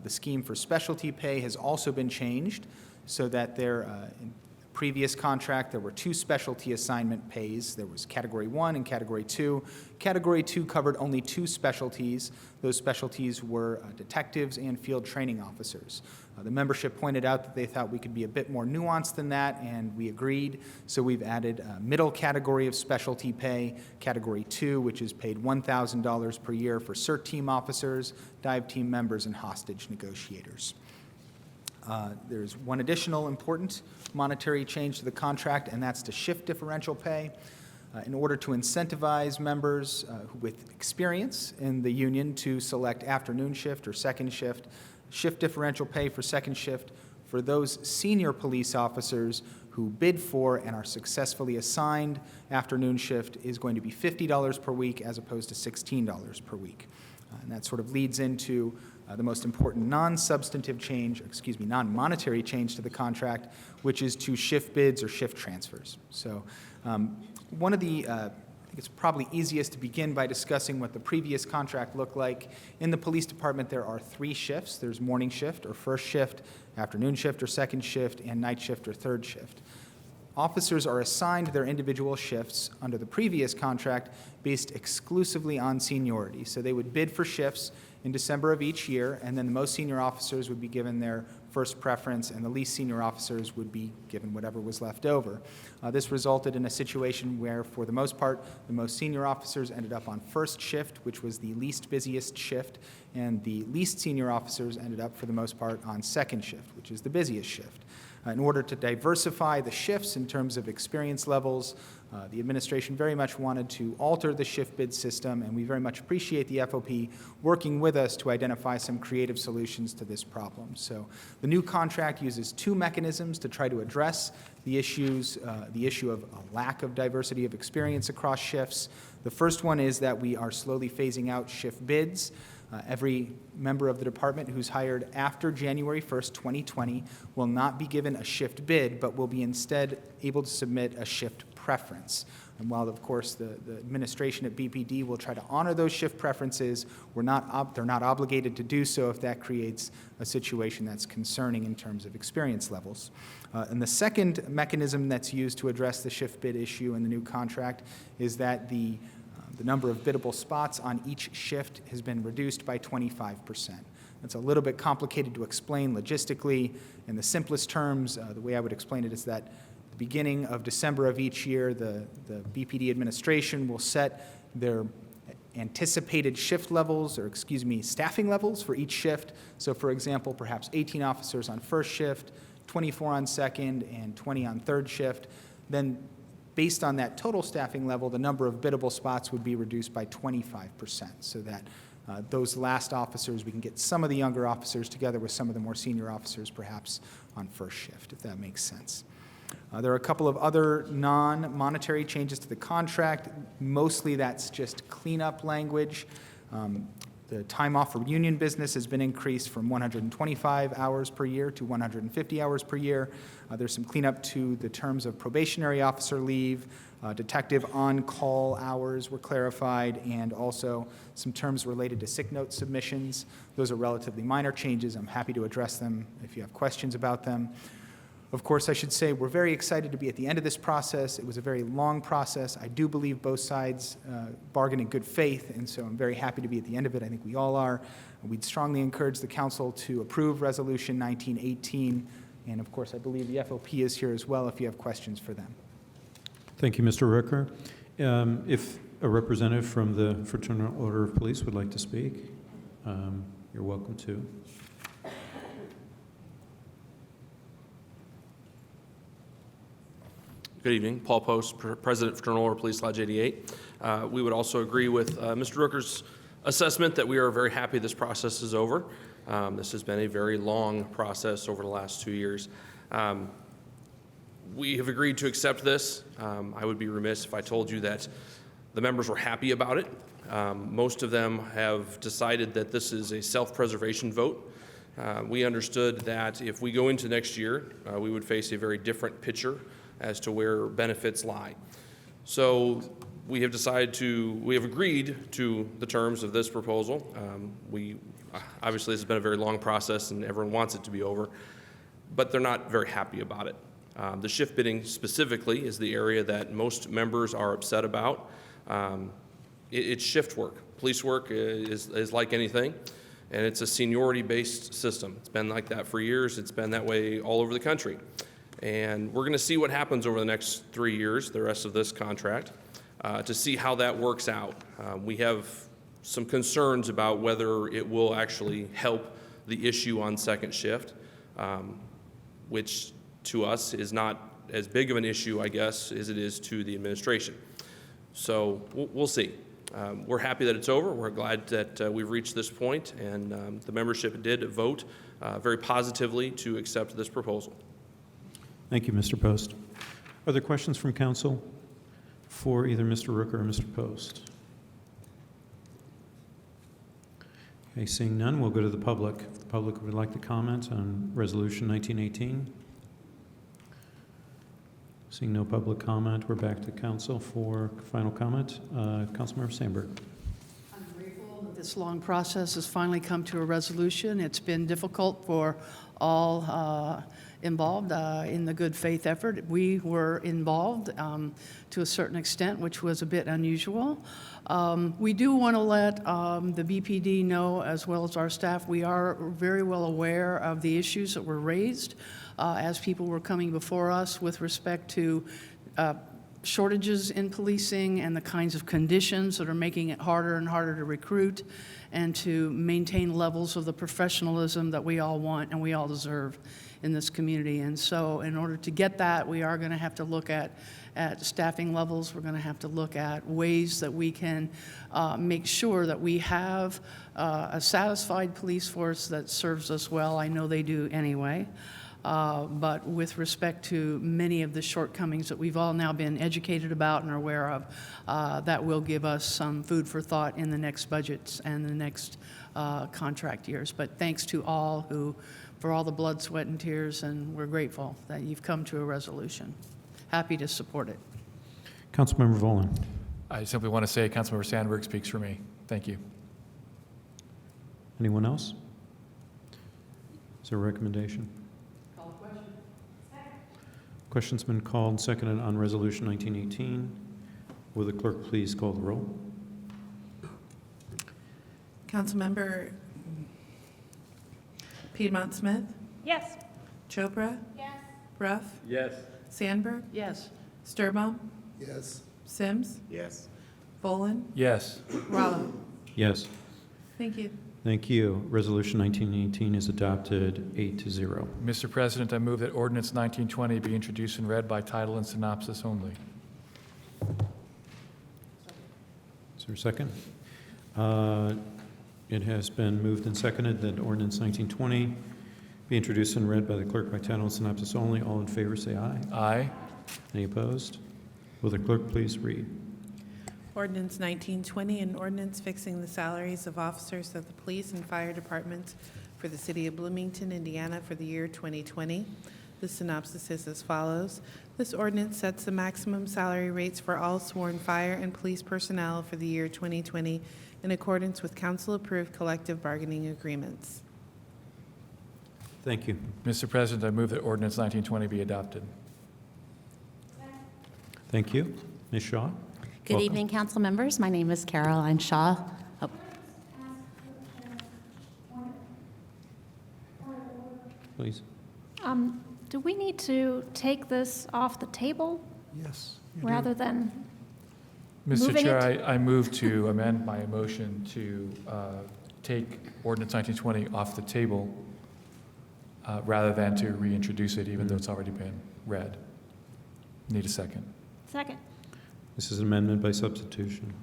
The scheme for specialty pay has also been changed, so that in previous contract, there were 2 specialty assignment pays. There was Category 1 and Category 2. Category 2 covered only 2 specialties. Those specialties were detectives and field training officers. The membership pointed out that they thought we could be a bit more nuanced than that, and we agreed. So we've added a middle category of specialty pay, Category 2, which is paid $1,000 per year for CERT team officers, dive team members, and hostage negotiators. There's one additional important monetary change to the contract, and that's to shift differential pay. In order to incentivize members with experience in the union to select afternoon shift or second shift, shift differential pay for second shift for those senior police officers who bid for and are successfully assigned afternoon shift is going to be $50 per week as opposed to $16 per week. And that sort of leads into the most important non-monetary change to the contract, which is to shift bids or shift transfers. So one of the, I think it's probably easiest to begin by discussing what the previous contract looked like. In the police department, there are 3 shifts. There's morning shift or first shift, afternoon shift or second shift, and night shift or third shift. Officers are assigned their individual shifts under the previous contract based exclusively on seniority. So they would bid for shifts in December of each year, and then the most senior officers would be given their first preference, and the least senior officers would be given whatever was left over. This resulted in a situation where, for the most part, the most senior officers ended up on first shift, which was the least busiest shift, and the least senior officers ended up, for the most part, on second shift, which is the busiest shift. In order to diversify the shifts in terms of experience levels, the administration very much wanted to alter the shift bid system, and we very much appreciate the FOP working with us to identify some creative solutions to this problem. So the new contract uses 2 mechanisms to try to address the issue of a lack of diversity of experience across shifts. The first one is that we are slowly phasing out shift bids. Every member of the department who's hired after January 1st, 2020 will not be given a shift bid, but will be instead able to submit a shift preference. And while, of course, the administration at BPD will try to honor those shift preferences, they're not obligated to do so if that creates a situation that's concerning in terms of experience levels. And the second mechanism that's used to address the shift bid issue in the new contract is that the number of biddable spots on each shift has been reduced by 25%. It's a little bit complicated to explain logistically. In the simplest terms, the way I would explain it is that at the beginning of December of each year, the BPD administration will set their anticipated shift levels, or excuse me, staffing levels for each shift. So for example, perhaps 18 officers on first shift, 24 on second, and 20 on third shift. Then based on that total staffing level, the number of biddable spots would be reduced by 25%, so that those last officers, we can get some of the younger officers together with some of the more senior officers perhaps on first shift, if that makes sense. There are a couple of other non-monetary changes to the contract. Mostly that's just cleanup language. The time off for union business has been increased from 125 hours per year to 150 hours per year. There's some cleanup to the terms of probationary officer leave. Detective on-call hours were clarified, and also some terms related to sick note submissions. Those are relatively minor changes. I'm happy to address them if you have questions about them. Of course, I should say we're very excited to be at the end of this process. It was a very long process. I do believe both sides bargained in good faith, and so I'm very happy to be at the end of it. I think we all are. We'd strongly encourage the council to approve Resolution 1918, and of course, I believe the FOP is here as well if you have questions for them. Thank you, Mr. Rooker. If a representative from the Fraternal Order of Police would like to speak, you're welcome to. Good evening. Paul Post, President, Fraternal Order Police Lodge 88. We would also agree with Mr. Rooker's assessment that we are very happy this process is over. This has been a very long process over the last 2 years. We have agreed to accept this. I would be remiss if I told you that the members were happy about it. Most of them have decided that this is a self-preservation vote. We understood that if we go into next year, we would face a very different picture as to where benefits lie. So we have agreed to the terms of this proposal. Obviously, this has been a very long process and everyone wants it to be over, but they're not very happy about it. The shift bidding specifically is the area that most members are upset about. It's shift work. Police work is like anything, and it's a seniority-based system. It's been like that for years. It's been that way all over the country. And we're going to see what happens over the next 3 years, the rest of this contract, to see how that works out. We have some concerns about whether it will actually help the issue on second shift, which to us is not as big of an issue, I guess, as it is to the administration. So we'll see. We're happy that it's over. We're glad that we've reached this point, and the membership did vote very positively to accept this proposal. Thank you, Mr. Post. Are there questions from council for either Mr. Rooker or Mr. Post? Okay, seeing none, we'll go to the public. If the public would like to comment on Resolution 1918. Seeing no public comment, we're back to council for final comment. Councilmember Sandberg. I'm grateful that this long process has finally come to a resolution. It's been difficult for all involved in the good faith effort. We were involved to a certain extent, which was a bit unusual. We do want to let the BPD know, as well as our staff, we are very well aware of the issues that were raised as people were coming before us with respect to shortages in policing and the kinds of conditions that are making it harder and harder to recruit and to maintain levels of the professionalism that we all want and we all deserve in this community. And so in order to get that, we are going to have to look at staffing levels. We're going to have to look at ways that we can make sure that we have a satisfied police force that serves us well. I know they do anyway. but with respect to many of the shortcomings that we've all now been educated about and are aware of, that will give us some food for thought in the next budgets and the next contract years. But thanks to all for all the blood, sweat, and tears, and we're grateful that you've come to a resolution. Happy to support it. Councilmember Volin. I simply want to say Councilmember Sandberg speaks for me. Thank you. Anyone else? Is there a recommendation? Call the question. Question's been called and seconded on Resolution 1918. Will the clerk please call the roll? Councilmember Piedmont Smith, Yes. Chopra, Yes. Ruff, Yes. Sandberg, Yes. Sturbaum, Yes. Sims, Yes. Bolin, Yes. Rallo. Yes. Thank you. Thank you. Resolution 1918 is adopted 8-0. Mr. President, I move that ordinance 1920 be introduced and read by title and synopsis only. Is there a second? It has been moved and seconded that ordinance 1920 be introduced and read by the clerk by title and synopsis only. All in favor say aye. Aye. Any opposed? Will the clerk please read? Ordinance 1920, an ordinance fixing the salaries of officers of the police and fire departments for the city of Bloomington, Indiana for the year 2020. The synopsis is as follows. This ordinance sets the maximum salary rates for all sworn fire and police personnel for the year 2020 in accordance with council-approved collective bargaining agreements. Thank you. Mr. President, I move that ordinance 1920 be adopted. Thank you. Ms. Shaw? Good Welcome. evening, council members. My name is Caroline Shaw. Oh. Please. Do we need to take this off the table Yes. you do. rather than Mr. moving Chair, it? I move to amend my motion to take ordinance 1920 off the table rather than to reintroduce it, even though it's already been read. Need a second. Second. This is an amendment by substitution.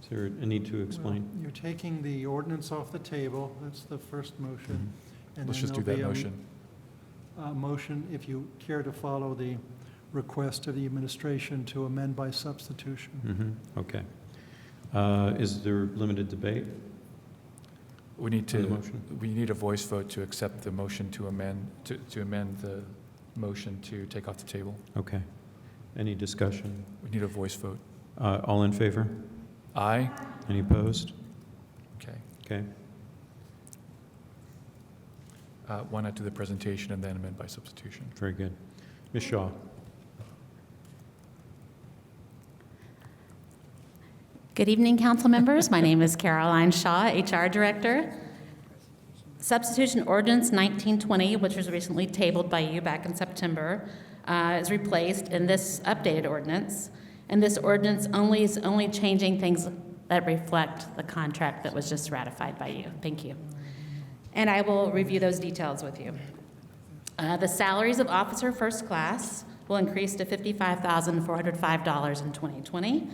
Is there a need to explain? Well, you're taking the ordinance off the table, that's the first motion. And Let's then just do there'll that be motion. a motion, if you care to follow the request of the administration to amend by substitution. Okay. Is there limited debate? We need on the to, motion? we need a voice vote to accept the motion to amend, to amend the motion to take off the table. Okay. Any discussion? We need a voice vote. All in favor? Aye? Any opposed? Okay. Okay. Why not do the presentation and then amend by substitution? Very good. Ms. Shaw? Good evening, council members. My name is Caroline Shaw, HR Director. Substitution Ordinance 1920, which was recently tabled by you back in September, is replaced in this updated ordinance. And this ordinance is only changing things that reflect the contract that was just ratified by you. Thank you. And I will review those details with you. The salaries of Officer First Class will increase to $55,405 in 2020,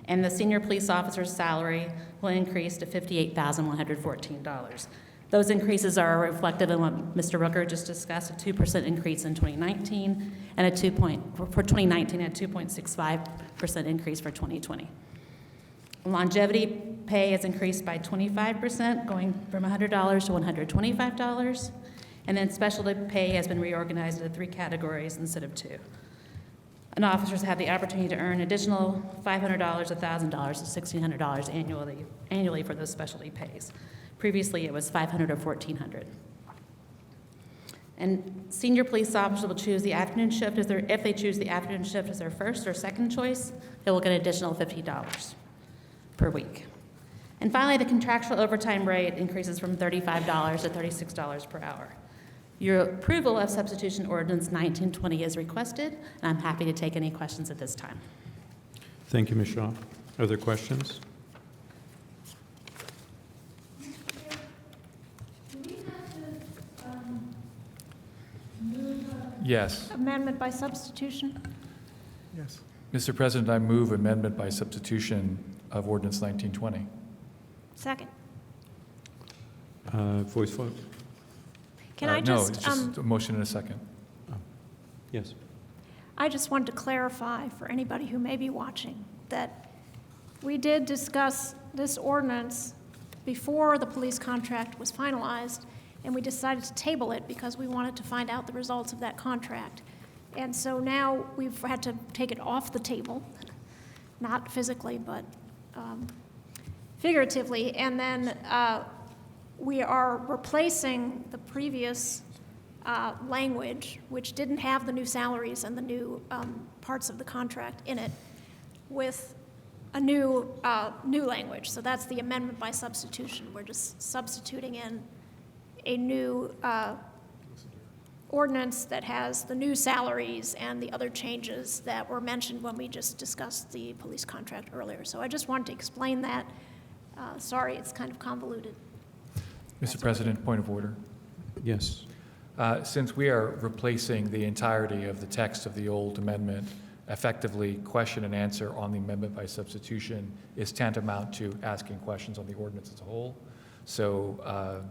and the Senior Police Officer's salary will increase to $58,114. Those increases are reflected in what Mr. Rooker just discussed, a 2% increase in 2019, and for 2019, a 2.65% increase for 2020. Longevity pay has increased by 25%, going from $100 to $125, and then specialty pay has been reorganized into 3 categories instead of 2. And officers have the opportunity to earn additional $500, $1,000, and $1,600 annually for those specialty pays. Previously, it was $500 or $1,400. And senior police officers will choose the afternoon shift if they choose the afternoon shift as their first or second choice, they will get an additional $50 per week. And finally, the contractual overtime rate increases from $35 to $36 per hour. Your approval of substitution ordinance 1920 is requested, and I'm happy to take any questions at this time. Thank you, Ms. Shaw. Are there questions? Yes. Amendment by substitution? Yes. Mr. President, I move amendment by substitution of ordinance 1920. Second. Voice vote? Can I No, just, it's just a motion and a second. Yes. I just wanted to clarify for anybody who may be watching that we did discuss this ordinance before the police contract was finalized, and we decided to table it because we wanted to find out the results of that contract. And so now we've had to take it off the table, not physically, but figuratively. And then we are replacing the previous language, which didn't have the new salaries and the new parts of the contract in it, with a new language. So that's the amendment by substitution. We're just substituting in a new ordinance that has the new salaries and the other changes that were mentioned when we just discussed the police contract earlier. So I just wanted to explain that. Sorry, it's kind of convoluted. Mr. President, point of order. Yes. Since we are replacing the entirety of the text of the old amendment, effectively question and answer on the amendment by substitution is tantamount to asking questions on the ordinance as a whole. So,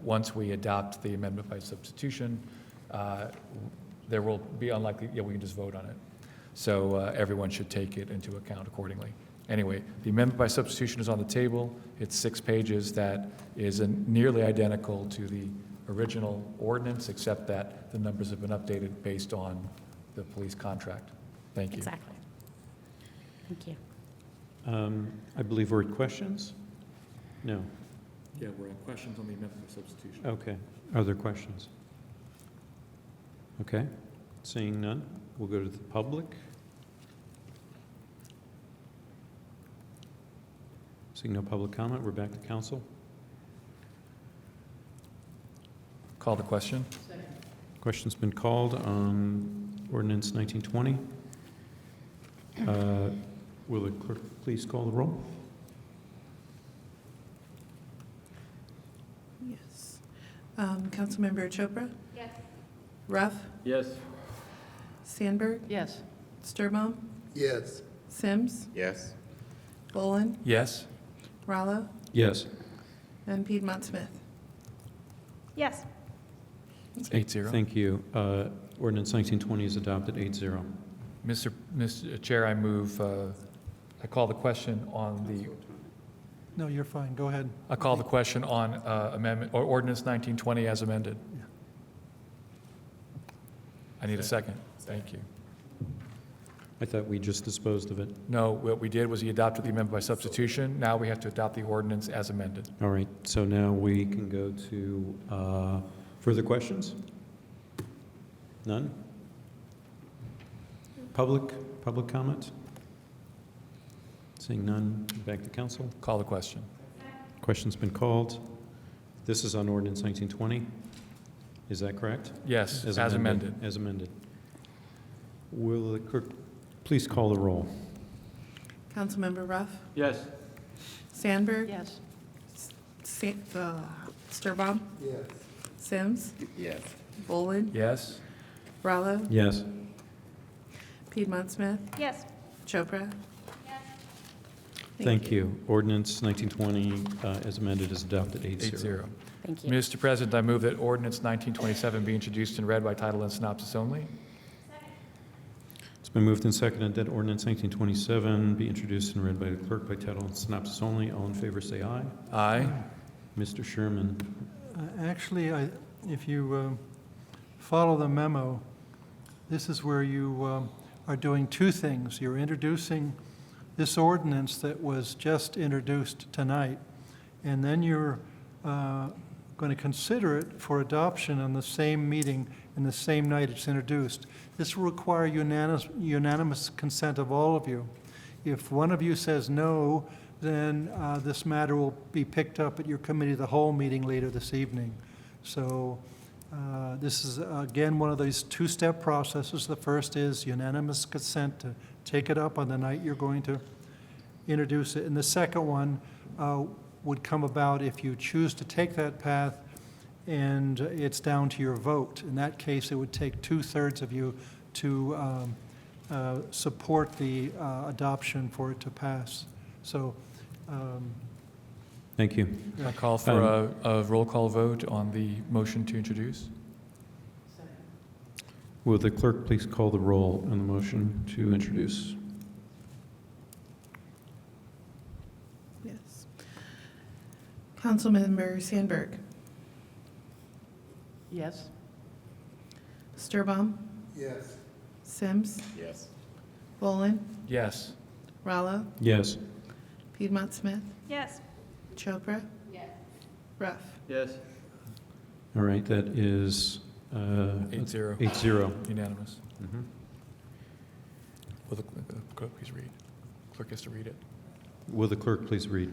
once we adopt the amendment by substitution, there will be unlikely, we can just vote on it. So everyone should take it into account accordingly. Anyway, the amendment by substitution is on the table. It's 6 pages that is nearly identical to the original ordinance, except that the numbers have been updated based on the police contract. Thank you. Exactly. Thank you. I believe we're at questions? No. Yeah, we're at questions on the amendment by substitution. Okay. Are there questions? Okay. Seeing none, we'll go to the public. Seeing no public comment, we're back to council. Call the question. Question's been called on ordinance 1920. Will the clerk please call the roll? Yes. Councilmember Chopra? Yes. Ruff? Yes. Sandberg? Yes. Sturbaum? Yes. Sims? Yes. Bolin? Yes. Rallo? Yes. And Piedmont Smith? Yes. 8-0. Thank you. Ordinance 1920 is adopted 8-0. Mr. Chair, I call the question on the, No, you're fine, go ahead. I call the question on amendment, or ordinance 1920 as amended. I need a second. Thank you. I thought we just disposed of it. No, what we did was he adopted the amendment by substitution. Now we have to adopt the ordinance as amended. All right, so now we can go to further questions? None? Public comment? Seeing none, back to council. Call the question. Question's been called. This is on ordinance 1920. Is that correct? Yes, as amended. As amended. Will the clerk please call the roll? Councilmember Ruff? Yes. Sandberg? Yes. Sturbaum? Yes. Sims? Yes. Bolin? Yes. Rallo? Yes. Piedmont Smith? Yes. Chopra? Thank you. Ordinance 1920 as amended is adopted 8-0. 8-0. Thank you. Mr. President, I move that ordinance 1927 be introduced and read by title and synopsis only. It's been moved and seconded that ordinance 1927 be introduced and read by the clerk by title and synopsis only. All in favor say aye. Aye. Mr. Sherman. Actually, if you follow the memo, this is where you are doing two things. You're introducing this ordinance that was just introduced tonight, and then you're going to consider it for adoption on the same meeting and the same night it's introduced. This will require unanimous consent of all of you. If one of you says no, then this matter will be picked up at your committee of the whole meeting later this evening. So this is, again, one of these two-step processes. The first is unanimous consent to take it up on the night you're going to introduce it. And the second one would come about if you choose to take that path and it's down to your vote. In that case, it would take 2/3 of you to support the adoption for it to pass. So Thank you. I call for a roll call vote on the motion to introduce. Will the clerk please call the roll on the motion to introduce? Yes. Councilmember Sandberg. Yes. Sturbaum. Yes. Sims. Yes. Bolin. Yes. Rallo. Yes. Piedmont Smith. Yes. Chopra. Yes. Ruff. Yes. All right, that is 8-0. 8-0. Unanimous. Mhm. Will the clerk please read? Clerk has to read it. Will the clerk please read?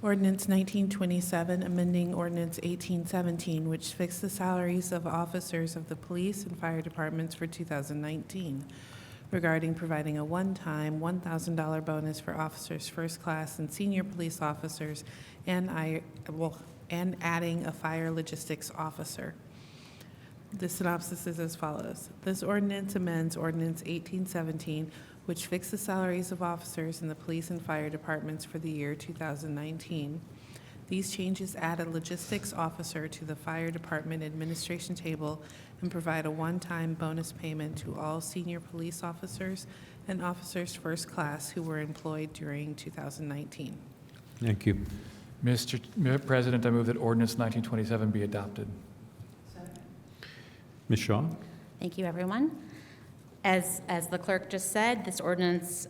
Ordinance 1927, amending Ordinance 1817, which fixed the salaries of officers of the police and fire departments for 2019, regarding providing a one-time $1,000 bonus for officers first class and senior police officers, and adding a fire logistics officer. The synopsis is as follows. This ordinance amends Ordinance 1817, which fixed the salaries of officers in the police and fire departments for the year 2019. These changes add a logistics officer to the fire department administration table and provide a one-time bonus payment to all senior police officers and officers first class who were employed during 2019. Thank you. Mr. President, I move that ordinance 1927 be adopted. Ms. Shaw? Thank you, everyone. As the clerk just said, this ordinance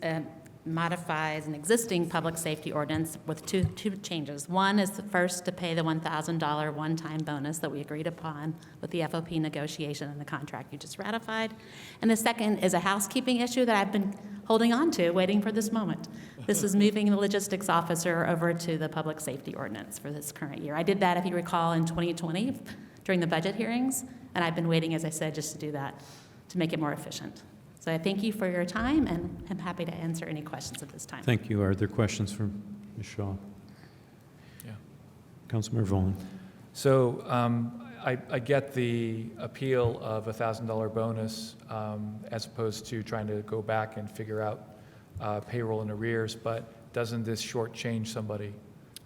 modifies an existing public safety ordinance with two changes. One is the first to pay the $1,000 one-time bonus that we agreed upon with the FOP negotiation and the contract you just ratified. And the second is a housekeeping issue that I've been holding on to, waiting for this moment. This is moving the logistics officer over to the public safety ordinance for this current year. I did that, if you recall, in 2020 during the budget hearings, and I've been waiting, as I said, just to do that, to make it more efficient. So I thank you for your time, and I'm happy to answer any questions at this time. Thank you. Are there questions for Ms. Shaw? Yeah. Councilmember Volin? So I get the appeal of a $1,000 bonus as opposed to trying to go back and figure out payroll and arrears, but doesn't this shortchange somebody?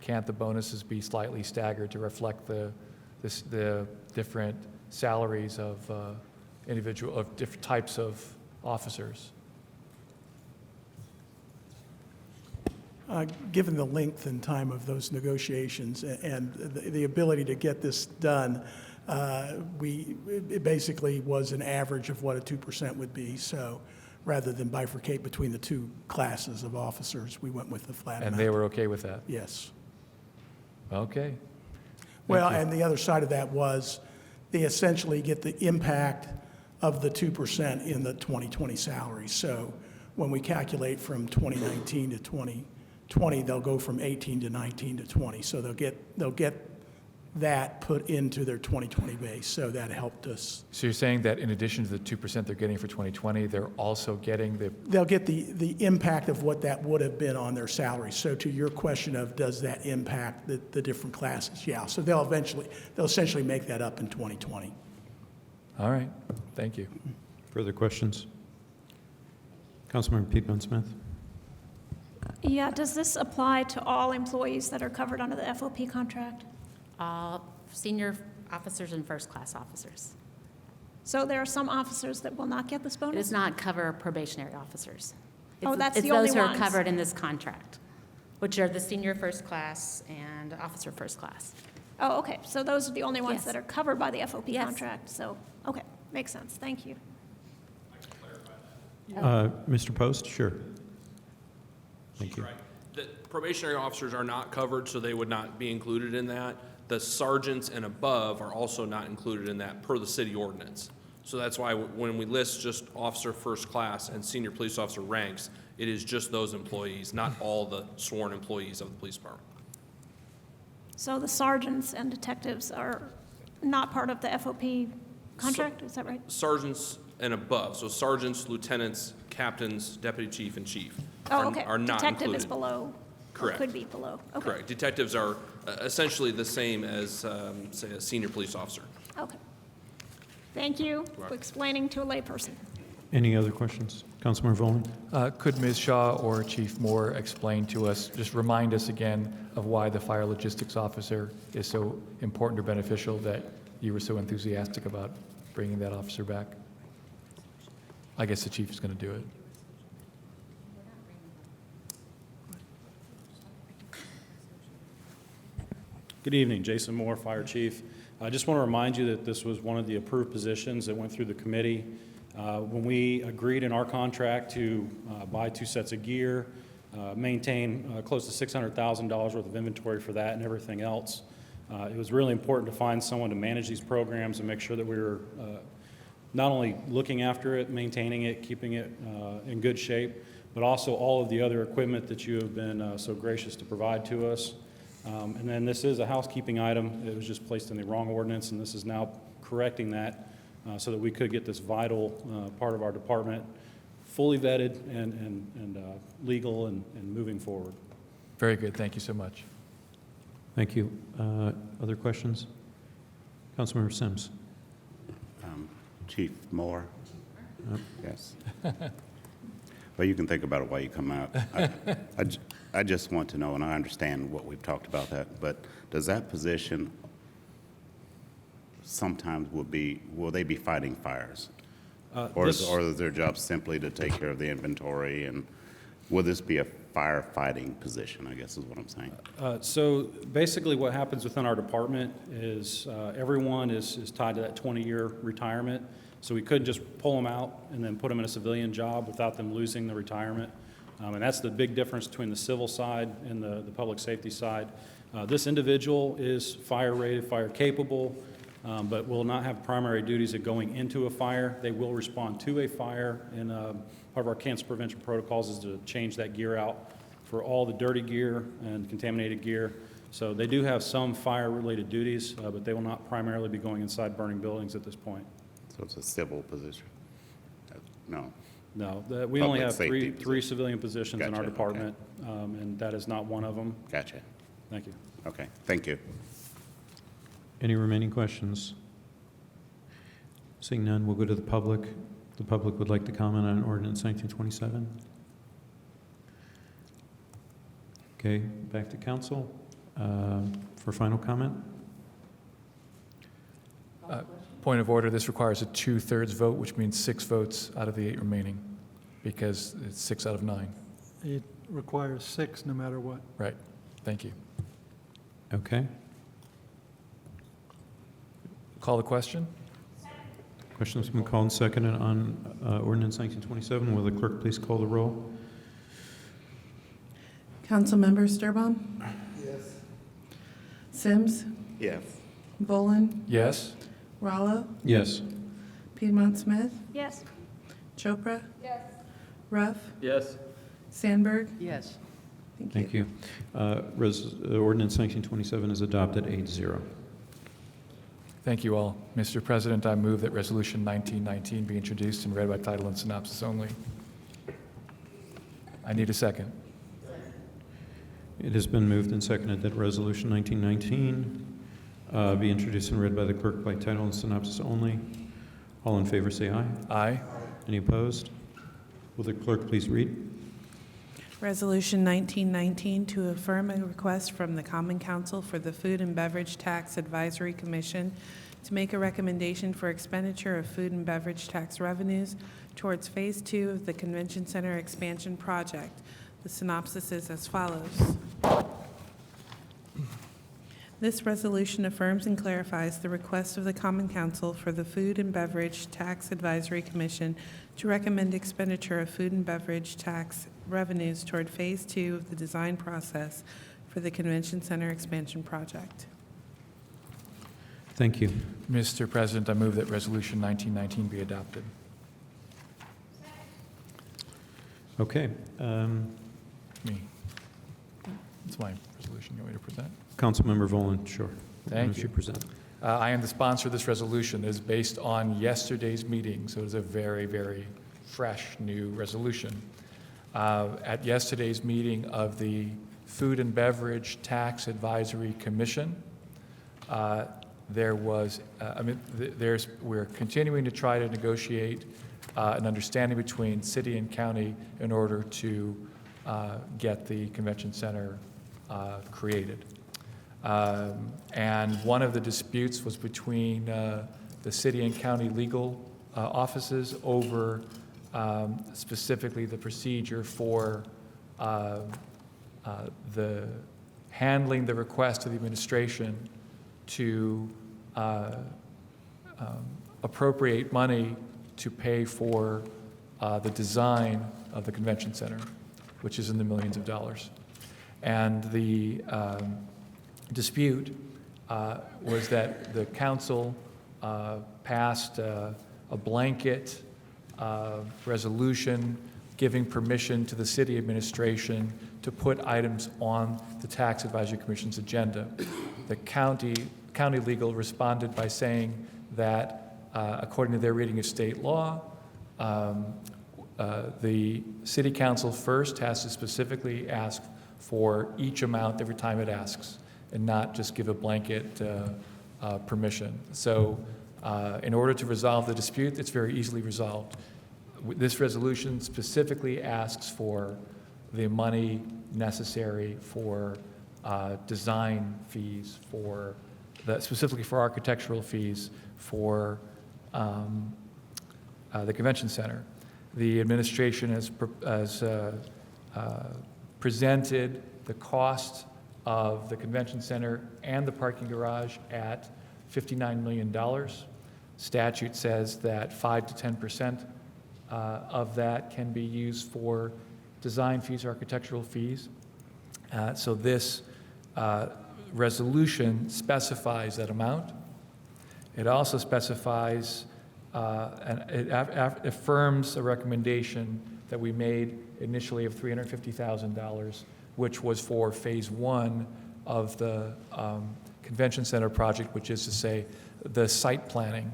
Can't the bonuses be slightly staggered to reflect the different salaries of different types of officers? Given the length and time of those negotiations and the ability to get this done, it basically was an average of what a 2% would be. So rather than bifurcate between the two classes of officers, we went with the flat amount. And they were okay with that? Yes. Okay. Well, and the other side of that was they essentially get the impact of the 2% in the 2020 salary. So when we calculate from 2019 to 2020, they'll go from 18 to 19 to 20. So they'll get that put into their 2020 base. So that helped us. So you're saying that in addition to the 2% they're getting for 2020, they're also getting They'll get the impact of what that would have been on their salary. So to your question of does that impact the different classes? Yeah. So they'll essentially make that up in 2020. All right. Thank you. Further questions? Councilmember Piedmont Smith? Yeah, does this apply to all employees that are covered under the FOP contract? Senior officers and first-class officers. So there are some officers that will not get this It bonus? does not cover probationary officers. Oh, that's It's the only those who are ones. covered in this contract, which are the senior first class and officer first class. Oh, okay, so those are the only ones Yes. that are covered by the FOP Yes. contract, so, okay, makes sense, thank you. Mr. Post? Sure. Thank you. The probationary officers are not covered, so they would not be included in that. The sergeants and above are also not included in that per the city ordinance. So that's why when we list just officer first class and senior police officer ranks, it is just those employees, not all the sworn employees of the police department. So the sergeants and detectives are not part of the FOP contract, is that right? Sergeants and above, so sergeants, lieutenants, captains, deputy chief, and chief Oh, okay. are not Detective included. is below, or Correct. could be below, okay. Correct. Detectives are essentially the same as, say, a senior police officer. Okay. Thank you for explaining to a layperson. Any other questions? Councilmember Volin? Could Ms. Shaw or Chief Moore explain to us, just remind us again of why the fire logistics officer is so important or beneficial that you were so enthusiastic about bringing that officer back? I guess the chief is going to do it. Good evening, Jason Moore, Fire Chief. I just want to remind you that this was one of the approved positions that went through the committee. When we agreed in our contract to buy 2 sets of gear, maintain close to $600,000 worth of inventory for that and everything else, it was really important to find someone to manage these programs and make sure that we were not only looking after it, maintaining it, keeping it in good shape, but also all of the other equipment that you have been so gracious to provide to us. And then this is a housekeeping item. It was just placed in the wrong ordinance, and this is now correcting that so that we could get this vital part of our department fully vetted and legal and moving forward. Very good. Thank you so much. Thank you. Other questions? Councilmember Sims. Chief Moore? Yes. Well, you can think about it while you come out. I just want to know, and I understand what we've talked about that, but does that position sometimes will they be fighting fires? Or is their job simply to take care of the inventory, and will this be a firefighting position, I guess is what I'm saying? So basically what happens within our department is everyone is tied to that 20-year retirement. So we couldn't just pull them out and then put them in a civilian job without them losing the retirement. And that's the big difference between the civil side and the public safety side. This individual is fire rated, fire capable, but will not have primary duties of going into a fire. They will respond to a fire, and part of our cancer prevention protocols is to change that gear out for all the dirty gear and contaminated gear. So they do have some fire-related duties, but they will not primarily be going inside burning buildings at this point. So it's a civil position? No. No, we only have three position. civilian positions in our Gotcha, department, and that is not one of them. Gotcha. Thank you. Okay, thank you. Any remaining questions? Seeing none, we'll go to the public. The public would like to comment on ordinance 1927. Okay, back to council for final comment. Point of order, this requires a 2/3 vote, which means 6 votes out of the 8 remaining, because it's 6 out of 9. It requires 6 no matter what. Right. Thank you. Okay. Call the question? Question's been called and seconded on ordinance 1927. Will the clerk please call the roll? Councilmember Sturbaum? Yes. Sims? Yes. Volin? Yes. Rallo? Yes. Piedmont Smith? Yes. Chopra? Yes. Ruff? Yes. Sandberg? Yes. Thank you. Ordinance 1927 is adopted 8-0. Thank you all. Mr. President, I move that Resolution 1919 be introduced and read by title and synopsis only. I need a second. It has been moved and seconded that Resolution 1919 be introduced and read by the clerk by title and synopsis only. All in favor say aye. Aye. Any opposed? Will the clerk please read? Resolution 1919 to affirm a request from the Common Council for the Food and Beverage Tax Advisory Commission to make a recommendation for expenditure of food and beverage tax revenues towards Phase 2 of the Convention Center Expansion Project. The synopsis is as follows. This resolution affirms and clarifies the request of the Common Council for the Food and Beverage Tax Advisory Commission to recommend expenditure of food and beverage tax revenues toward Phase 2 of the design process for the Convention Center Expansion Project. Thank you. Mr. President, I move that Resolution 1919 be adopted. Okay. Me. It's my resolution. You want me to present? Councilmember Volin, sure. Why Thank don't you. present? I am the sponsor of this resolution. It is based on yesterday's meeting, so it is a very, very fresh, new resolution. At yesterday's meeting of the Food and Beverage Tax Advisory Commission, there was, we're continuing to try to negotiate an understanding between city and county in order to get the convention center created. And one of the disputes was between the city and county legal offices over specifically the procedure for the handling the request to the administration to appropriate money to pay for the design of the convention center, which is in the millions of dollars. And the dispute was that the council passed a blanket resolution giving permission to the city administration to put items on the Tax Advisory Commission's agenda. The county legal responded by saying that according to their reading of state law, the city council first has to specifically ask for each amount every time it asks, and not just give a blanket permission. So in order to resolve the dispute, it's very easily resolved. This resolution specifically asks for the money necessary for design fees, specifically for architectural fees for the convention center. The administration has presented the cost of the convention center and the parking garage at $59 million. Statute says that 5 to 10% of that can be used for design fees, architectural fees. So this resolution specifies that amount. It also specifies and it affirms a recommendation that we made initially of $350,000, which was for phase one of the convention center project, which is to say the site planning.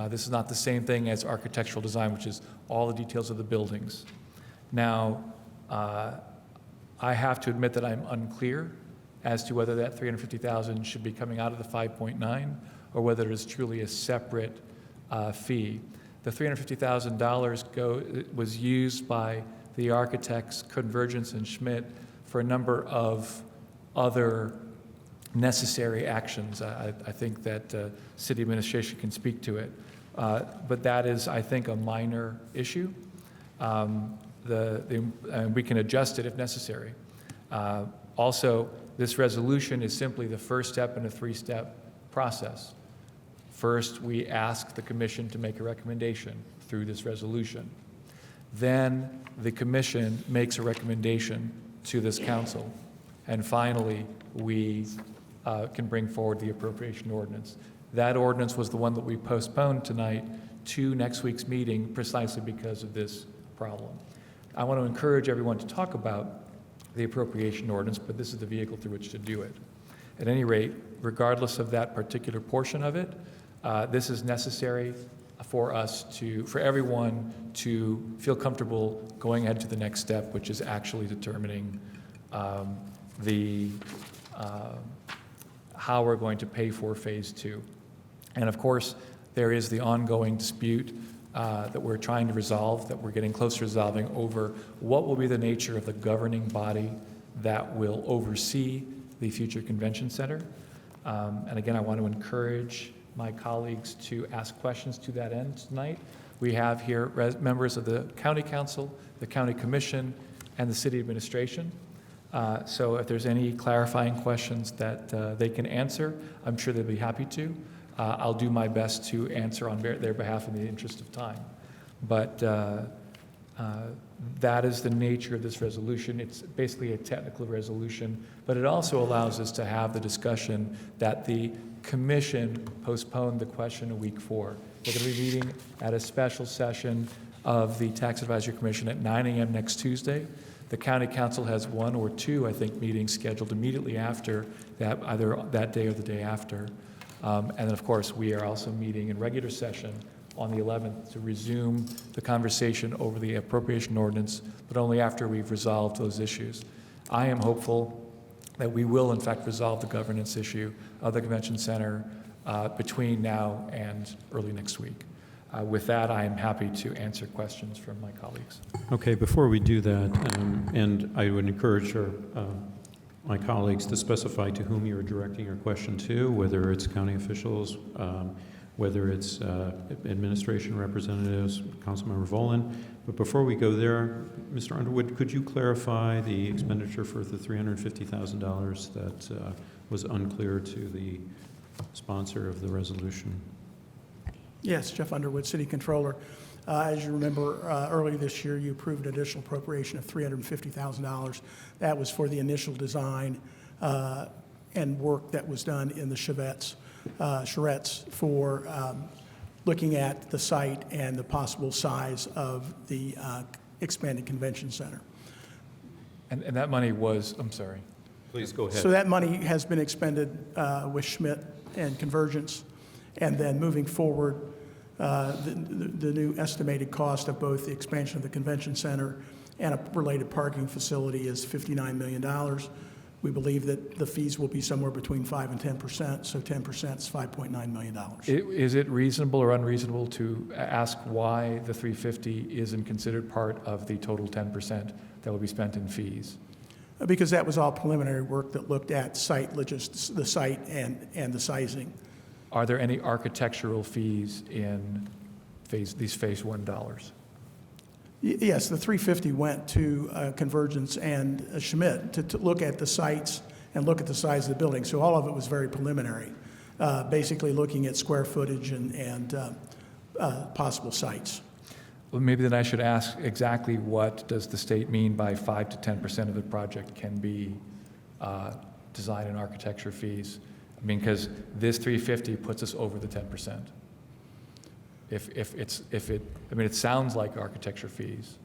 This is not the same thing as architectural design, which is all the details of the buildings. Now, I have to admit that I'm unclear as to whether that $350,000 should be coming out of the 5.9 or whether it is truly a separate fee. The $350,000 was used by the architects Convergence and Schmidt for a number of other necessary actions. I think that city administration can speak to it. But that is, I think, a minor issue. And we can adjust it if necessary. Also, this resolution is simply the first step in a three-step process. First, we ask the commission to make a recommendation through this resolution. Then the commission makes a recommendation to this council. And finally, we can bring forward the appropriation ordinance. That ordinance was the one that we postponed tonight to next week's meeting precisely because of this problem. I want to encourage everyone to talk about the appropriation ordinance, but this is the vehicle through which to do it. At any rate, regardless of that particular portion of it, this is necessary for everyone to feel comfortable going ahead to the next step, which is actually determining how we're going to pay for phase two. And of course, there is the ongoing dispute that we're trying to resolve, that we're getting close to resolving over what will be the nature of the governing body that will oversee the future convention center. And again, I want to encourage my colleagues to ask questions to that end tonight. We have here members of the county council, the county commission, and the city administration. So if there's any clarifying questions that they can answer, I'm sure they'll be happy to. I'll do my best to answer on their behalf in the interest of time. But that is the nature of this resolution. It's basically a technical resolution, but it also allows us to have the discussion that the commission postponed the question a week for. They're going to be meeting at a special session of the Tax Advisory Commission at 9 a.m. next Tuesday. The county council has one or two, I think, meetings scheduled immediately after that, either that day or the day after. And then, of course, we are also meeting in regular session on the 11th to resume the conversation over the appropriation ordinance, but only after we've resolved those issues. I am hopeful that we will, in fact, resolve the governance issue of the convention center between now and early next week. With that, I am happy to answer questions from my colleagues. Okay, before we do that, and I would encourage my colleagues to specify to whom you are directing your question to, whether it's county officials, whether it's administration representatives, Councilmember Volin. But before we go there, Mr. Underwood, could you clarify the expenditure for the $350,000 that was unclear to the sponsor of the resolution? Yes, Jeff Underwood, City Controller. As you remember, earlier this year, you approved an additional appropriation of $350,000. That was for the initial design and work that was done in the charrettes for looking at the site and the possible size of the expanded convention center. And that money was, I'm sorry. Please go ahead. So that money has been expended with Schmidt and Convergence. And then moving forward, the new estimated cost of both the expansion of the convention center and a related parking facility is $59 million. We believe that the fees will be somewhere between 5% and 10%, so 10% is $5.9 million. Is it reasonable or unreasonable to ask why the 350 isn't considered part of the total 10% that will be spent in fees? Because that was all preliminary work that looked at site logistics, the site and the sizing. Are there any architectural fees in these Phase 1 dollars? Yes, the 350 went to Convergence and Schmidt to look at the sites and look at the size of the building. So all of it was very preliminary, basically looking at square footage and possible sites. Well, maybe then I should ask exactly what does the state mean by 5 to 10% of the project can be design and architecture fees? I mean, because this 350 puts us over the 10%. It sounds like architecture fees.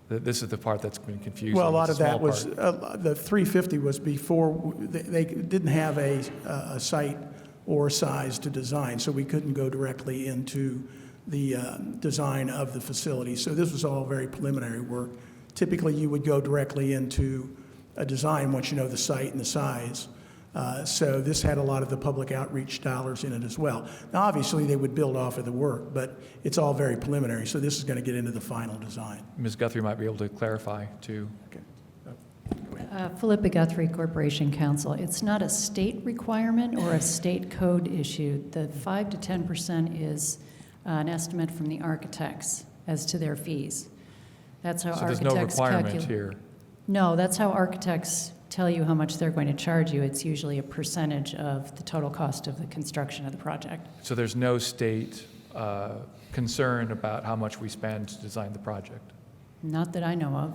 This is the part that's been confusing. Well, a lot It's of that small was, part. the 350 was before, they didn't have a site or size to design, so we couldn't go directly into the design of the facility. So this was all very preliminary work. Typically, you would go directly into a design once you know the site and the size. So this had a lot of the public outreach dollars in it as well. Now, obviously, they would build off of the work, but it's all very preliminary, so this is going to get into the final design. Ms. Guthrie might be able to clarify, too. Philippa Guthrie, Corporation Counsel. It's not a state requirement or a state code issue. The 5 to 10% is an estimate from the architects as to their fees. That's how So there's architects no requirement here. No, that's how architects tell you how much they're going to charge you. It's usually a percentage of the total cost of the construction of the project. So there's no state concern about how much we spend to design the project? Not that I know of.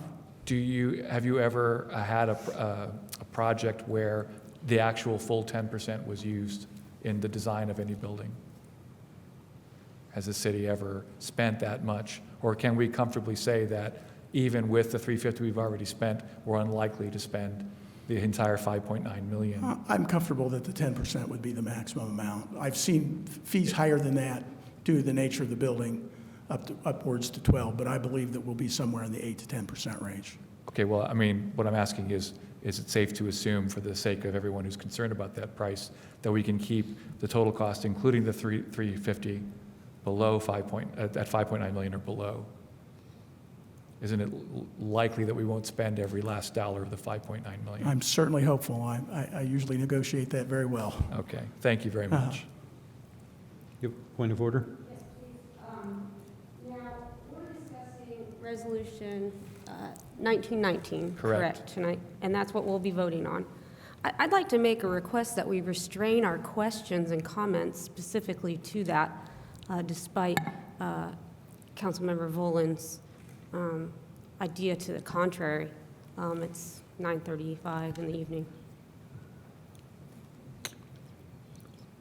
Have you ever had a project where the actual full 10% was used in the design of any building? Has the city ever spent that much? Or can we comfortably say that even with the $350 we've already spent, we're unlikely to spend the entire $5.9 million? I'm comfortable that the 10% would be the maximum amount. I've seen fees higher than that due to the nature of the building, upwards to 12, but I believe that we'll be somewhere in the 8 to 10% range. Okay, well, I mean, what I'm asking is it safe to assume, for the sake of everyone who's concerned about that price, that we can keep the total cost, including the $350, below at $5.9 million or below? Isn't it likely that we won't spend every last dollar of the $5.9 million? I'm certainly hopeful. I usually negotiate that very well. Okay, thank you very much. You have a point of order? Yes, please. Now, we're discussing Resolution 1919, correct, tonight? And that's what we'll be voting on. I'd like to make a request that we restrain our questions and comments specifically to that, despite Councilmember Volin's idea to the contrary. It's 9:35 in the evening.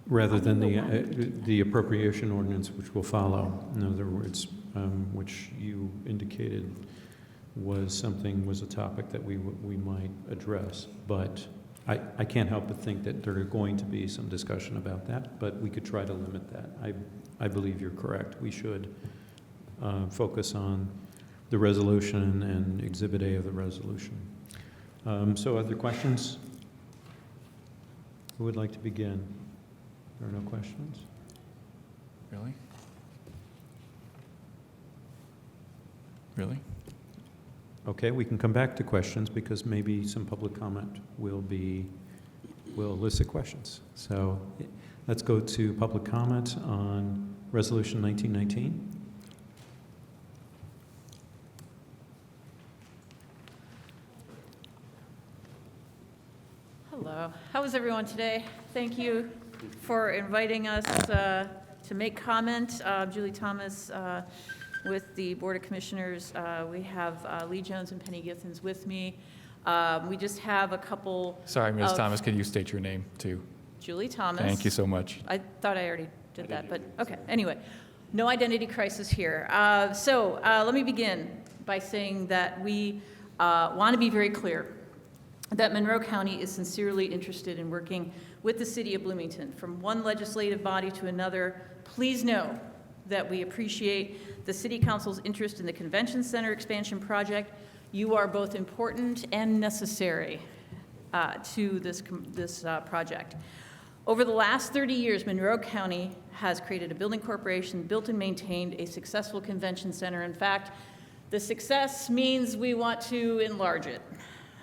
Rather than the appropriation ordinance, which will follow, in other words, which you indicated was a topic that we might address. But I can't help but think that there are going to be some discussion about that, but we could try to limit that. I believe you're correct. We should focus on the resolution and Exhibit A of the resolution. So other questions? Who would like to begin? There are no questions? Really? Really? Okay, we can come back to questions because maybe some public comment will elicit questions. So let's go to public comment on Resolution 1919. Hello. How is everyone today? Thank you for inviting us to make comment. Julie Thomas with the Board of Commissioners. We have Lee Jones and Penny Githens with me. We just have a couple. Sorry, Ms. of- Thomas, could you state your name, too? Julie Thomas. Thank you so much. I thought I already did that, but okay. Anyway, no identity crisis here. So let me begin by saying that we want to be very clear that Monroe County is sincerely interested in working with the city of Bloomington. From one legislative body to another, please know that we appreciate the City Council's interest in the Convention Center expansion project. You are both important and necessary to this project. Over the last 30 years, Monroe County has created a building corporation, built and maintained a successful convention center. In fact, the success means we want to enlarge it.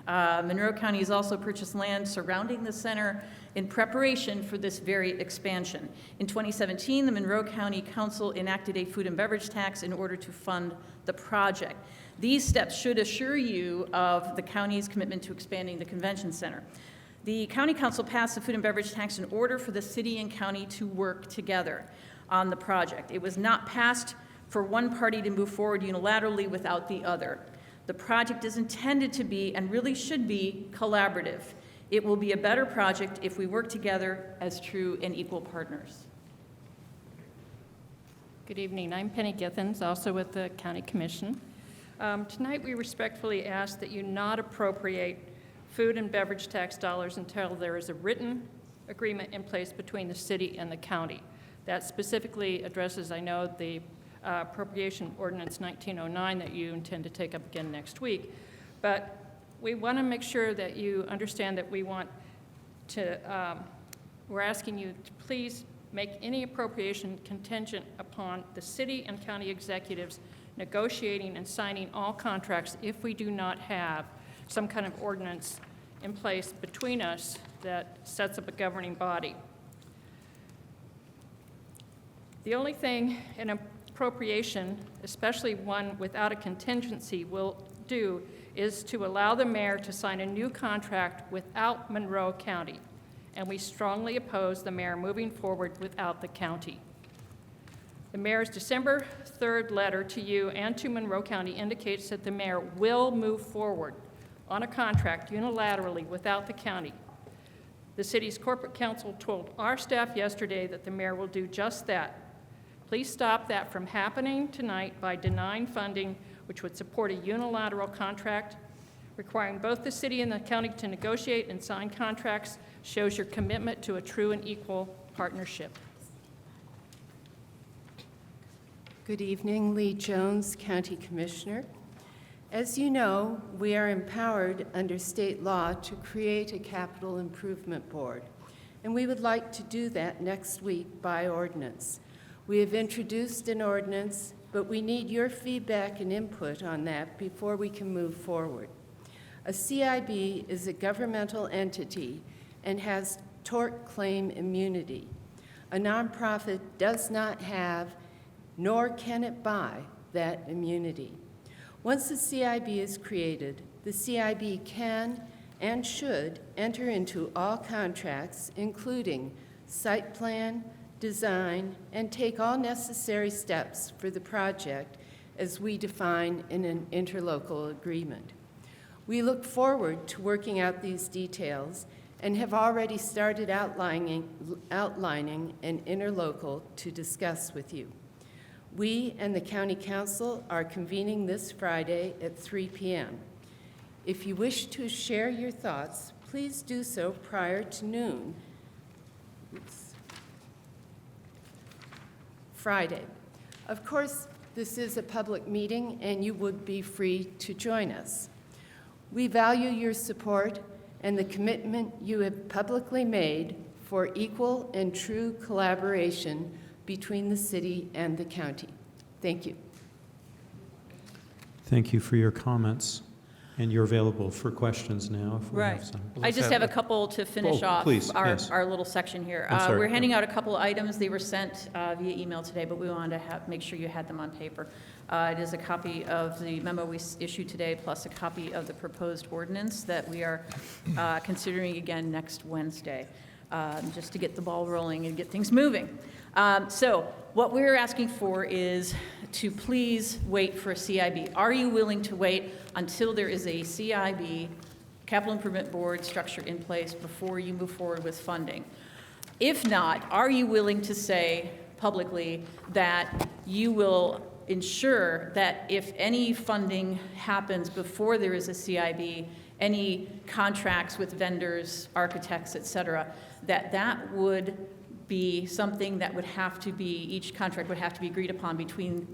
Monroe County has also purchased land surrounding the center in preparation for this very expansion. In 2017, the Monroe County Council enacted a food and beverage tax in order to fund the project. These steps should assure you of the county's commitment to expanding the convention center. The County Council passed the food and beverage tax in order for the city and county to work together on the project. It was not passed for one party to move forward unilaterally without the other. The project is intended to be, and really should be, collaborative. It will be a better project if we work together as true and equal partners. Good evening. I'm Penny Githens, also with the County Commission. Tonight, we respectfully ask that you not appropriate food and beverage tax dollars until there is a written agreement in place between the city and the county. That specifically addresses, I know, the appropriation ordinance 1909 that you intend to take up again next week. But we want to make sure that you understand that we want to, we're asking you to please make any appropriation contingent upon the city and county executives negotiating and signing all contracts if we do not have some kind of ordinance in place between us that sets up a governing body. The only thing an appropriation, especially one without a contingency, will do is to allow the mayor to sign a new contract without Monroe County, and we strongly oppose the mayor moving forward without the county. The mayor's December 3rd letter to you and to Monroe County indicates that the mayor will move forward on a contract unilaterally without the county. The city's corporate counsel told our staff yesterday that the mayor will do just that. Please stop that from happening tonight by denying funding which would support a unilateral contract. Requiring both the city and the county to negotiate and sign contracts shows your commitment to a true and equal partnership. Good evening, Lee Jones, County Commissioner. As you know, we are empowered under state law to create a capital improvement board, and we would like to do that next week by ordinance. We have introduced an ordinance, but we need your feedback and input on that before we can move forward. A CIB is a governmental entity and has tort claim immunity. A nonprofit does not have, nor can it buy, that immunity. Once the CIB is created, the CIB can and should enter into all contracts, including site plan, design, and take all necessary steps for the project as we define in an interlocal agreement. We look forward to working out these details and have already started outlining an interlocal to discuss with you. We and the County Council are convening this Friday at 3 p.m. If you wish to share your thoughts, please do so prior to noon. Friday. Of course, this is a public meeting and you would be free to join us. We value your support and the commitment you have publicly made for equal and true collaboration between the city and the county. Thank you. Thank you for your comments. And you're available for questions now if we Right. have some. I just have a couple to finish Oh, off please, yes. our little section here. I'm sorry. We're handing out a couple of items. They were sent via email today, but we wanted to make sure you had them on paper. It is a copy of the memo we issued today, plus a copy of the proposed ordinance that we are considering again next Wednesday, just to get the ball rolling and get things moving. So what we're asking for is to please wait for a CIB. Are you willing to wait until there is a CIB, Capital Improvement Board structure in place before you move forward with funding? If not, are you willing to say publicly that you will ensure that if any funding happens before there is a CIB, any contracts with vendors, architects, et cetera, that would be something that would have to be, each contract would have to be agreed upon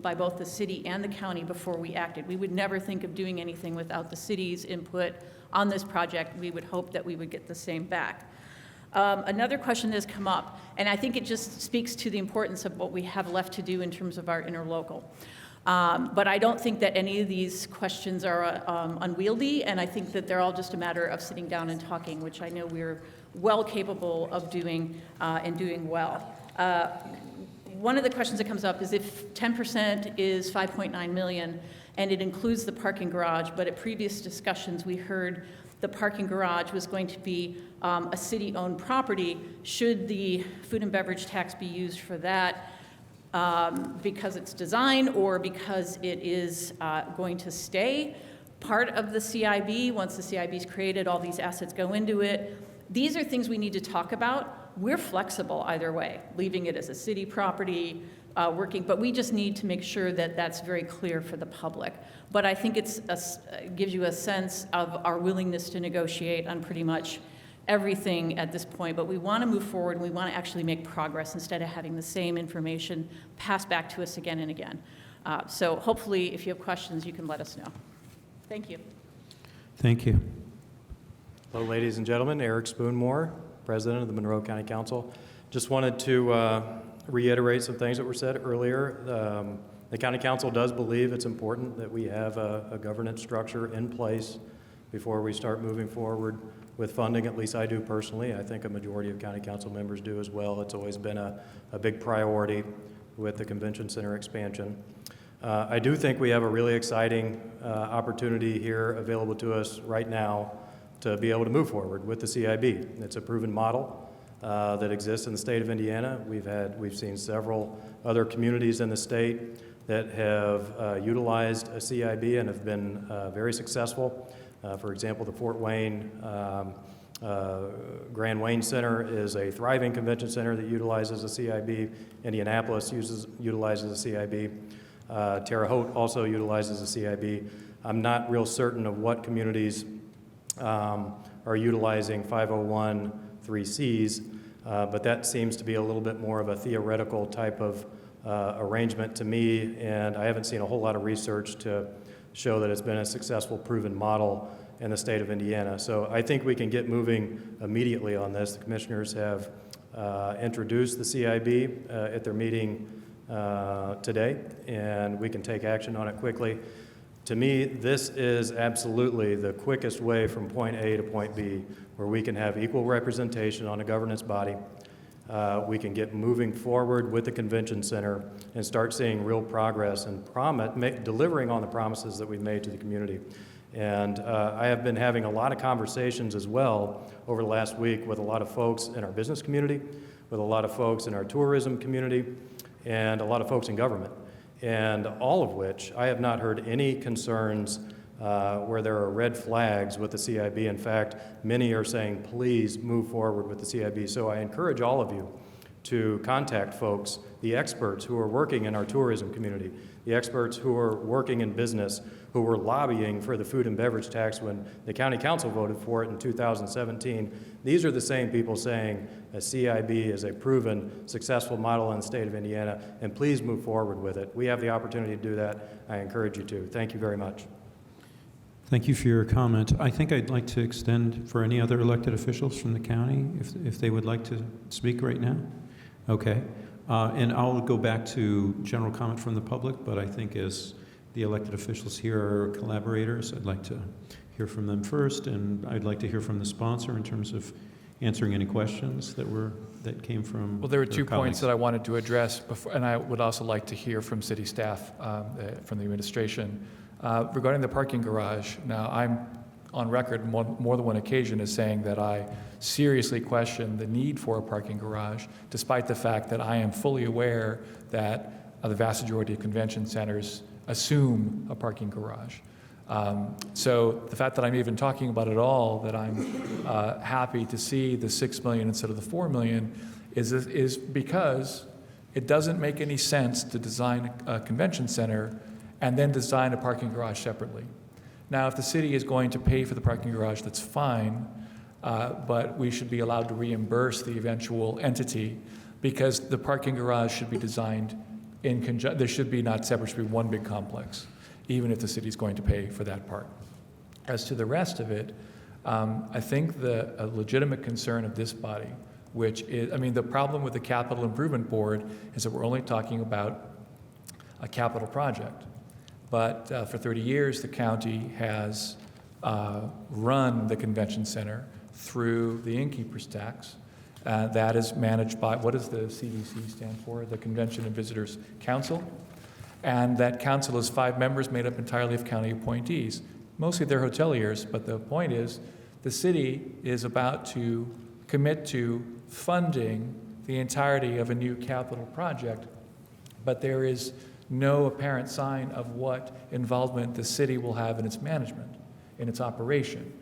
by both the city and the county before we acted. We would never think of doing anything without the city's input on this project. We would hope that we would get the same back. Another question that has come up, and I think it just speaks to the importance of what we have left to do in terms of our interlocal. But I don't think that any of these questions are unwieldy, and I think that they're all just a matter of sitting down and talking, which I know we're well capable of doing and doing well. One of the questions that comes up is if 10% is 5.9 million, and it includes the parking garage, but at previous discussions we heard the parking garage was going to be a city-owned property. Should the food and beverage tax be used for that because it's design or because it is going to stay part of the CIB? Once the CIB is created, all these assets go into it. These are things we need to talk about. We're flexible either way, leaving it as a city property, working, but we just need to make sure that that's very clear for the public. But I think it gives you a sense of our willingness to negotiate on pretty much everything at this point, but we want to move forward and we want to actually make progress instead of having the same information passed back to us again and again. So hopefully, if you have questions, you can let us know. Thank you. Thank you. Hello, ladies and gentlemen. Eric Spoonmore, President of the Monroe County Council. Just wanted to reiterate some things that were said earlier. The County Council does believe it's important that we have a governance structure in place before we start moving forward with funding. At least I do personally. I think a majority of County Council members do as well. It's always been a big priority with the Convention Center expansion. I do think we have a really exciting opportunity here available to us right now to be able to move forward with the CIB. It's a proven model that exists in the state of Indiana. We've seen several other communities in the state that have utilized a CIB and have been very successful. For example, the Fort Wayne Grand Wayne Center is a thriving convention center that utilizes a CIB. Indianapolis utilizes a CIB. Terre Haute also utilizes a CIB. I'm not real certain of what communities are utilizing 501(c)(3)s, but that seems to be a little bit more of a theoretical type of arrangement to me, and I haven't seen a whole lot of research to show that it's been a successful, proven model in the state of Indiana. So I think we can get moving immediately on this. The commissioners have introduced the CIB at their meeting today, and we can take action on it quickly. To me, this is absolutely the quickest way from point A to point B, where we can have equal representation on a governance body. We can get moving forward with the convention center and start seeing real progress and delivering on the promises that we've made to the community. And I have been having a lot of conversations as well over the last week with a lot of folks in our business community, with a lot of folks in our tourism community, and a lot of folks in government. And all of which I have not heard any concerns where there are red flags with the CIB. In fact, many are saying, please move forward with the CIB. So I encourage all of you to contact folks, the experts who are working in our tourism community, the experts who are working in business, who were lobbying for the food and beverage tax when the county council voted for it in 2017. These are the same people saying a CIB is a proven, successful model in the state of Indiana, and please move forward with it. We have the opportunity to do that. I encourage you to. Thank you very much. Thank you for your comment. I think I'd like to extend for any other elected officials from the county, if they would like to speak right now. Okay. And I'll go back to general comment from the public, but I think as The elected officials here are collaborators. I'd like to hear from them first, and I'd like to hear from the sponsor in terms of answering any questions that came from Well, there were their 2 points colleagues. that I wanted to address, before, and I would also like to hear from city staff, from the administration. Regarding the parking garage, now I'm on record more than one occasion as saying that I seriously question the need for a parking garage, despite the fact that I am fully aware that the vast majority of convention centers assume a parking garage. So the fact that I'm even talking about it all, that I'm happy to see the $6 million instead of the $4 million, is because it doesn't make any sense to design a convention center and then design a parking garage separately. Now, if the city is going to pay for the parking garage, that's fine, but we should be allowed to reimburse the eventual entity, because the parking garage should be designed in conjunction. There should be not separate, should be one big complex, even if the city's going to pay for that part. As to the rest of it, I think a legitimate concern of this body, which is, I mean, the problem with the Capital Improvement Board is that we're only talking about a capital project. But for 30 years, the county has run the convention center through the innkeeper's tax. That is managed by, what does the CVC stand for? The Convention and Visitors Council. And that council is 5 members made up entirely of county appointees. Mostly they're hoteliers, but the point is the city is about to commit to funding the entirety of a new capital project, but there is no apparent sign of what involvement the city will have in its management, in its operation.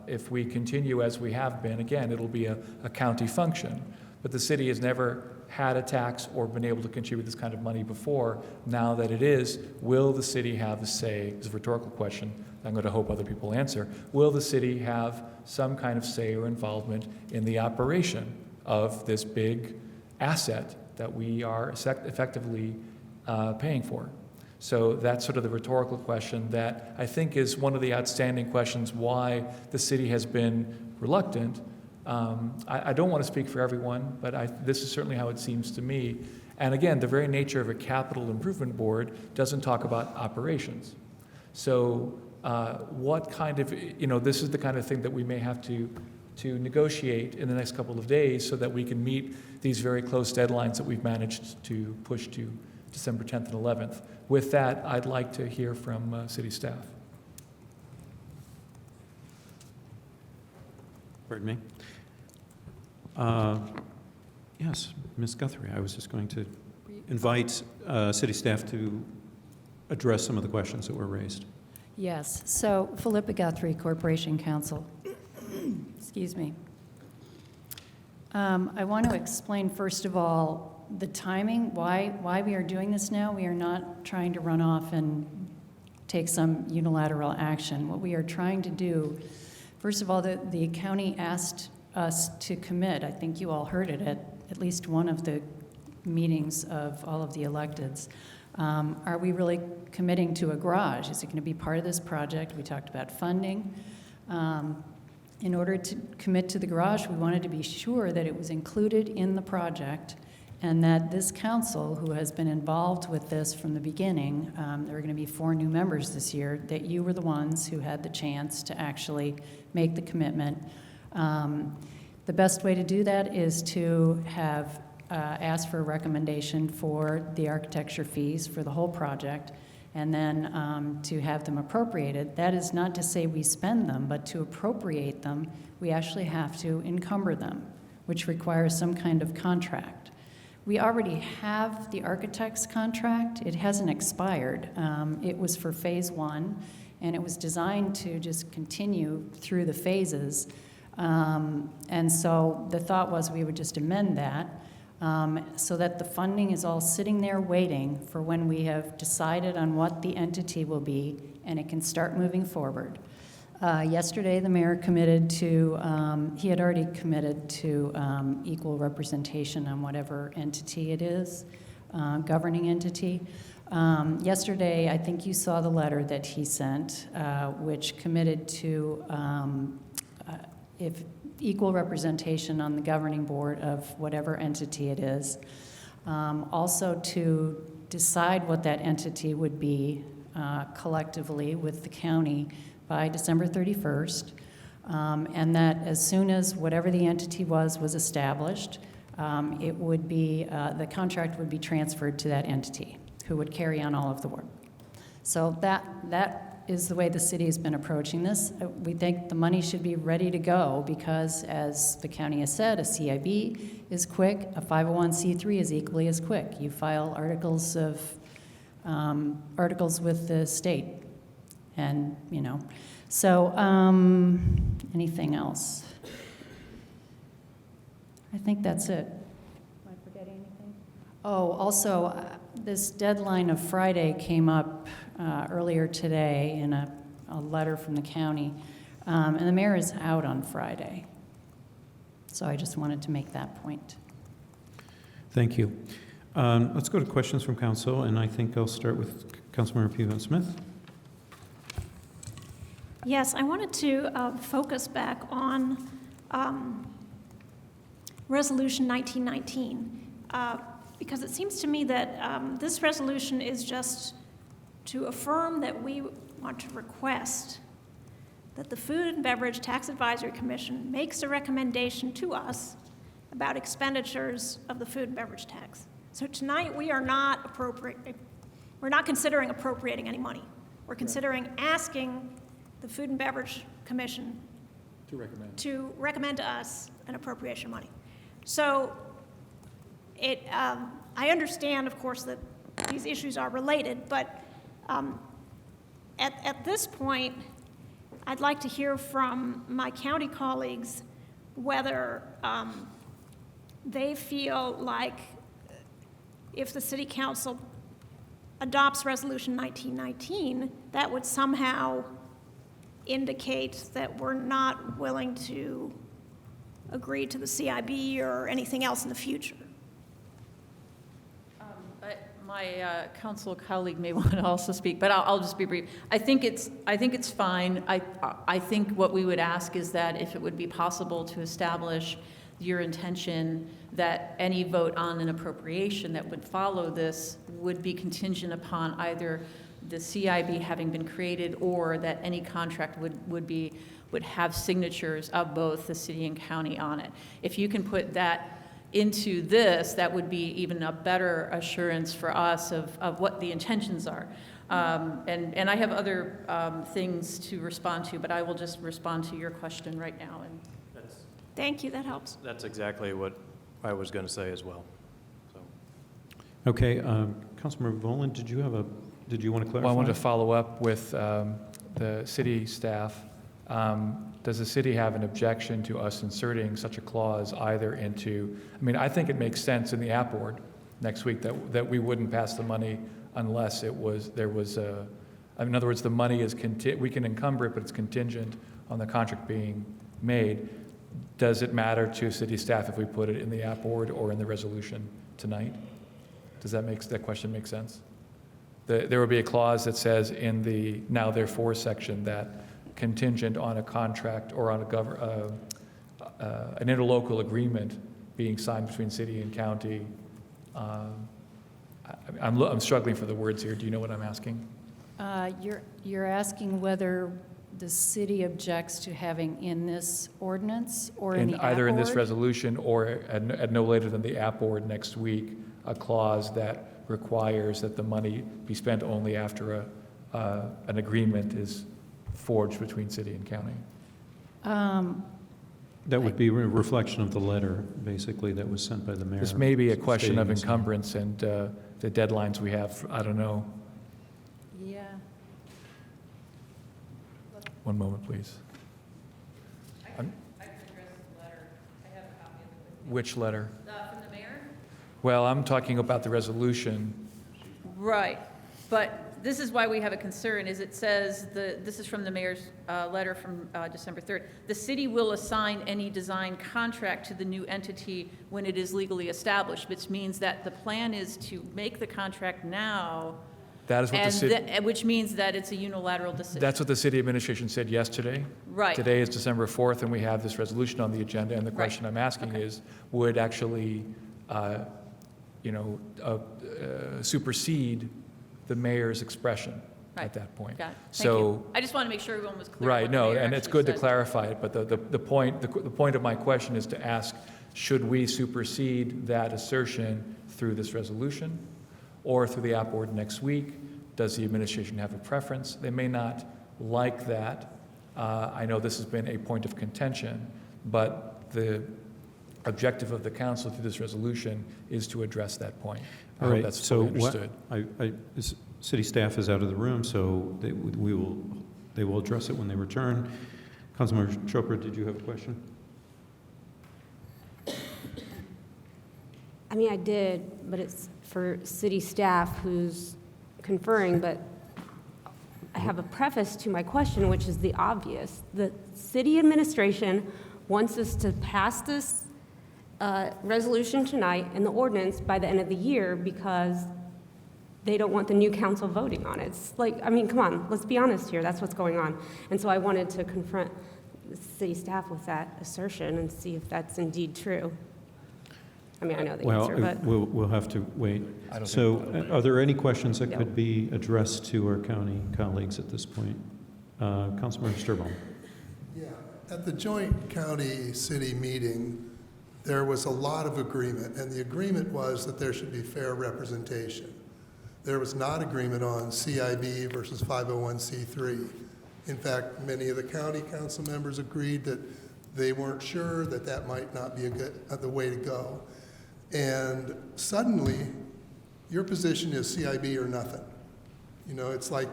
If we continue as we have been, again, it'll be a county function, but the city has never had a tax or been able to contribute this kind of money before. Now that it is, will the city have a say? It's a rhetorical question I'm going to hope other people answer. Will the city have some kind of say or involvement in the operation of this big asset that we are effectively paying for? So that's sort of the rhetorical question that I think is one of the outstanding questions why the city has been reluctant. I don't want to speak for everyone, but this is certainly how it seems to me. And again, the very nature of a capital improvement board doesn't talk about operations. So what kind of, this is the kind of thing that we may have to negotiate in the next couple of days so that we can meet these very close deadlines that we've managed to push to December 10th and 11th. With that, I'd like to hear from city staff. Pardon me? Yes, Ms. Guthrie, I was just going to invite city staff to address some of the questions that were raised. Yes, so Philippa Guthrie, Corporation Counsel. Excuse me. I want to explain, first of all, the timing, why we are doing this now. We are not trying to run off and take some unilateral action. What we are trying to do, first of all, the county asked us to commit. I think you all heard it at least one of the meetings of all of the electeds. Are we really committing to a garage? Is it going to be part of this project? We talked about funding. In order to commit to the garage, we wanted to be sure that it was included in the project and that this council, who has been involved with this from the beginning, there are going to be 4 new members this year, that you were the ones who had the chance to actually make the commitment. The best way to do that is to have asked for a recommendation for the architecture fees for the whole project, and then to have them appropriated. That is not to say we spend them, but to appropriate them, we actually have to encumber them, which requires some kind of contract. We already have the architect's contract. It hasn't expired. It was for phase 1, and it was designed to just continue through the phases. And so the thought was we would just amend that so that the funding is all sitting there waiting for when we have decided on what the entity will be, and it can start moving forward. Yesterday, the mayor committed to, he had already committed to equal representation on whatever entity it is, governing entity. Yesterday, I think you saw the letter that he sent, which committed to if equal representation on the governing board of whatever entity it is. Also to decide what that entity would be collectively with the county by December 31st, and that as soon as whatever the entity was established, it would be, the contract would be transferred to that entity, who would carry on all of the work. So that is the way the city has been approaching this. We think the money should be ready to go because, as the county has said, a CIB is quick, a 501c3 is equally as quick. You file articles with the state, and So, anything else? I think that's it. Am I forgetting anything? Oh, also, this deadline of Friday came up earlier today in a letter from the county, and the mayor is out on Friday. So I just wanted to make that point. Thank you. Let's go to questions from council, and I think I'll start with Councilmember Piven Smith. Yes, I wanted to focus back on Resolution 1919, because it seems to me that this resolution is just to affirm that we want to request that the Food and Beverage Tax Advisory Commission makes a recommendation to us about expenditures of the food and beverage tax. So tonight we are not we're not considering appropriating any money. We're considering asking the Food and Beverage Commission to recommend to us an appropriation of money. So I understand, of course, that these issues are related, but at this point, I'd like to hear from my county colleagues whether they feel like if the City Council adopts Resolution 1919, that would somehow indicate that we're not willing to agree to the CIB or anything else in the future. My council colleague may want to also speak, but I'll just be brief. I think it's fine. I think what we would ask is that if it would be possible to establish your intention that any vote on an appropriation that would follow this would be contingent upon either the CIB having been created or that any contract would have signatures of both the city and county on it. If you can put that into this, that would be even a better assurance for us of what the intentions are. And I have other things to respond to, but I will just respond to your question right now. And thank you, that helps. That's exactly what I was going to say as well. So. Okay, Councilmember Volan, did you want to clarify? Well, I wanted to follow up with the city staff. Does the city have an objection to us inserting such a clause either into, I think it makes sense in the app board next week that we wouldn't pass the money unless in other words, the money is, we can encumber it, but it's contingent on the contract being made. Does it matter to city staff if we put it in the app board or in the resolution tonight? Does that question make sense? There would be a clause that says in the now therefore section that contingent on a contract or on an interlocal agreement being signed between city and county. I'm struggling for the words here. Do you know what I'm asking? You're asking whether the city objects to having in this ordinance or in the app either in this board? resolution or at no later than the app board next week, a clause that requires that the money be spent only after an agreement is forged between city and county. That would be a reflection of the letter, basically, that was sent by the mayor. This may be a question of stating something. encumbrance and the deadlines we have. I don't know. Yeah. One moment, please. I can address the letter. I have a copy of it. Which letter? From the mayor? Well, I'm talking about the resolution. Right, but this is why we have a concern, is it says, this is from the mayor's letter from December 3rd. The city will assign any design contract to the new entity when it is legally established, which means that the plan is to make the contract now. That is what the city. Which means that it's a unilateral decision. That's what the city administration said yesterday. Right. Today is December 4th, and we have this resolution on the agenda, and the question I'm asking is, would actually, supersede the mayor's expression Right. at that point. Got it. Thank So, you. I just want to make sure everyone was clear. right, what the no, mayor and it's actually good to said. clarify it, but the point of my question is to ask, should we supersede that assertion through this resolution or through the app board next week? Does the administration have a preference? They may not like that. I know this has been a point of contention, but the objective of the council through this resolution is to address that point. I All hope right, that's so fully understood. city staff is out of the room, so they will address it when they return. Councilmember Chopra, did you have a question? I mean, I did, but it's for city staff who's conferring, but I have a preface to my question, which is the obvious. The city administration wants us to pass this resolution tonight and the ordinance by the end of the year because they don't want the new council voting on it. It's like, I mean, come on, let's be honest here. That's what's going on. And so I wanted to confront the city staff with that assertion and see if that's indeed true. I mean, I know the answer, but... We'll have to wait. So are there any questions that could be addressed to our county colleagues at this point? Councilmember Sturbaum. Yeah, at the joint county-city meeting, there was a lot of agreement, and the agreement was that there should be fair representation. There was not agreement on CIB versus 501c3. In fact, many of the county council members agreed that they weren't sure that that might not be the way to go. And suddenly, your position is CIB or nothing. You know, it's like,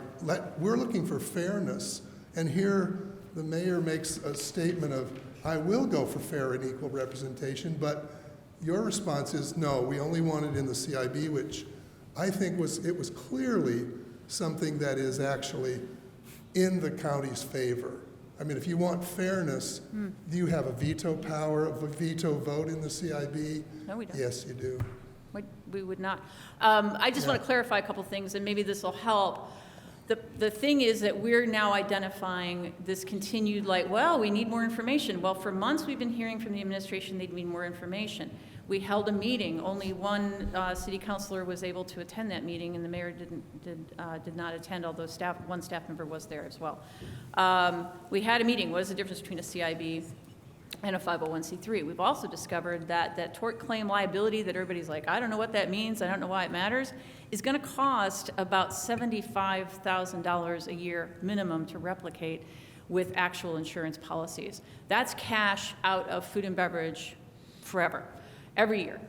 we're looking for fairness, and here the mayor makes a statement of, I will go for fair and equal representation, but your response is, no, we only want it in the CIB, which I think it was clearly something that is actually in the county's favor. I mean, if you want fairness, do you have a veto power, a veto vote in the CIB? No, we don't. Yes, you do. We would not. I just want to clarify a couple things, and maybe this will help. The thing is that we're now identifying this continued, like, well, we need more information. Well, for months we've been hearing from the administration they'd need more information. We held a meeting. Only one city councilor was able to attend that meeting, and the mayor did not attend, although one staff member was there as well. We had a meeting. What is the difference between a CIB and a 501c3? We've also discovered that tort claim liability that everybody's like, I don't know what that means, I don't know why it matters, is going to cost about $75,000 a year minimum to replicate with actual insurance policies. That's cash out of food and beverage forever, every year,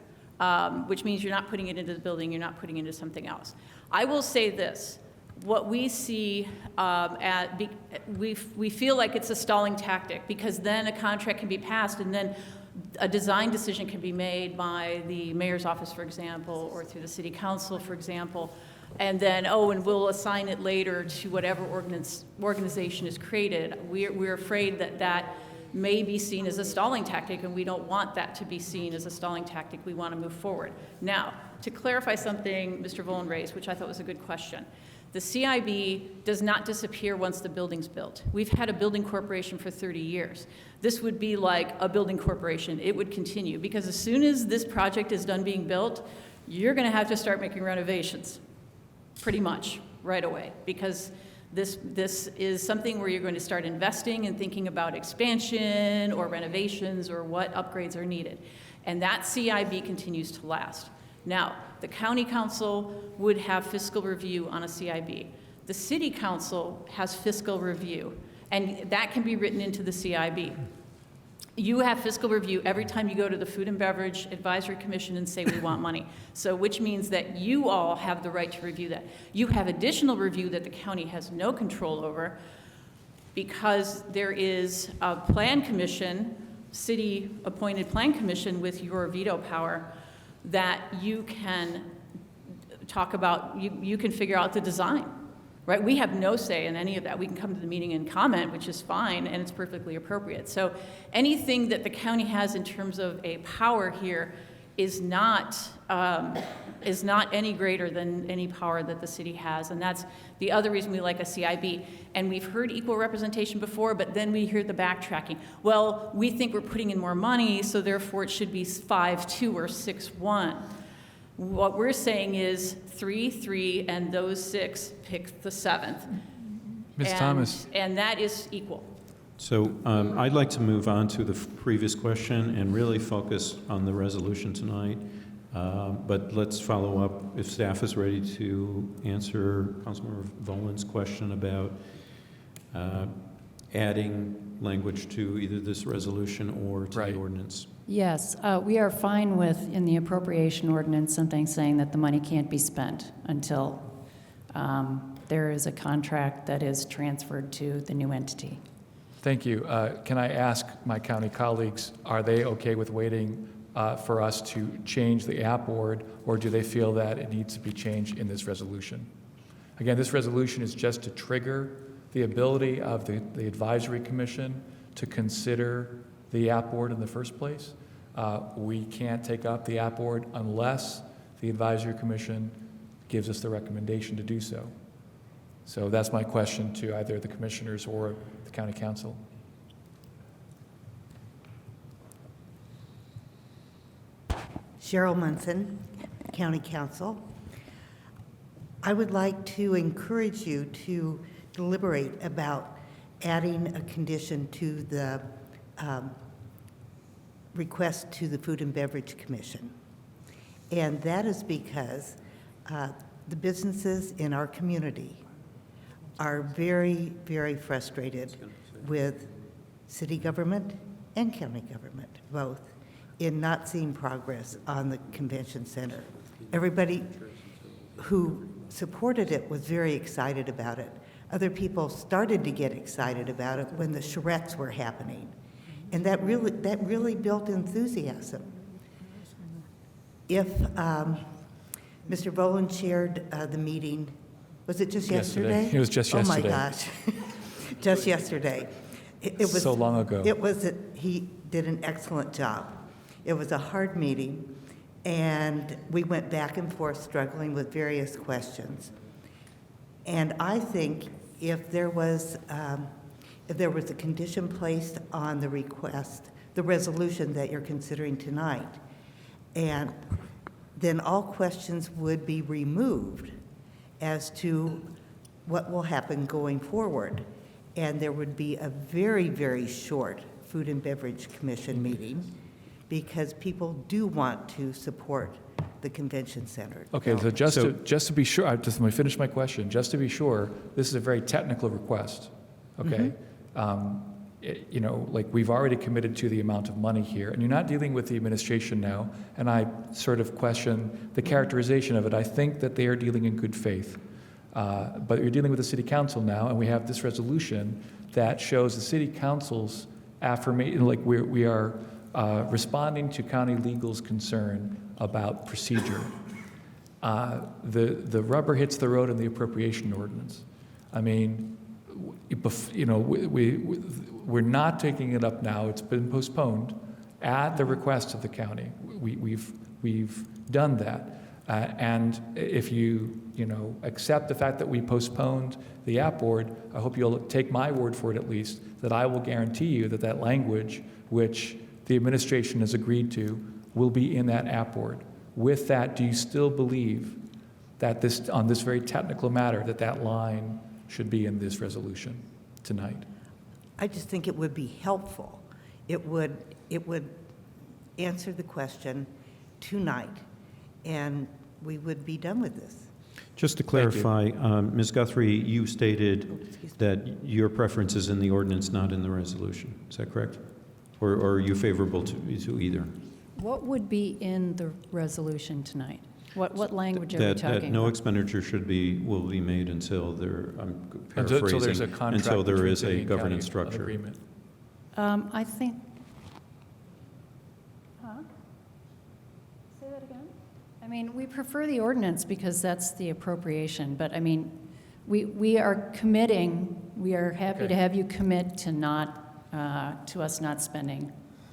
which means you're not putting it into the building, you're not putting it into something else. I will say this. What we see, we feel like it's a stalling tactic, because then a contract can be passed and then a design decision can be made by the mayor's office, for example, or through the city council, for example, and then, and we'll assign it later to whatever organization is created. We're afraid that may be seen as a stalling tactic, and we don't want that to be seen as a stalling tactic. We want to move forward. Now, to clarify something Mr. Volin raised, which I thought was a good question. The CIB does not disappear once the building's built. We've had a building corporation for 30 years. This would be like a building corporation. It would continue, because as soon as this project is done being built, you're going to have to start making renovations, pretty much right away, because this is something where you're going to start investing and thinking about expansion or renovations or what upgrades are needed. And that CIB continues to last. Now, the county council would have fiscal review on a CIB. The city council has fiscal review, and that can be written into the CIB. You have fiscal review every time you go to the Food and Beverage Advisory Commission and say we want money. So, which means that you all have the right to review that. You have additional review that the county has no control over, because there is a plan commission, city-appointed plan commission with your veto power, that you can talk about, you can figure out the design, right? We have no say in any of that. We can come to the meeting and comment, which is fine, and it's perfectly appropriate. So anything that the county has in terms of a power here is not any greater than any power that the city has, and that's the other reason we like a CIB. And we've heard equal representation before, but then we hear the backtracking. Well, we think we're putting in more money, so therefore it should be 5-2 or 6-1. What we're saying is 3, 3, and those 6 pick the 7th. Ms. Thomas. And that is equal. So I'd like to move on to the previous question and really focus on the resolution tonight. But let's follow up if staff is ready to answer Councilmember Volan's question about adding language to either this resolution or to the ordinance. Yes, we are fine with, in the appropriation ordinance, something saying that the money can't be spent until there is a contract that is transferred to the new entity. Thank you. Can I ask my county colleagues, are they okay with waiting for us to change the app board, or do they feel that it needs to be changed in this resolution? Again, this resolution is just to trigger the ability of the advisory commission to consider the app board in the first place. We can't take up the app board unless the advisory commission gives us the recommendation to do so. So that's my question to either the commissioners or the county council. Cheryl Munson, County Council. I would like to encourage you to deliberate about adding a condition to the request to the Food and Beverage Commission. And that is because the businesses in our community are very, very frustrated with city government and county government, both, in not seeing progress on the convention center. Everybody who supported it was very excited about it. Other people started to get excited about it when the charrettes were happening. And that really built enthusiasm. If Mr. Volan chaired the meeting, was it just yesterday? It was just yesterday. Oh my gosh, just yesterday. It was so long ago. He did an excellent job. It was a hard meeting, and we went back and forth struggling with various questions. And I think if there was a condition placed on the request, the resolution that you're considering tonight, and then all questions would be removed as to what will happen going forward. And there would be a very, very short Food and Beverage Commission meeting because people do want to support the convention center. Okay, so just to be sure, let me finish my question. Just to be sure, this is a very technical request, okay? You know, like we've already committed to the amount of money here, and you're not dealing with the administration now, and I sort of question the characterization of it. I think that they are dealing in good faith, but you're dealing with the city council now, and we have this resolution that shows the city council's affirmation, like we are responding to county legal's concern about procedure. The rubber hits the road in the appropriation ordinance. I mean, you know, we're not taking it up now. It's been postponed at the request of the county. We've done that. And if you accept the fact that we postponed the app board, I hope you'll take my word for it at least, that I will guarantee you that that language, which the administration has agreed to, will be in that app board. With that, do you still believe that on this very technical matter, that line should be in this resolution tonight? I just think it would be helpful. It would answer the question tonight, and we would be done with this. Just to clarify, Ms. Guthrie, you stated that your preference is in the ordinance, not in the resolution. Is that correct? Or are you favorable to either? What would be in the resolution tonight? What language are we talking about? That no expenditure will be made until there, I'm paraphrasing, until there's a contract until there between is city a and governance county structure. agreement. I think, say that again? I mean, we prefer the ordinance because that's the appropriation, but I mean, we are committing, we are happy to have you commit to us not spending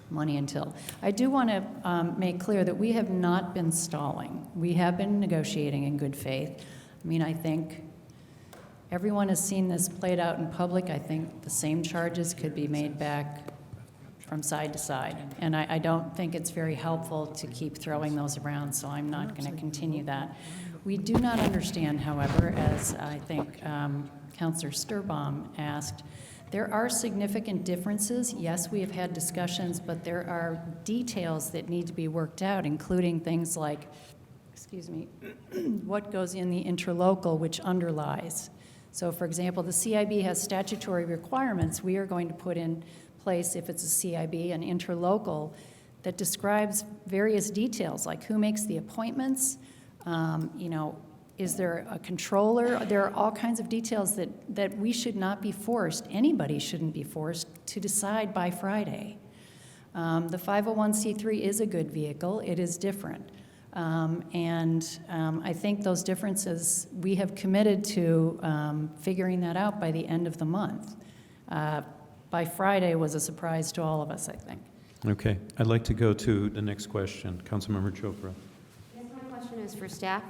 money until. I do want to make clear that we have not been stalling. We have been negotiating in good faith. I mean, I think everyone has seen this played out in public. I think the same charges could be made back from side to side. And I don't think it's very helpful to keep throwing those around, so I'm not going to continue that. We do not understand, however, as I think Councillor Sturbaum asked, there are significant differences. Yes, we have had discussions, but there are details that need to be worked out, including things like, excuse me, what goes in the interlocal, which underlies. So, for example, the CIB has statutory requirements. We are going to put in place, if it's a CIB, an interlocal that describes various details, like who makes the appointments, you know, is there a controller? There are all kinds of details that we should not be forced, anybody shouldn't be forced to decide by Friday. The 501c3 is a good vehicle. It is different. I think those differences, we have committed to figuring that out by the end of the month. By Friday was a surprise to all of us, I think. Okay, I'd like to go to the next question. Councilmember Chopra. Yes, my question is for staff.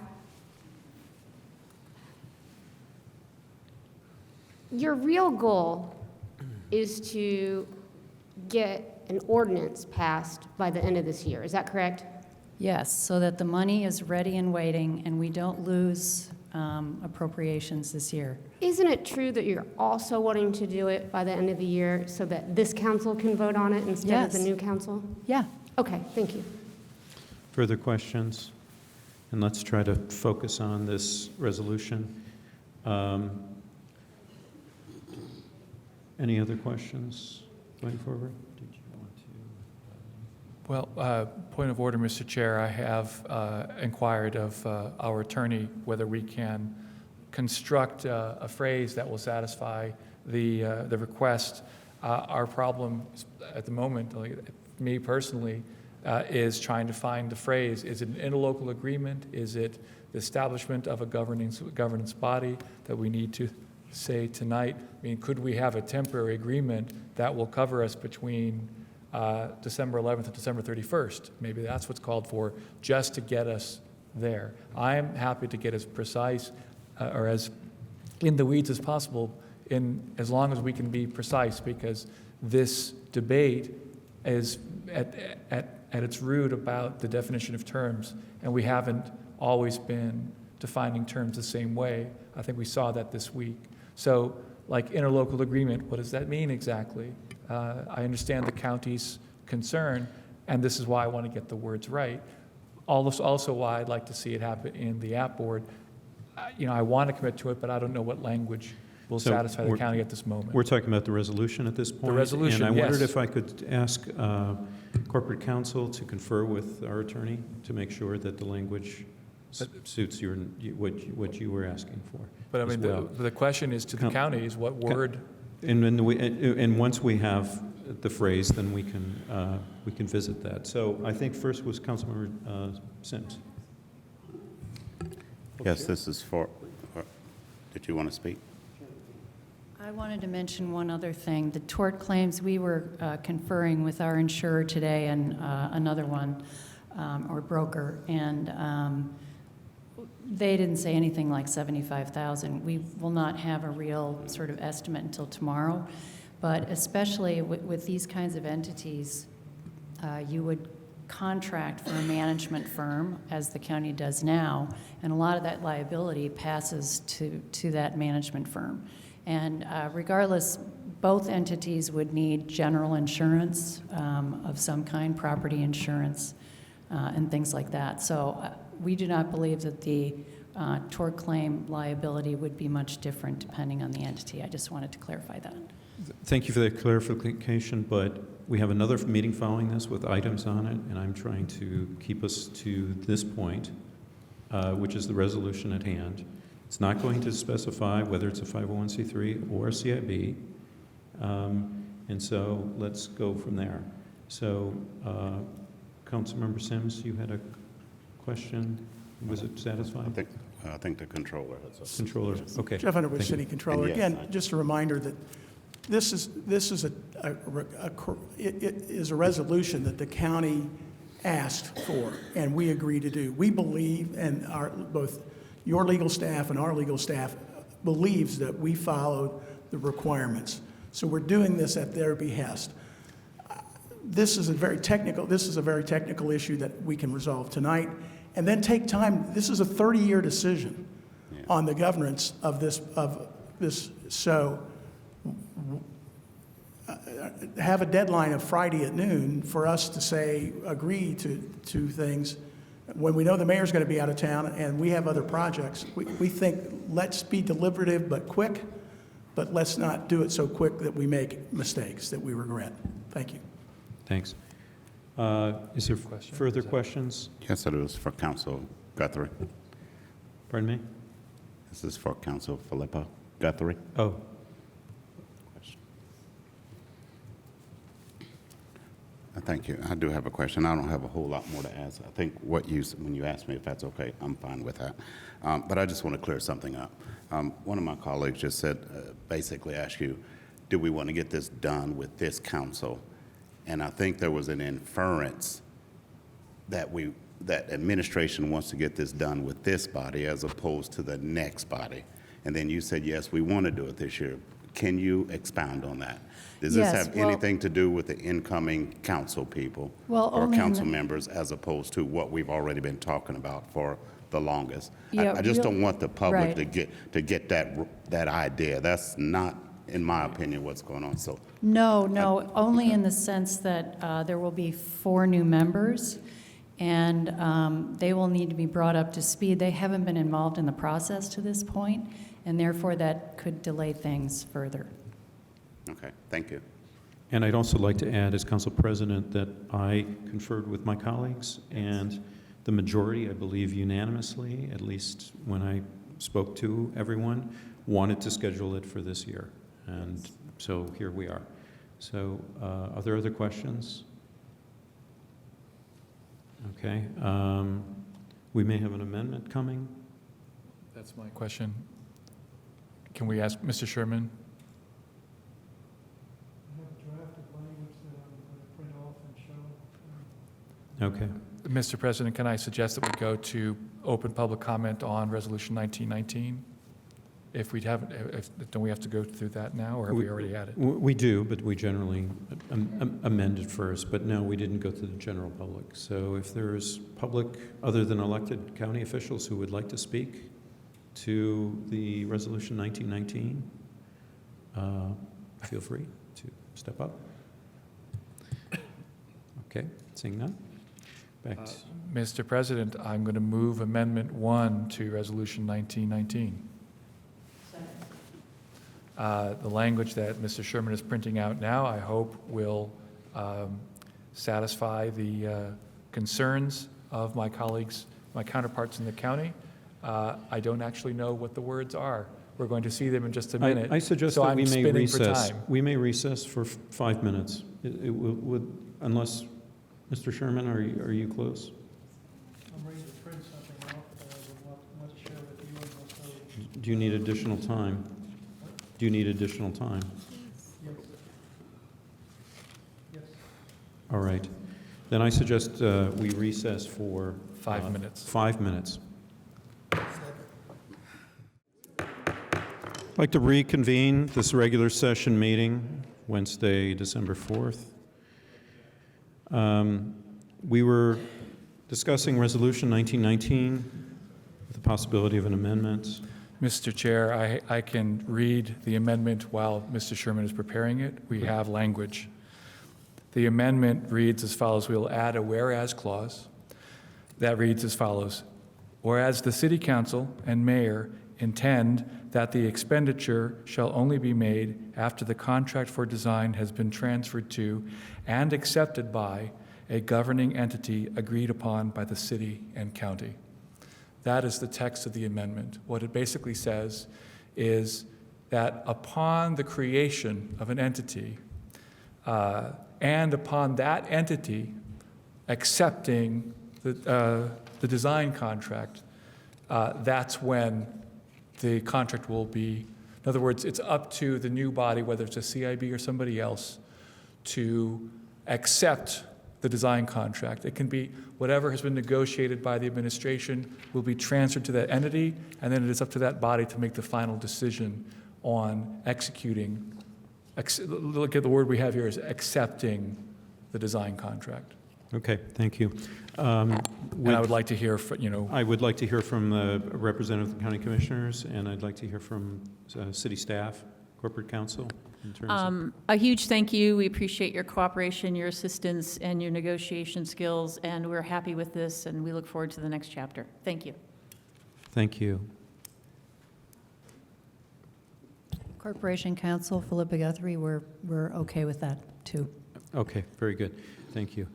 Your real goal is to get an ordinance passed by the end of this year, is that correct? Yes, so that the money is ready and waiting and we don't lose appropriations this year. Isn't it true that you're also wanting to do it by the end of the year so that this council can vote on it instead of the new council? Yeah. Okay, thank you. Further questions? And let's try to focus on this resolution. Any other questions going forward? Did you want to? Well, point of order, Mr. Chair. I have inquired of our attorney whether we can construct a phrase that will satisfy the request. Our problem at the moment, like me personally, is trying to find the phrase. Is it an interlocal agreement? Is it the establishment of a governance body that we need to say tonight? I mean, could we have a temporary agreement that will cover us between December 11th and December 31st? Maybe that's what's called for, just to get us there. I am happy to get as precise or as in the weeds as possible, as long as we can be precise, because this debate is at its root about the definition of terms, and we haven't always been defining terms the same way. I think we saw that this week. So, like interlocal agreement, what does that mean exactly? I understand the county's concern, and this is why I want to get the words right. Also why I'd like to see it happen in the app board. You know, I want to commit to it, but I don't know what language will satisfy the county at this moment. We're talking about the resolution at this point? The resolution, And I wondered yes. if I could ask corporate counsel to confer with our attorney to make sure that the language suits what you were asking for. But I as mean, well. the question is to the counties, what word? And once we have the phrase, then we can visit that. So I think first was Councilmember Sims. Yes, this is for, did you want to speak? I wanted to mention one other thing. The tort claims, we were conferring with our insurer today and another one, or broker, and they didn't say anything like 75,000. We will not have a real sort of estimate until tomorrow, but especially with these kinds of entities, you would contract for a management firm, as the county does now, and a lot of that liability passes to that management firm. And regardless, both entities would need general insurance of some kind, property insurance, and things like that. So we do not believe that the tort claim liability would be much different depending on the entity. I just wanted to clarify that. Thank you for that clarification, but we have another meeting following this with items on it, and I'm trying to keep us to this point, which is the resolution at hand. It's not going to specify whether it's a 501c3 or a CIB, and so let's go from there. So, Councilmember Sims, you had a question. Was it satisfied? I think the controller has a... Controller, okay. Jeff Underwood, Thank you. City Controller. Yes, Again, just a reminder that this is a resolution that the county asked for, and we agree to do. We believe, and both your legal staff and our legal staff believes that we followed the requirements. So we're doing this at their behest. this is a very technical issue that we can resolve tonight, and then take time. This is a 30-year decision on the governance of this, so have a deadline of Friday at noon for us to say, agree to things, when we know the mayor's going to be out of town and we have other projects. We think, let's be deliberative but quick, but let's not do it so quick that we make mistakes that we regret. Thank you. Thanks. Is there further questions? Yes, it is for Council Guthrie. Pardon me? This is for Council Filippo Guthrie. Oh. Thank you. I do have a question. I don't have a whole lot more to ask. I think when you asked me if that's okay, I'm fine with that. But I just want to clear something up. One of my colleagues just said, basically asked you, do we want to get this done with this council? And I think there was an inference that administration wants to get this done with this body as opposed to the next body. And then you said, yes, we want to do it this year. Can you expound on that? Does this have anything to do with the incoming council people or council members as opposed to what we've already been talking about for the longest? Yeah, I just don't want the public right. to get that idea. That's not, in my opinion, what's going on. So No, only in the sense that there will be 4 new members, and they will need to be brought up to speed. They haven't been involved in the process to this point, and therefore that could delay things further. Okay, thank you. And I'd also like to add, as council president, that I conferred with my colleagues, and the majority, I believe unanimously, at least when I spoke to everyone, wanted to schedule it for this year. And so here we are. So are there other questions? Okay. We may have an amendment coming. That's my question. Can we ask Mr. Sherman? Okay. Mr. President, can I suggest that we go to open public comment on Resolution 1919? Don't we have to go through that now, or have we already had it? We do, but we generally amend it first. But no, we didn't go to the general public. So if there's public other than elected county officials who would like to speak to the Resolution 1919, feel free to step up. Okay, seeing none. Back to Mr. President, I'm going to move Amendment 1 to Resolution 1919. The language that Mr. Sherman is printing out now, I hope, will satisfy the concerns of my colleagues, my counterparts in the county. I don't actually know what the words are. We're going to see them in just a minute. I suggest so that I'm we may spinning recess. for time. We may recess for 5 minutes. It would, unless, Mr. Sherman, are you close? I'm ready to print something off that I would want to share with you and also. Do you need additional time? Do you need additional time? Yes. Yes. All right. Then I suggest we recess for 5 minutes. 5 minutes. I'd like to reconvene this regular session meeting, Wednesday, December 4th. We were discussing Resolution 1919 with the possibility of an amendment. Mr. Chair, I can read the amendment while Mr. Sherman is preparing it. We have language. The amendment reads as follows. We will add a whereas clause. That reads as follows. Whereas the City Council and Mayor intend that the expenditure shall only be made after the contract for design has been transferred to and accepted by a governing entity agreed upon by the city and county. That is the text of the amendment. What it basically says is that upon the creation of an entity and upon that entity accepting the design contract, that's when the contract will be, in other words, it's up to the new body, whether it's a CIB or somebody else, to accept the design contract. It can be whatever has been negotiated by the administration will be transferred to that entity, and then it is up to that body to make the final decision on executing. Look at the word we have here is accepting the design contract. Okay, thank you. And I would like to hear, I would like to hear from the representative of the county commissioners, and I'd like to hear from city staff, corporate counsel, in terms of... A huge thank you. We appreciate your cooperation, your assistance, and your negotiation skills, and we're happy with this, and we look forward to the next chapter. Thank you. Thank you. Corporation Counsel, Philippa Guthrie, we're okay with that, too. Okay, very good. Thank you.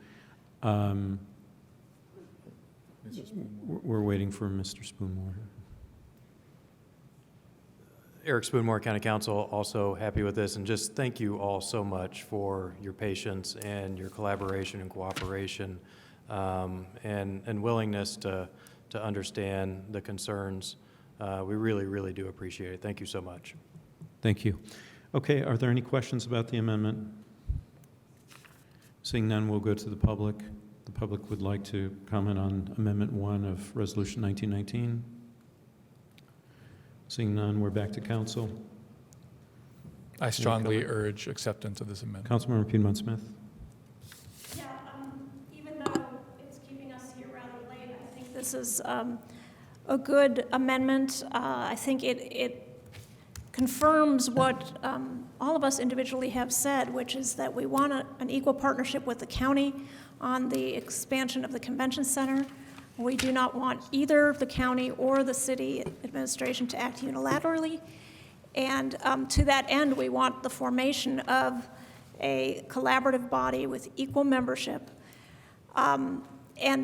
We're waiting for Mr. Spoonmore. Eric Spoonmore, County Council, also happy with this, and just thank you all so much for your patience and your collaboration and cooperation, and willingness to understand the concerns. We really, really do appreciate it. Thank you so much. Thank you. Okay, are there any questions about the amendment? Seeing none, we'll go to the public. The public would like to comment on Amendment 1 of Resolution 1919. Seeing none, we're back to council. I strongly urge acceptance of this amendment. Councilmember Piedmont Smith. Yeah, even though it's keeping us here rather late, I think this is a good amendment. I think it confirms what all of us individually have said, which is that we want an equal partnership with the county on the expansion of the convention center. We do not want either the county or the city administration to act unilaterally. And to that end, we want the formation of a collaborative body with equal membership. And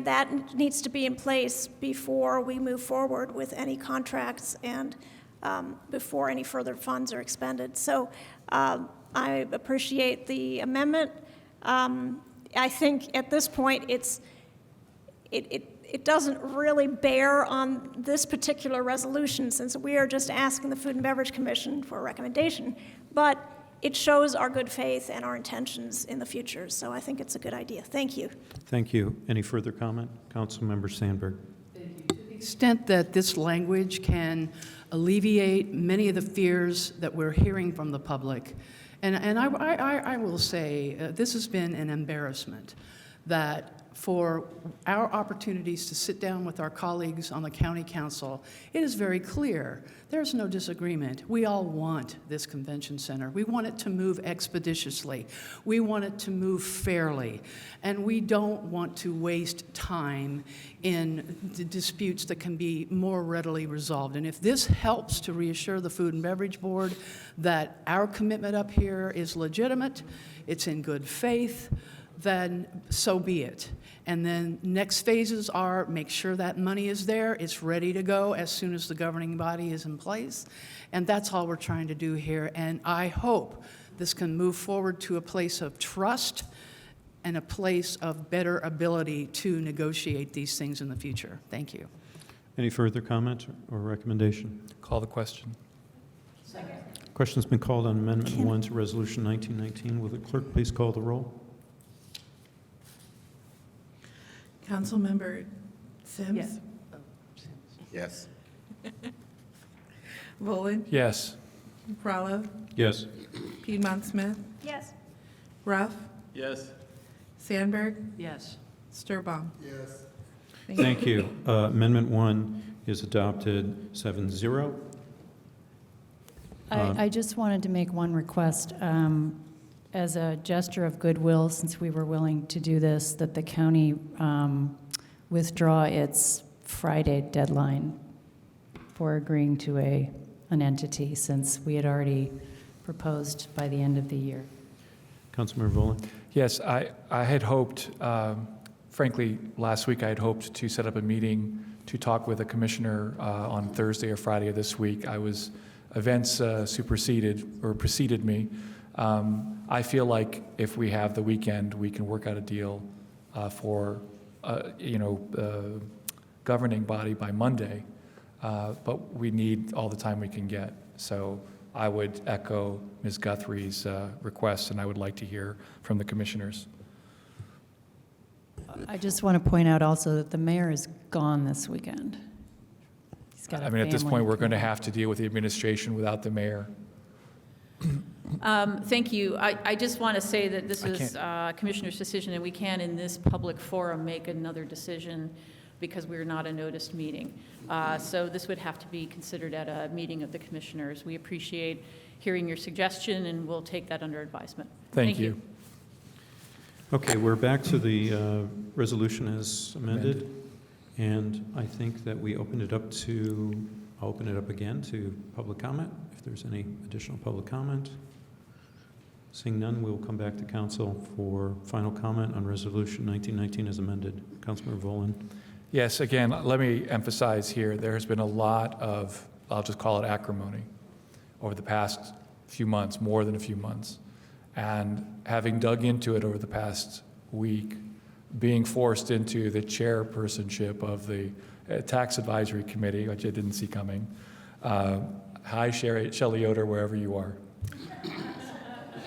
that needs to be in place before we move forward with any contracts and before any further funds are expended. So I appreciate the amendment. I think at this point it doesn't really bear on this particular resolution, since we are just asking the Food and Beverage Commission for a recommendation, but it shows our good faith and our intentions in the future. So I think it's a good idea. Thank you. Thank you. Any further comment? Councilmember Sandberg. To the extent that this language can alleviate many of the fears that we're hearing from the public, and I will say this has been an embarrassment, that for our opportunities to sit down with our colleagues on the county council, it is very clear. There's no disagreement. We all want this convention center. We want it to move expeditiously. We want it to move fairly. And we don't want to waste time in the disputes that can be more readily resolved. And if this helps to reassure the Food and Beverage Board that our commitment up here is legitimate, it's in good faith, then so be it. And then next phases are make sure that money is there, it's ready to go as soon as the governing body is in place. And that's all we're trying to do here. And I hope this can move forward to a place of trust and a place of better ability to negotiate these things in the future. Thank you. Any further comment or recommendation? Call the question. Second. Question's been called on Amendment 1 to Resolution 1919. Will the clerk please call the roll? Councilmember Sims? Yes. Volin? Yes. Rallo? Yes. Piedmont Smith? Yes. Ruff? Yes. Sandberg? Yes. Sturbaum? Yes. Thank you. Amendment 1 is adopted 7-0. I just wanted to make one request. As a gesture of goodwill, since we were willing to do this, that the county withdraw its Friday deadline for agreeing to an entity, since we had already proposed by the end of the year. Councilmember Volin? Yes, I had hoped, frankly, last week I had hoped to set up a meeting to talk with a commissioner on Thursday or Friday of this week. Events preceded me. I feel like if we have the weekend, we can work out a deal for, governing body by Monday, but we need all the time we can get. So I would echo Ms. Guthrie's request, and I would like to hear from the commissioners. I just want to point out also that the mayor is gone this weekend. He's got a I mean, at this family point, we're going to have to deal with the administration without the mayor. Thank you. I just want to say that this I is Commissioner's decision, and we can, in this public forum, make another decision because we're not a noticed meeting. So this would have to be considered at a meeting of the Commissioners. We appreciate hearing your suggestion, and we'll take that under advisement. Thank you. Okay, we're back to the resolution as amended. And I think that we opened it up to, I'll open it up again to public comment, if there's any additional public comment. Seeing none, we will come back to council for final comment on resolution 1919 as amended. Councilmember Volin. Yes, again, let me emphasize here, there has been a lot of, I'll just call it acrimony, over the past few months, more than a few months. And having dug into it over the past week, being forced into the chairpersonship of the Tax Advisory Committee, which I didn't see coming. Hi, Shelley Yoder, wherever you are.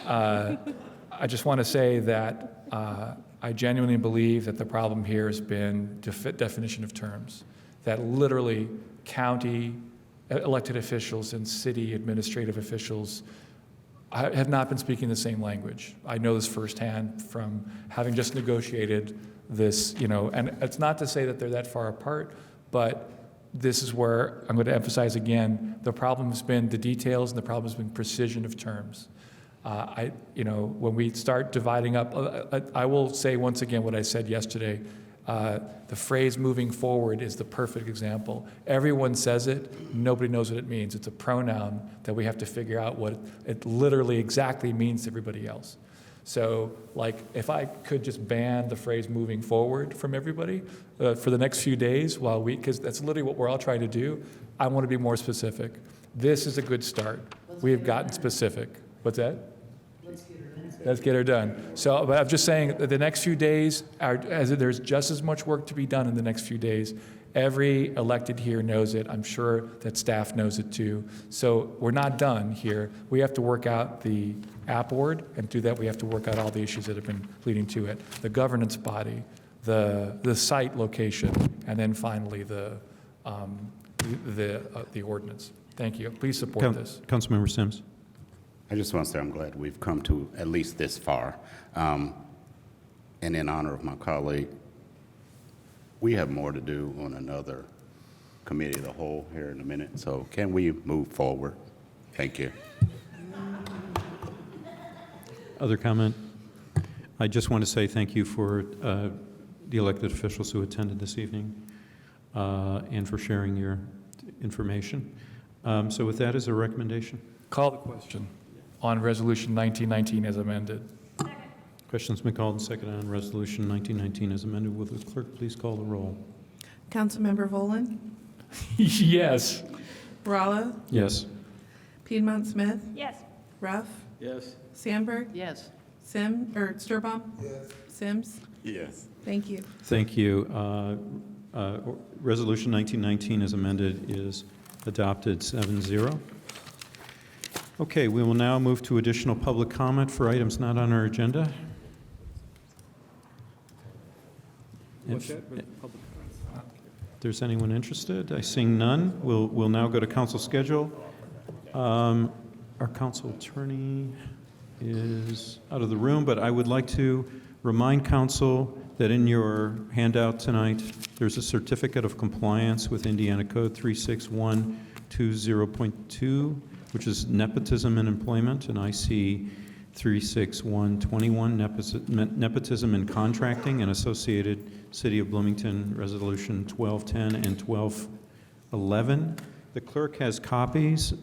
I just want to say that I genuinely believe that the problem here has been definition of terms, that literally county elected officials and city administrative officials have not been speaking the same language. I know this firsthand from having just negotiated this, and it's not to say that they're that far apart, but this is where I'm going to emphasize again, the problem has been the details and the problem has been precision of terms. When we start dividing up, I will say once again what I said yesterday. The phrase moving forward is the perfect example. Everyone says it, nobody knows what it means. It's a pronoun that we have to figure out what it literally exactly means to everybody else. So, if I could just ban the phrase moving forward from everybody for the next few days because that's literally what we're all trying to do, I want to be more specific. This is a good start. We have gotten specific. What's that? Let's get her done. So, but I'm just saying that the next few days, there's just as much work to be done in the next few days. Every elected here knows it. I'm sure that staff knows it too. So we're not done here. We have to work out the app board, and to do that we have to work out all the issues that have been leading to it. The governance body, the site location, and then finally the ordinance. Thank you. Please support this. Councilmember Sims. I just want to say I'm glad we've come to at least this far. And in honor of my colleague, we have more to do on another committee of the whole here in a minute. So can we move forward? Thank you. Other comment? I just want to say thank you for the elected officials who attended this evening and for sharing your information. So with that, is there a recommendation? Call the question on Resolution 1919 as amended. Question's been called and seconded on Resolution 1919 as amended. Will the clerk please call the roll? Councilmember Volin? Yes. Rallo? Yes. Piedmont Smith? Yes. Ruff? Yes. Sandberg? Yes. Sturbaum? Yes. Sims? Yes. Thank you. Thank you. Resolution 1919 as amended is adopted 7-0. Okay, we will now move to additional public comment for items not on our agenda. If there's anyone interested, I see none. We'll now go to council schedule. Our council attorney is out of the room, but I would like to remind council that in your handout tonight, there's a certificate of compliance with Indiana Code 36120.2, which is nepotism in employment, and IC 36121, nepotism in contracting, and associated City of Bloomington Resolution 1210 and 1211. The clerk has copies.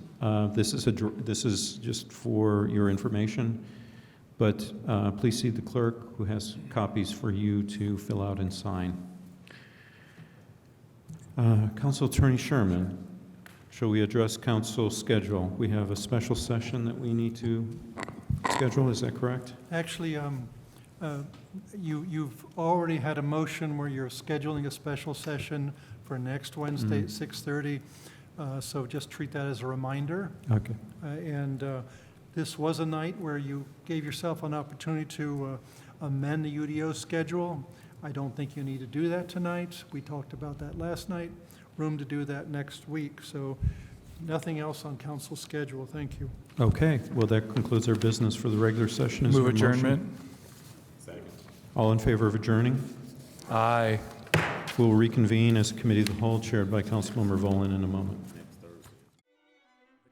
This is just for your information, but please see the clerk, who has copies for you to fill out and sign. Council Attorney Sherman. Shall we address council schedule? We have a special session that we need to schedule, is that correct? Actually, you've already had a motion where you're scheduling a special session for next Wednesday at 6:30, so just treat that as a reminder. Okay. This was a night where you gave yourself an opportunity to amend the UDO schedule. I don't think you need to do that tonight. We talked about that last night. Room to do that next week. So nothing else on council schedule. Thank you. Okay, well, that concludes our business for the regular session. Is there Move a motion? adjournment. All in favor of adjourning? Aye. We'll reconvene as Committee of the Whole, chaired by Councilmember Volin in a moment.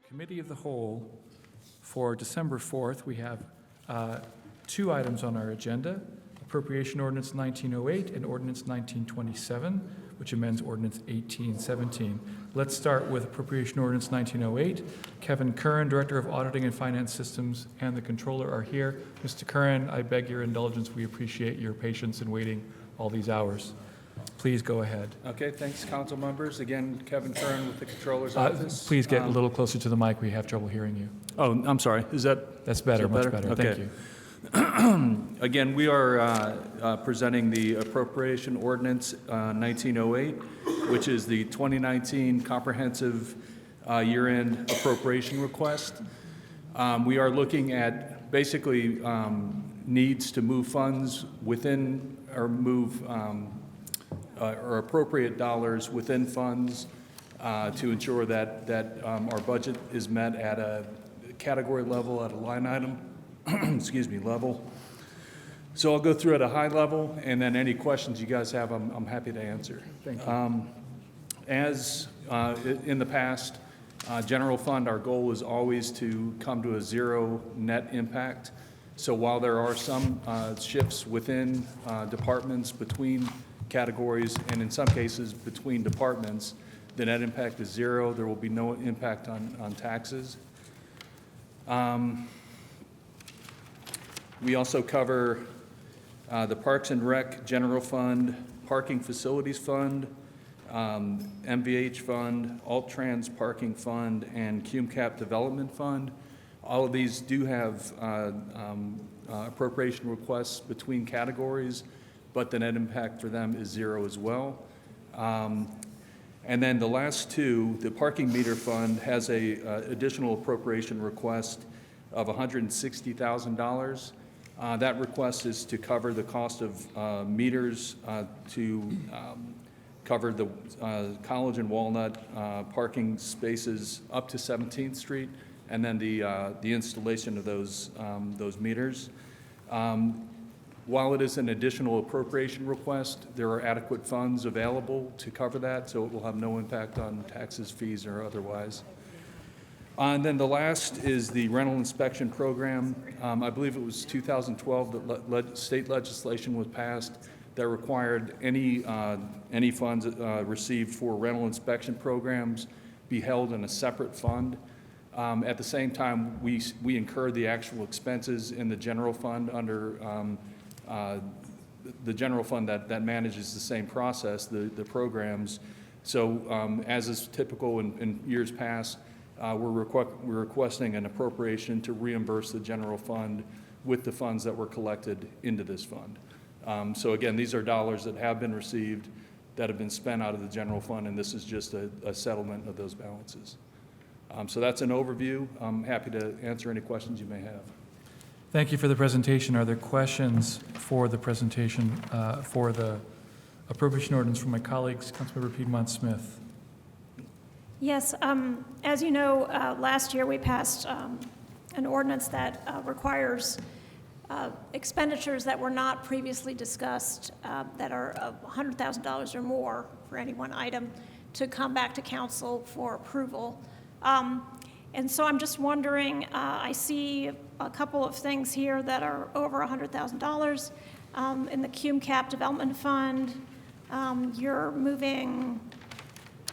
Committee of the Whole, for December 4th, we have two items on our agenda, Appropriation Ordinance 1908 and Ordinance 1927, which amends Ordinance 1817. Let's start with Appropriation Ordinance 1908. Kevin Curran, Director of Auditing and Finance Systems, and the Controller are here. Mr. Curran, I beg your indulgence. We appreciate your patience in waiting all these hours. Please go ahead. Okay, thanks, council members. Again, Kevin Curran with the Controller's Office. Please get a little closer to the mic. We have trouble hearing you. Oh, I'm sorry. That's better, much better. Okay. Thank you. Again, we are presenting the Appropriation Ordinance 1908, which is the 2019 Comprehensive Year-End Appropriation Request. We are looking at basically needs to move funds within or move or appropriate dollars within funds to ensure that our budget is met at a category level, at a line item, excuse me, level. So I'll go through at a high level, and then any questions you guys have, I'm happy to answer. Thank you. As in the past, general fund, our goal is always to come to a zero net impact. So while there are some shifts within departments, between categories, and in some cases between departments, the net impact is zero. There will be no impact on taxes. We also cover the Parks and Rec General Fund, Parking Facilities Fund, MVH Fund, Alt-Trans Parking Fund, and CUMCAP Development Fund. All of these do have appropriation requests between categories, but the net impact for them is zero as well. And then the last two, the Parking Meter Fund has a additional appropriation request of $160,000. That request is to cover the cost of meters to cover the College and Walnut parking spaces up to 17th Street, and then the installation of those meters. While it is an additional appropriation request, there are adequate funds available to cover that, so it will have no impact on taxes, fees, or otherwise. And then the last is the rental inspection program. I believe it was 2012 that state legislation was passed that required any funds received for rental inspection programs be held in a separate fund. At the same time, we incur the actual expenses in the general fund under the general fund that manages the same process, the programs. So as is typical in years past, we're requesting an appropriation to reimburse the general fund with the funds that were collected into this fund. So again, these are dollars that have been received, that have been spent out of the general fund, and this is just a settlement of those balances. So that's an overview. I'm happy to answer any questions you may have. Thank you for the presentation. Are there questions for the presentation for the appropriation ordinance from my colleagues? Councilmember Piedmont Smith. Yes, as you know, last year we passed an ordinance that requires expenditures that were not previously discussed that are $100,000 or more for any one item to come back to council for approval. And so I'm just wondering, I see a couple of things here that are over $100,000. In the CUMCAP Development Fund, you're moving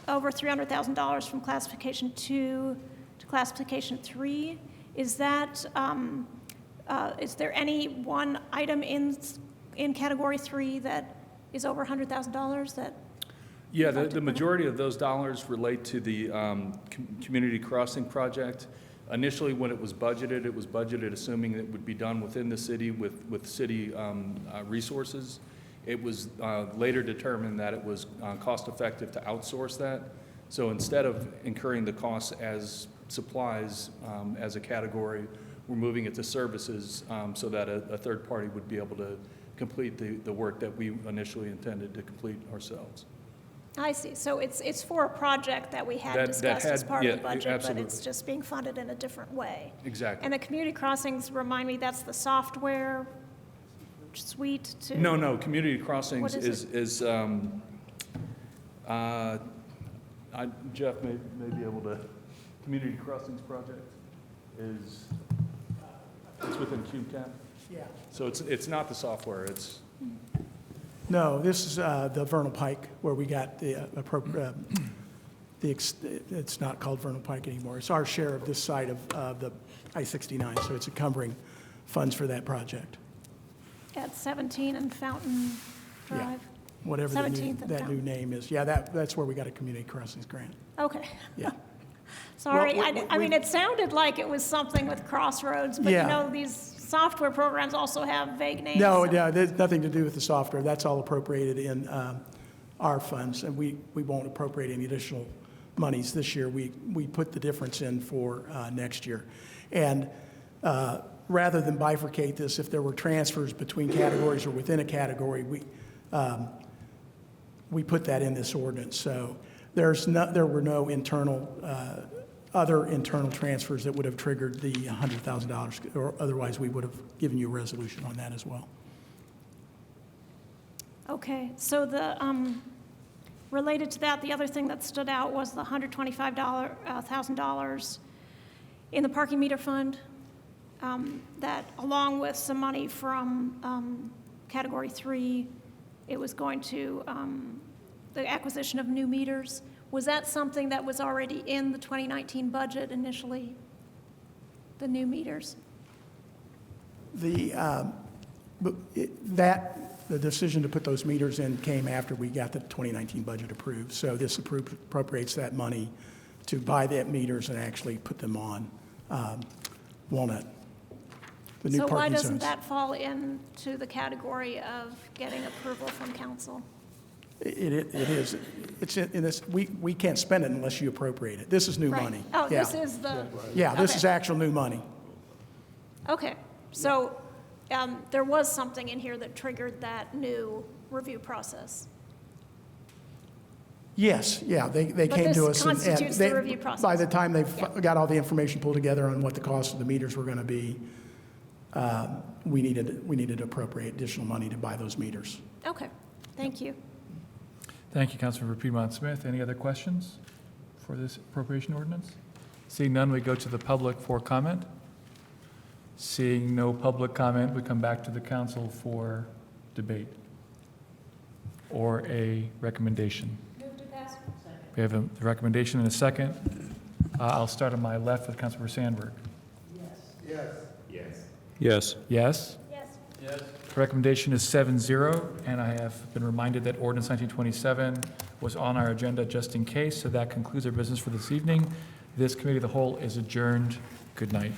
over $300,000 from classification 2 to classification 3. Is that, is there any one item in category 3 that is over $100,000 that? Yeah, the majority of those dollars relate to the community crossing project. Initially, when it was budgeted assuming it would be done within the city with city resources. It was later determined that it was cost-effective to outsource that. So instead of incurring the costs as supplies as a category, we're moving it to services so that a third party would be able to complete the work that we initially intended to complete ourselves. I see. So it's for a project that we had That discussed as had- part yeah, of the budget, but absolutely. it's just being funded in a different way. Exactly. And the community crossings, remind me, that's the software suite to? No, Community Crossings What is Jeff may be able to, Community Crossings project is, it's within CubeCap. Yeah. So it's not the software, it's, No, this is the Vernal Pike, where we got it's not called Vernal Pike anymore. It's our share of this side of the I-69, so it's encumbering funds for that project. At 17 and Fountain Yeah. Drive? Whatever 17th and that new Fountain. name is. Yeah, that's where we got a Community Crossings grant. Okay. Yeah. Sorry, Well, I mean, it sounded like it was something with Crossroads, but you Yeah. know, these software programs also have vague names. No, so- there's nothing to do with the software. That's all appropriated in our funds, and we won't appropriate any additional monies this year. We put the difference in for next year. And rather than bifurcate this, if there were transfers between categories or within a category, we put that in this ordinance. So there were no other internal transfers that would have triggered the $100,000, or otherwise we would have given you a resolution on that as well. Okay, so related to that, the other thing that stood out was the $125,000 in the parking meter fund, that along with some money from Category 3, it was going to, the acquisition of new meters. Was that something that was already in the 2019 budget initially, the new meters? The decision to put those meters in came after we got the 2019 budget approved. So this appropriates that money to buy the meters and actually put them on Walnut, the new So parking why zones. doesn't that fall into the category of getting approval from council? It is. It's in this, we can't spend it unless you appropriate it. This is new Right. money. Oh, Yeah. this is the. Yeah, this okay. is actual new money. Okay, so there was something in here that triggered that new review process. Yes, yeah, they But came this to us. constitutes the review process. By the time they've got all the information pulled together on what the cost of the meters were going to be, we needed to appropriate additional money to buy those meters. Okay, thank you. Thank you, Councilmember Piedmont Smith. Any other questions for this appropriation ordinance? Seeing none, we go to the public for comment. Seeing no public comment, we come back to the council for debate or a recommendation. We have a recommendation and a second. I'll start on my left with Councilmember Sandberg. Yes. Yes? Yes. The recommendation is 7-0, and I have been reminded that ordinance 1927 was on our agenda just in case, so that concludes our business for this evening. This committee of the whole is adjourned. Good night.